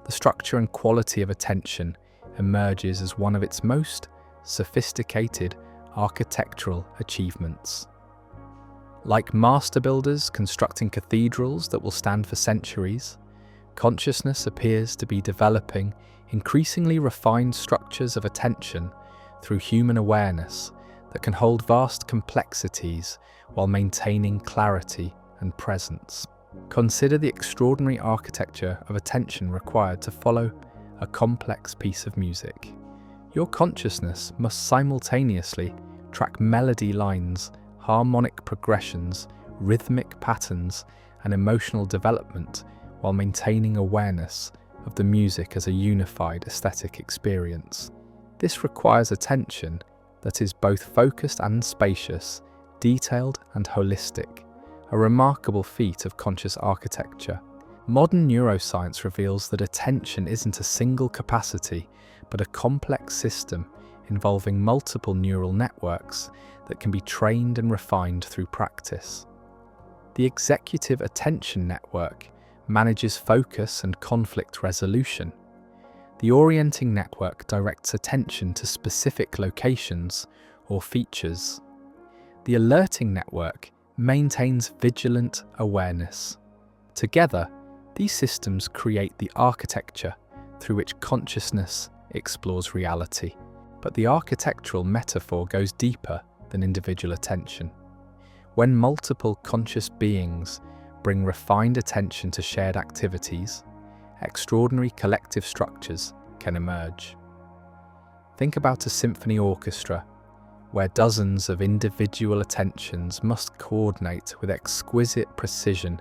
the structure and quality of attention emerges as one of its most sophisticated architectural achievements. Like master builders constructing cathedrals that will stand for centuries, consciousness appears to be developing increasingly refined structures of attention through human awareness that can hold vast complexities while maintaining clarity and presence. Consider the extraordinary architecture of attention required to follow a complex piece of music. Your consciousness must simultaneously track melody lines, harmonic progressions, rhythmic patterns, and emotional development while maintaining awareness of the music as a unified aesthetic experience. This requires attention that is both focused and spacious, detailed and holistic, a remarkable feat of conscious architecture. Modern neuroscience reveals that attention isn't a single capacity, but a complex system involving multiple neural networks that can be trained and refined through practice. The executive attention network manages focus and conflict resolution. The orienting network directs attention to specific locations or features. The alerting network maintains vigilant awareness. Together, these systems create the architecture through which consciousness explores reality. But the architectural metaphor goes deeper than individual attention. When multiple conscious beings bring refined attention to shared activities, extraordinary collective structures can emerge. Think about a symphony orchestra, where dozens of individual attentions must coordinate with exquisite precision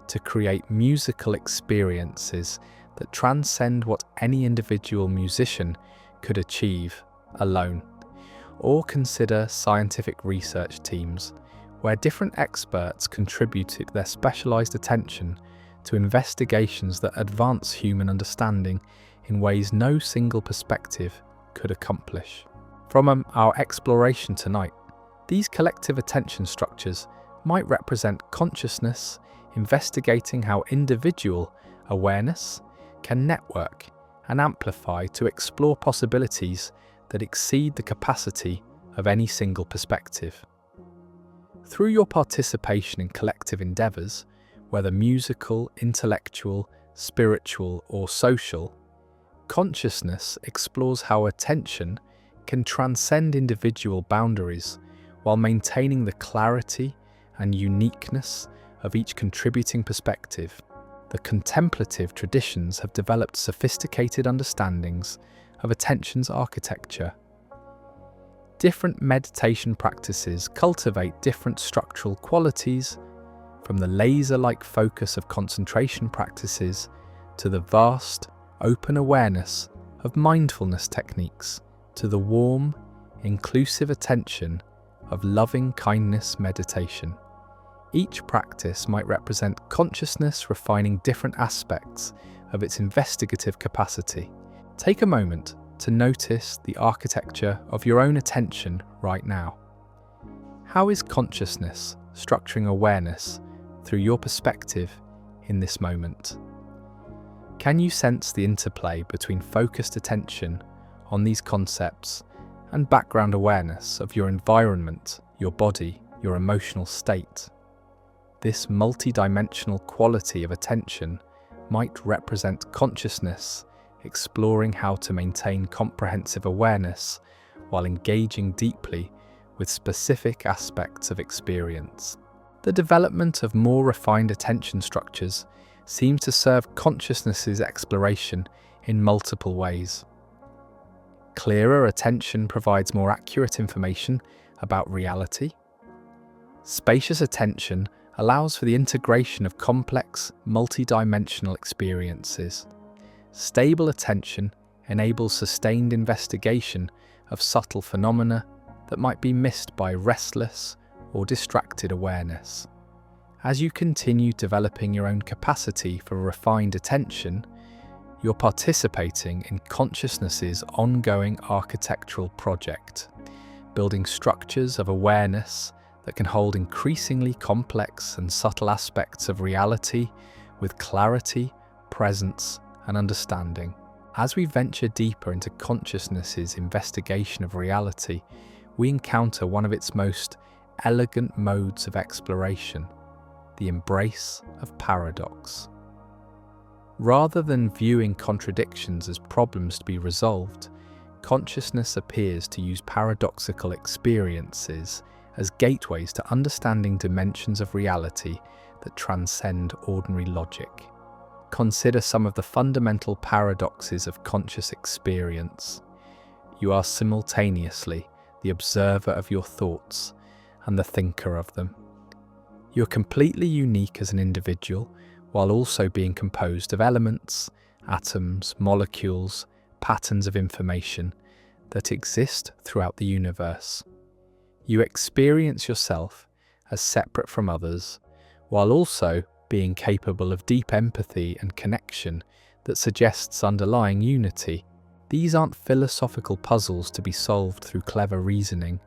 to create musical experiences that transcend what any individual musician could achieve alone. Or consider scientific research teams, where different experts contributed their specialized attention to investigations that advance human understanding in ways no single perspective could accomplish. From our exploration tonight, these collective attention structures might represent consciousness investigating how individual awareness can network and amplify to explore possibilities that exceed the capacity of any single perspective. Through your participation in collective endeavors, whether musical, intellectual, spiritual, or social, consciousness explores how attention can transcend individual boundaries while maintaining the clarity and uniqueness of each contributing perspective. The contemplative traditions have developed sophisticated understandings of attention's architecture. Different meditation practices cultivate different structural qualities, from the laser-like focus of concentration practices to the vast, open awareness of mindfulness techniques, to the warm, inclusive attention of loving kindness meditation. Each practice might represent consciousness refining different aspects of its investigative capacity. Take a moment to notice the architecture of your own attention right now. How is consciousness structuring awareness through your perspective in this moment? Can you sense the interplay between focused attention on these concepts and background awareness of your environment, your body, your emotional state? This multidimensional quality of attention might represent consciousness exploring how to maintain comprehensive awareness while engaging deeply with specific aspects of experience. The development of more refined attention structures seems to serve consciousness's exploration in multiple ways. Clearer attention provides more accurate information about reality. Spacious attention allows for the integration of complex, multidimensional experiences. Stable attention enables sustained investigation of subtle phenomena that might be missed by restless or distracted awareness. As you continue developing your own capacity for refined attention, you're participating in consciousness's ongoing architectural project, building structures of awareness that can hold increasingly complex and subtle aspects of reality with clarity, presence, and understanding. As we venture deeper into consciousness's investigation of reality, we encounter one of its most elegant modes of exploration, the embrace of paradox. Rather than viewing contradictions as problems to be resolved, consciousness appears to use paradoxical experiences as gateways to understanding dimensions of reality that transcend ordinary logic. Consider some of the fundamental paradoxes of conscious experience. You are simultaneously the observer of your thoughts and the thinker of them. You're completely unique as an individual, while also being composed of elements, atoms, molecules, patterns of information that exist throughout the universe. You experience yourself as separate from others, while also being capable of deep empathy and connection that suggests underlying unity. These aren't philosophical puzzles to be solved through clever reasoning.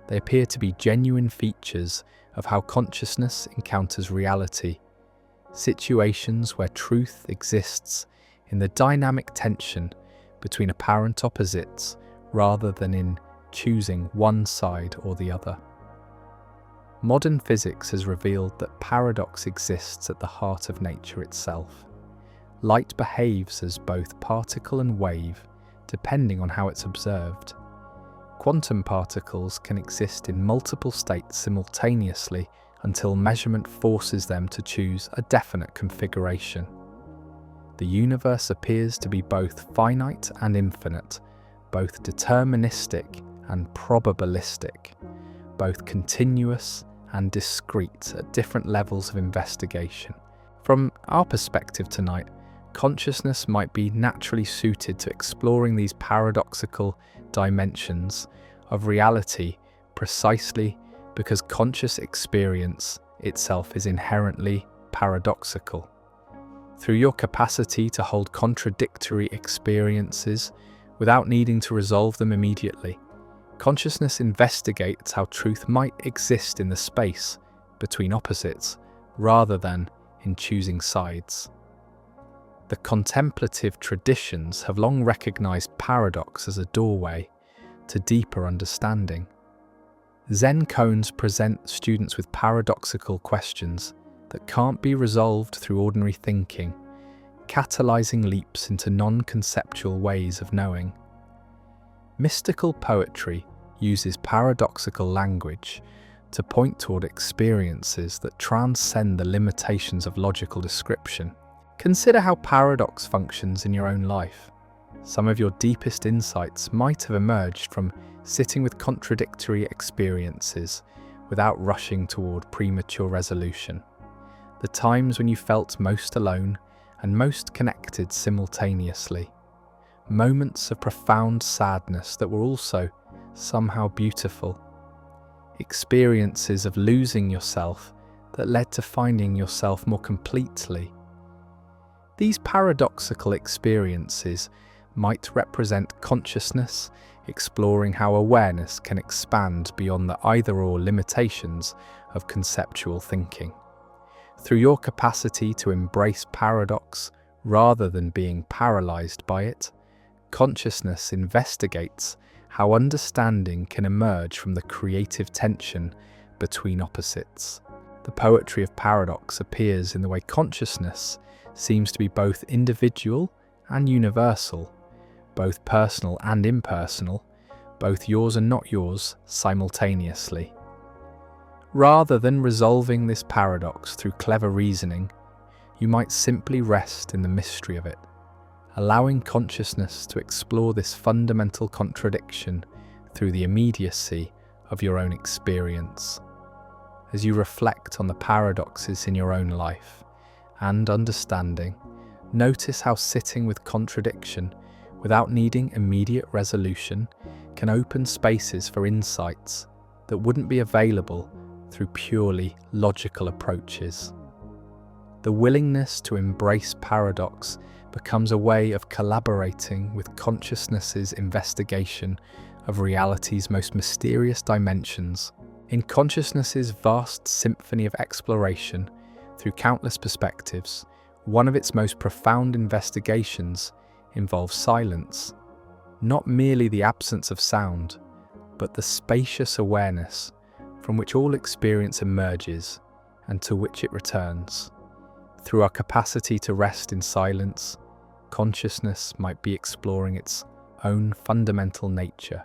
They appear to be genuine features of how consciousness encounters reality, situations where truth exists in the dynamic tension between apparent opposites rather than in choosing one side or the other. Modern physics has revealed that paradox exists at the heart of nature itself. Light behaves as both particle and wave, depending on how it's observed. Quantum particles can exist in multiple states simultaneously until measurement forces them to choose a definite configuration. The universe appears to be both finite and infinite, both deterministic and probabilistic, both continuous and discrete at different levels of investigation. From our perspective tonight, consciousness might be naturally suited to exploring these paradoxical dimensions of reality precisely because conscious experience itself is inherently paradoxical. Through your capacity to hold contradictory experiences without needing to resolve them immediately, consciousness investigates how truth might exist in the space between opposites rather than in choosing sides. The contemplative traditions have long recognized paradox as a doorway to deeper understanding. Zen koans present students with paradoxical questions that can't be resolved through ordinary thinking, catalyzing leaps into non-conceptual ways of knowing. Mystical poetry uses paradoxical language to point toward experiences that transcend the limitations of logical description. Consider how paradox functions in your own life. Some of your deepest insights might have emerged from sitting with contradictory experiences without rushing toward premature resolution. The times when you felt most alone and most connected simultaneously. Moments of profound sadness that were also somehow beautiful. Experiences of losing yourself that led to finding yourself more completely. These paradoxical experiences might represent consciousness exploring how awareness can expand beyond the either-or limitations of conceptual thinking. Through your capacity to embrace paradox rather than being paralyzed by it, consciousness investigates how understanding can emerge from the creative tension between opposites. The poetry of paradox appears in the way consciousness seems to be both individual and universal, both personal and impersonal, both yours and not yours simultaneously. Rather than resolving this paradox through clever reasoning, you might simply rest in the mystery of it, allowing consciousness to explore this fundamental contradiction through the immediacy of your own experience. As you reflect on the paradoxes in your own life and understanding, notice how sitting with contradiction without needing immediate resolution can open spaces for insights that wouldn't be available through purely logical approaches. The willingness to embrace paradox becomes a way of collaborating with consciousness's investigation of reality's most mysterious dimensions. In consciousness's vast symphony of exploration through countless perspectives, one of its most profound investigations involves silence, not merely the absence of sound, but the spacious awareness from which all experience emerges and to which it returns. Through our capacity to rest in silence, consciousness might be exploring its own fundamental nature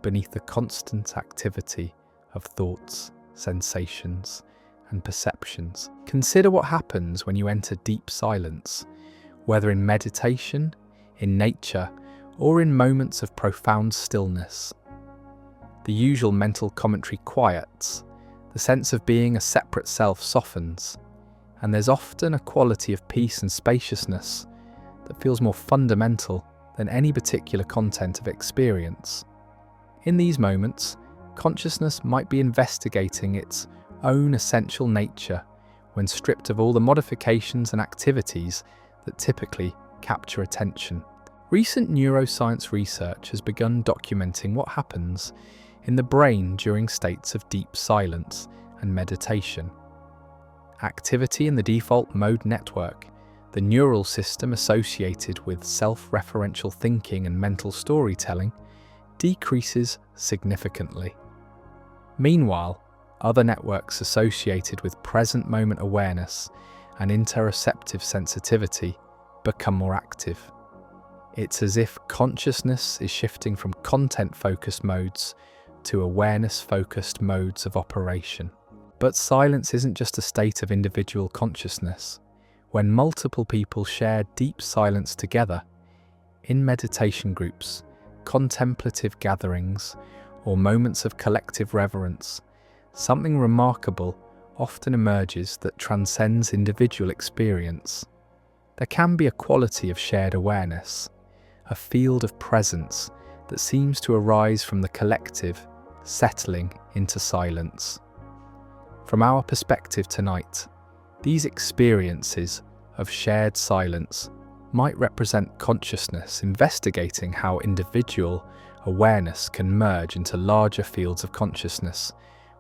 beneath the constant activity of thoughts, sensations, and perceptions. Consider what happens when you enter deep silence, whether in meditation, in nature, or in moments of profound stillness. The usual mental commentary quiets, the sense of being a separate self softens, and there's often a quality of peace and spaciousness that feels more fundamental than any particular content of experience. In these moments, consciousness might be investigating its own essential nature when stripped of all the modifications and activities that typically capture attention. Recent neuroscience research has begun documenting what happens in the brain during states of deep silence and meditation. Activity in the default mode network, the neural system associated with self-referential thinking and mental storytelling, decreases significantly. Meanwhile, other networks associated with present moment awareness and interoceptive sensitivity become more active. It's as if consciousness is shifting from content-focused modes to awareness-focused modes of operation. But silence isn't just a state of individual consciousness. When multiple people share deep silence together, in meditation groups, contemplative gatherings, or moments of collective reverence, something remarkable often emerges that transcends individual experience. There can be a quality of shared awareness, a field of presence that seems to arise from the collective settling into silence. From our perspective tonight, these experiences of shared silence might represent consciousness investigating how individual awareness can merge into larger fields of consciousness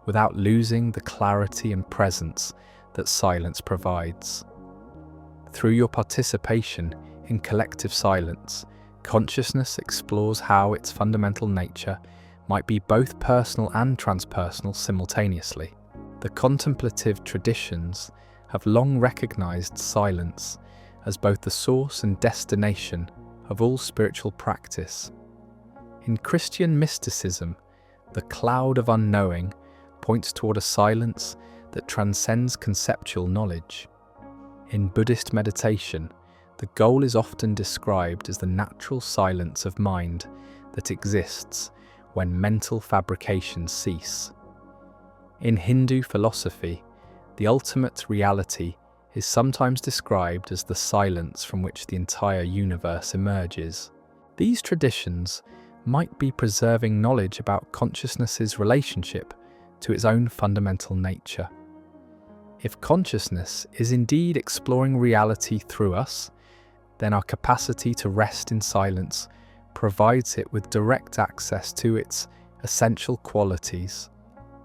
without losing the clarity and presence that silence provides. Through your participation in collective silence, consciousness explores how its fundamental nature might be both personal and transpersonal simultaneously. The contemplative traditions have long recognized silence as both the source and destination of all spiritual practice. In Christian mysticism, the cloud of unknowing points toward a silence that transcends conceptual knowledge. In Buddhist meditation, the goal is often described as the natural silence of mind that exists when mental fabrications cease. In Hindu philosophy, the ultimate reality is sometimes described as the silence from which the entire universe emerges. These traditions might be preserving knowledge about consciousness's relationship to its own fundamental nature. If consciousness is indeed exploring reality through us, then our capacity to rest in silence provides it with direct access to its essential qualities,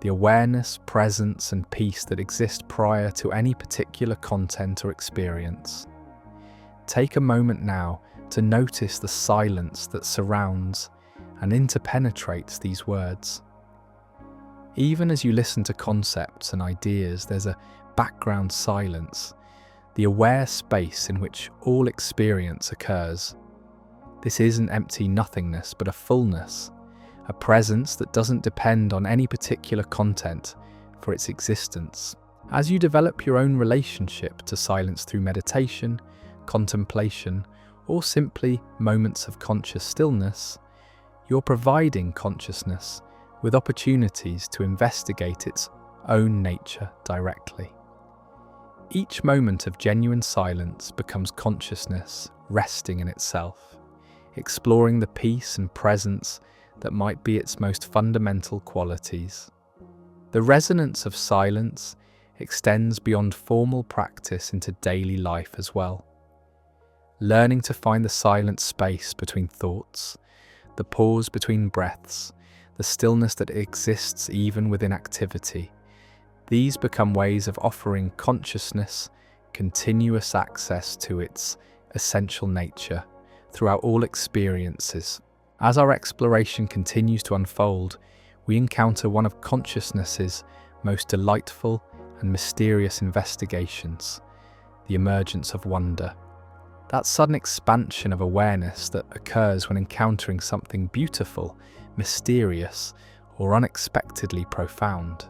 the awareness, presence, and peace that exist prior to any particular content or experience. Take a moment now to notice the silence that surrounds and interpenetrates these words. Even as you listen to concepts and ideas, there's a background silence, the aware space in which all experience occurs. This isn't empty nothingness, but a fullness, a presence that doesn't depend on any particular content for its existence. As you develop your own relationship to silence through meditation, contemplation, or simply moments of conscious stillness, you're providing consciousness with opportunities to investigate its own nature directly. Each moment of genuine silence becomes consciousness resting in itself, exploring the peace and presence that might be its most fundamental qualities. The resonance of silence extends beyond formal practice into daily life as well. Learning to find the silent space between thoughts, the pause between breaths, the stillness that exists even within activity. These become ways of offering consciousness continuous access to its essential nature throughout all experiences. As our exploration continues to unfold, we encounter one of consciousness's most delightful and mysterious investigations, the emergence of wonder. That sudden expansion of awareness that occurs when encountering something beautiful, mysterious, or unexpectedly profound.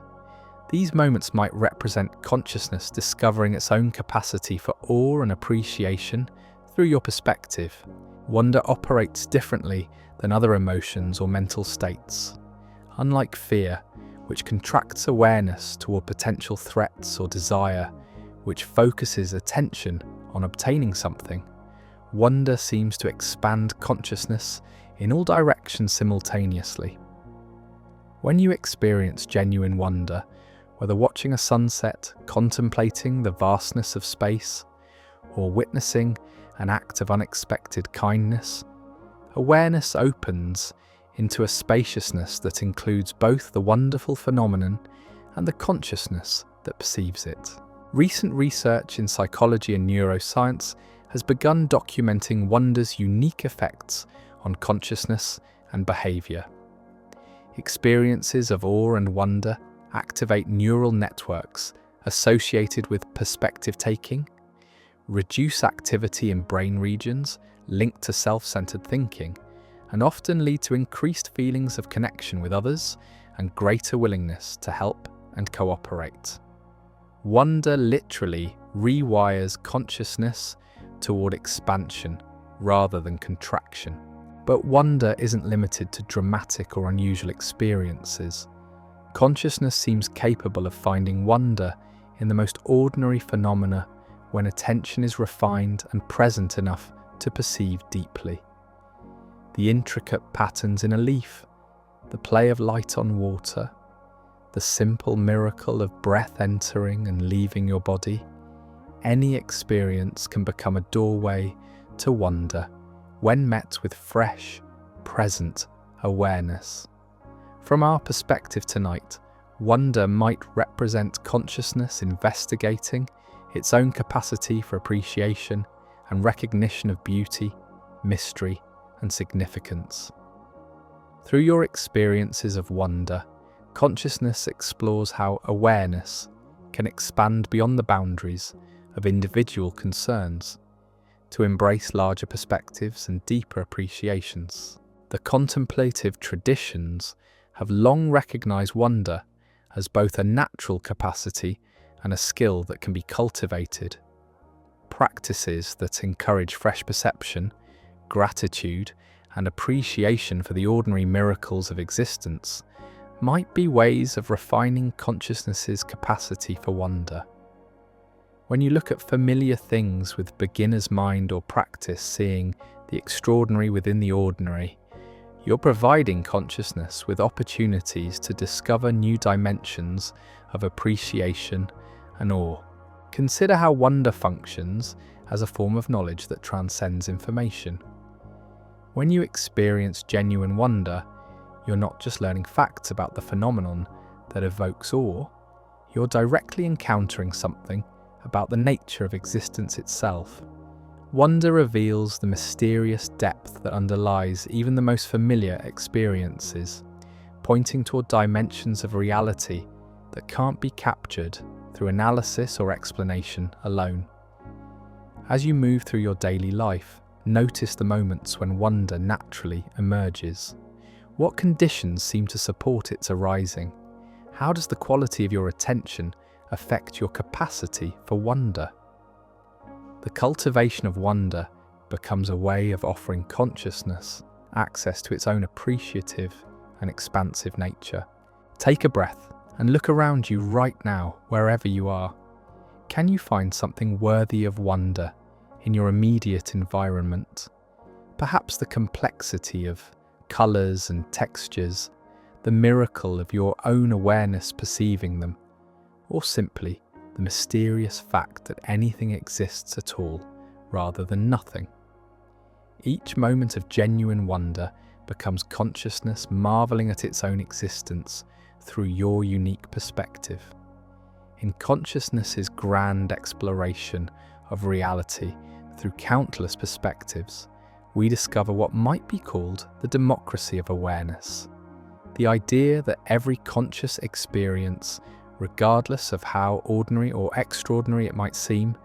These moments might represent consciousness discovering its own capacity for awe and appreciation through your perspective. Wonder operates differently than other emotions or mental states. Unlike fear, which contracts awareness toward potential threats or desire, which focuses attention on obtaining something, wonder seems to expand consciousness in all directions simultaneously. When you experience genuine wonder, whether watching a sunset, contemplating the vastness of space, or witnessing an act of unexpected kindness, awareness opens into a spaciousness that includes both the wonderful phenomenon and the consciousness that perceives it. Recent research in psychology and neuroscience has begun documenting wonder's unique effects on consciousness and behavior. Experiences of awe and wonder activate neural networks associated with perspective taking, reduce activity in brain regions linked to self-centered thinking, and often lead to increased feelings of connection with others and greater willingness to help and cooperate. Wonder literally rewires consciousness toward expansion rather than contraction. But wonder isn't limited to dramatic or unusual experiences. Consciousness seems capable of finding wonder in the most ordinary phenomena when attention is refined and present enough to perceive deeply. The intricate patterns in a leaf, the play of light on water, the simple miracle of breath entering and leaving your body. Any experience can become a doorway to wonder when met with fresh, present awareness. From our perspective tonight, wonder might represent consciousness investigating its own capacity for appreciation and recognition of beauty, mystery, and significance. Through your experiences of wonder, consciousness explores how awareness can expand beyond the boundaries of individual concerns to embrace larger perspectives and deeper appreciations. The contemplative traditions have long recognized wonder as both a natural capacity and a skill that can be cultivated. Practices that encourage fresh perception, gratitude, and appreciation for the ordinary miracles of existence might be ways of refining consciousness's capacity for wonder. When you look at familiar things with beginner's mind or practice seeing the extraordinary within the ordinary, you're providing consciousness with opportunities to discover new dimensions of appreciation and awe. Consider how wonder functions as a form of knowledge that transcends information. When you experience genuine wonder, you're not just learning facts about the phenomenon that evokes awe, you're directly encountering something about the nature of existence itself. Wonder reveals the mysterious depth that underlies even the most familiar experiences, pointing toward dimensions of reality that can't be captured through analysis or explanation alone. As you move through your daily life, notice the moments when wonder naturally emerges. What conditions seem to support its arising? How does the quality of your attention affect your capacity for wonder? The cultivation of wonder becomes a way of offering consciousness access to its own appreciative and expansive nature. Take a breath and look around you right now, wherever you are. Can you find something worthy of wonder in your immediate environment? Perhaps the complexity of colours and textures, the miracle of your own awareness perceiving them, or simply the mysterious fact that anything exists at all rather than nothing. Each moment of genuine wonder becomes consciousness marvelling at its own existence through your unique perspective. In consciousness's grand exploration of reality through countless perspectives, we discover what might be called the democracy of awareness. The idea that every conscious experience, regardless of how ordinary or extraordinary it might seem,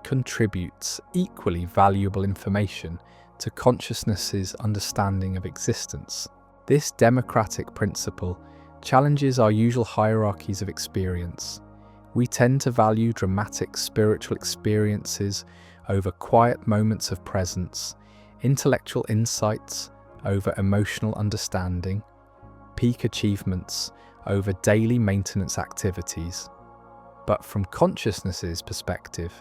contributes equally valuable information to consciousness's understanding of existence. This democratic principle challenges our usual hierarchies of experience. We tend to value dramatic spiritual experiences over quiet moments of presence, intellectual insights over emotional understanding, peak achievements over daily maintenance activities. But from consciousness's perspective,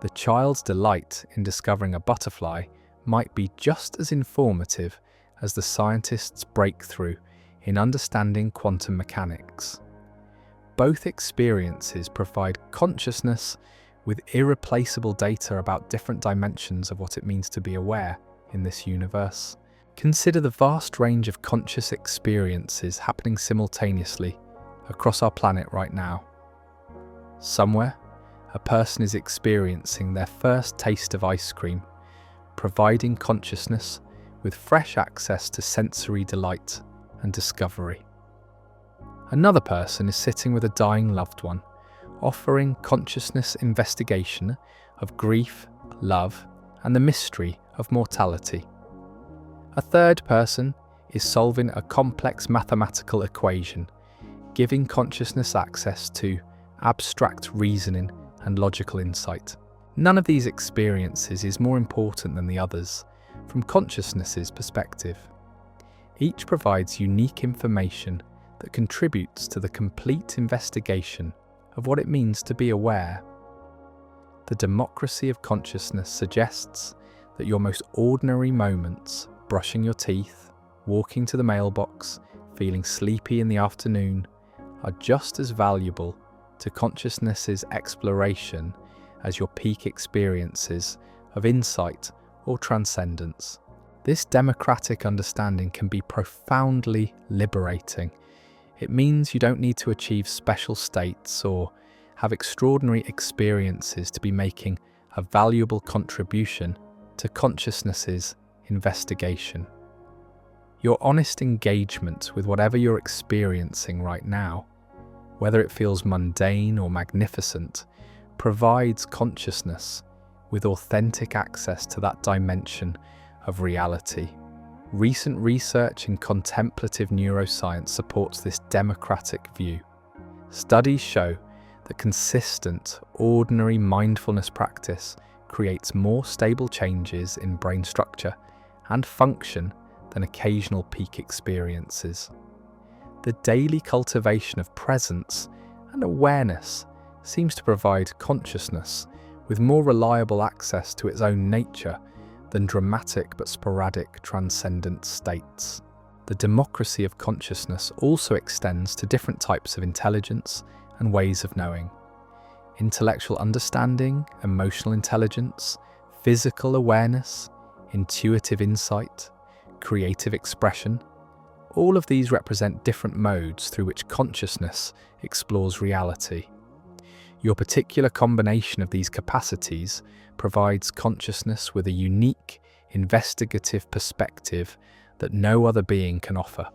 the child's delight in discovering a butterfly might be just as informative as the scientist's breakthrough in understanding quantum mechanics. Both experiences provide consciousness with irreplaceable data about different dimensions of what it means to be aware in this universe. Consider the vast range of conscious experiences happening simultaneously across our planet right now. Somewhere, a person is experiencing their first taste of ice cream, providing consciousness with fresh access to sensory delight and discovery. Another person is sitting with a dying loved one, offering consciousness investigation of grief, love, and the mystery of mortality. A third person is solving a complex mathematical equation, giving consciousness access to abstract reasoning and logical insight. None of these experiences is more important than the others from consciousness's perspective. Each provides unique information that contributes to the complete investigation of what it means to be aware. The democracy of consciousness suggests that your most ordinary moments, brushing your teeth, walking to the mailbox, feeling sleepy in the afternoon, are just as valuable to consciousness's exploration as your peak experiences of insight or transcendence. This democratic understanding can be profoundly liberating. It means you don't need to achieve special states or have extraordinary experiences to be making a valuable contribution to consciousness's investigation. Your honest engagement with whatever you're experiencing right now, whether it feels mundane or magnificent, provides consciousness with authentic access to that dimension of reality. Recent research in contemplative neuroscience supports this democratic view. Studies show that consistent, ordinary mindfulness practice creates more stable changes in brain structure and function than occasional peak experiences. The daily cultivation of presence and awareness seems to provide consciousness with more reliable access to its own nature than dramatic but sporadic transcendent states. The democracy of consciousness also extends to different types of intelligence and ways of knowing. Intellectual understanding, emotional intelligence, physical awareness, intuitive insight, creative expression, all of these represent different modes through which consciousness explores reality. Your particular combination of these capacities provides consciousness with a unique, investigative perspective that no other being can offer.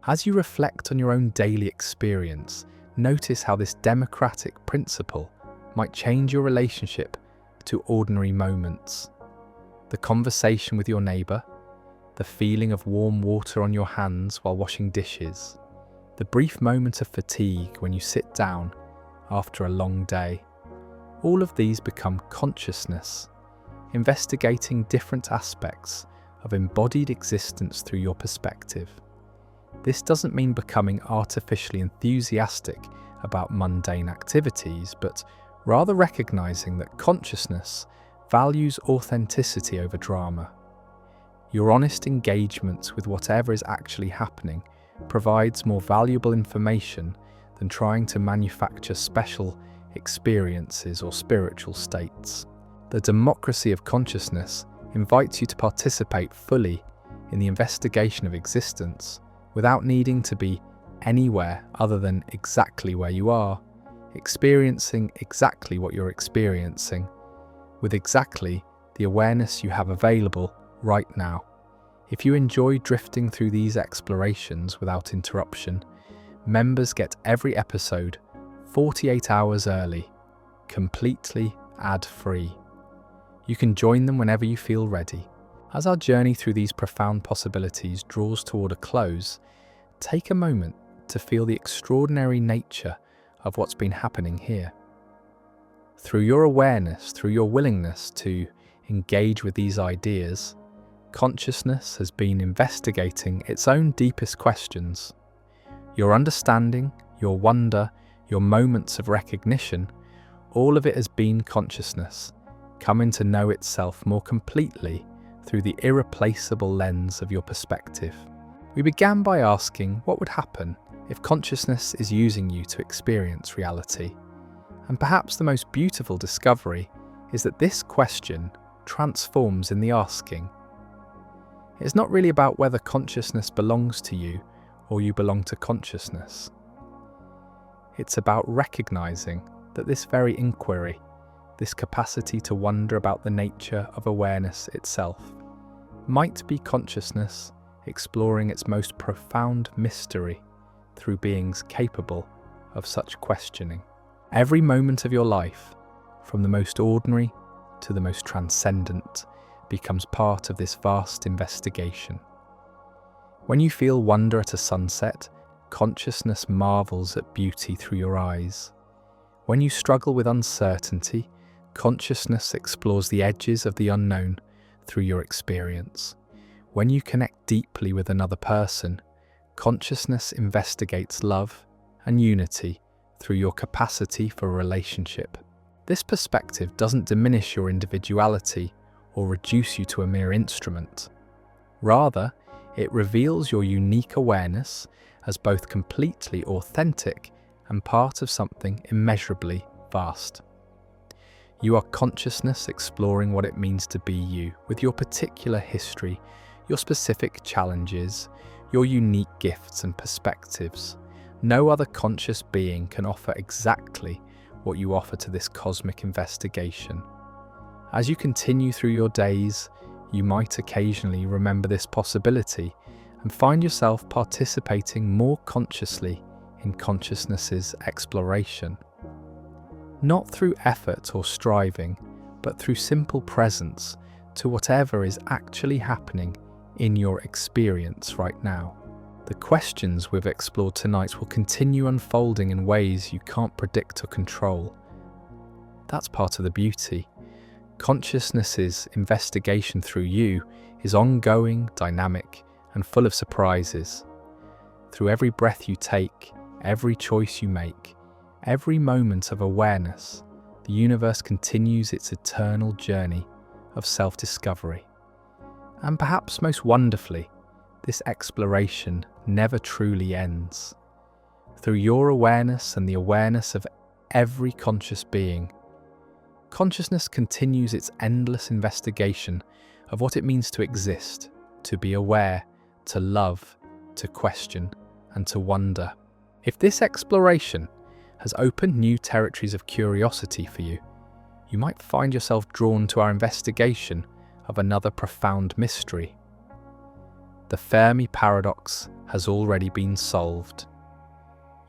As you reflect on your own daily experience, notice how this democratic principle might change your relationship to ordinary moments. The conversation with your neighbour, the feeling of warm water on your hands while washing dishes, the brief moment of fatigue when you sit down after a long day. All of these become consciousness, investigating different aspects of embodied existence through your perspective. This doesn't mean becoming artificially enthusiastic about mundane activities, but rather recognizing that consciousness values authenticity over drama. Your honest engagement with whatever is actually happening provides more valuable information than trying to manufacture special experiences or spiritual states. The democracy of consciousness invites you to participate fully in the investigation of existence without needing to be anywhere other than exactly where you are, experiencing exactly what you're experiencing, with exactly the awareness you have available right now. If you enjoy drifting through these explorations without interruption, members get every episode 48 hours early, completely ad-free. You can join them whenever you feel ready. As our journey through these profound possibilities draws toward a close, take a moment to feel the extraordinary nature of what's been happening here. Through your awareness, through your willingness to engage with these ideas, consciousness has been investigating its own deepest questions. Your understanding, your wonder, your moments of recognition, all of it has been consciousness, coming to know itself more completely through the irreplaceable lens of your perspective. We began by asking what would happen if consciousness is using you to experience reality. And perhaps the most beautiful discovery is that this question transforms in the asking. It's not really about whether consciousness belongs to you or you belong to consciousness. It's about recognizing that this very inquiry, this capacity to wonder about the nature of awareness itself, might be consciousness exploring its most profound mystery through beings capable of such questioning. Every moment of your life, from the most ordinary to the most transcendent, becomes part of this vast investigation. When you feel wonder at a sunset, consciousness marvels at beauty through your eyes. When you struggle with uncertainty, consciousness explores the edges of the unknown through your experience. When you connect deeply with another person, consciousness investigates love and unity through your capacity for relationship. This perspective doesn't diminish your individuality or reduce you to a mere instrument. Rather, it reveals your unique awareness as both completely authentic and part of something immeasurably vast. You are consciousness exploring what it means to be you, with your particular history, your specific challenges, your unique gifts and perspectives. No other conscious being can offer exactly what you offer to this cosmic investigation. As you continue through your days, you might occasionally remember this possibility and find yourself participating more consciously in consciousness's exploration. Not through effort or striving, but through simple presence to whatever is actually happening in your experience right now. The questions we've explored tonight will continue unfolding in ways you can't predict or control. That's part of the beauty. Consciousness's investigation through you is ongoing, dynamic, and full of surprises. Through every breath you take, every choice you make, every moment of awareness, the universe continues its eternal journey of self-discovery. And perhaps most wonderfully, this exploration never truly ends. Through your awareness and the awareness of every conscious being, consciousness continues its endless investigation of what it means to exist, to be aware, to love, to question, and to wonder. If this exploration has opened new territories of curiosity for you, you might find yourself drawn to our investigation of another profound mystery. The Fermi paradox has already been solved.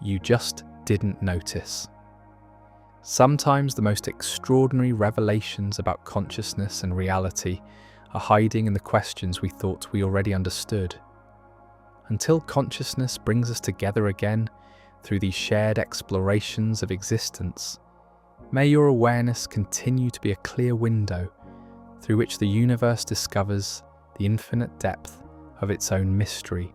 You just didn't notice. Sometimes the most extraordinary revelations about consciousness and reality are hiding in the questions we thought we already understood. Until consciousness brings us together again through these shared explorations of existence, may your awareness continue to be a clear window through which the universe discovers the infinite depth of its own mystery.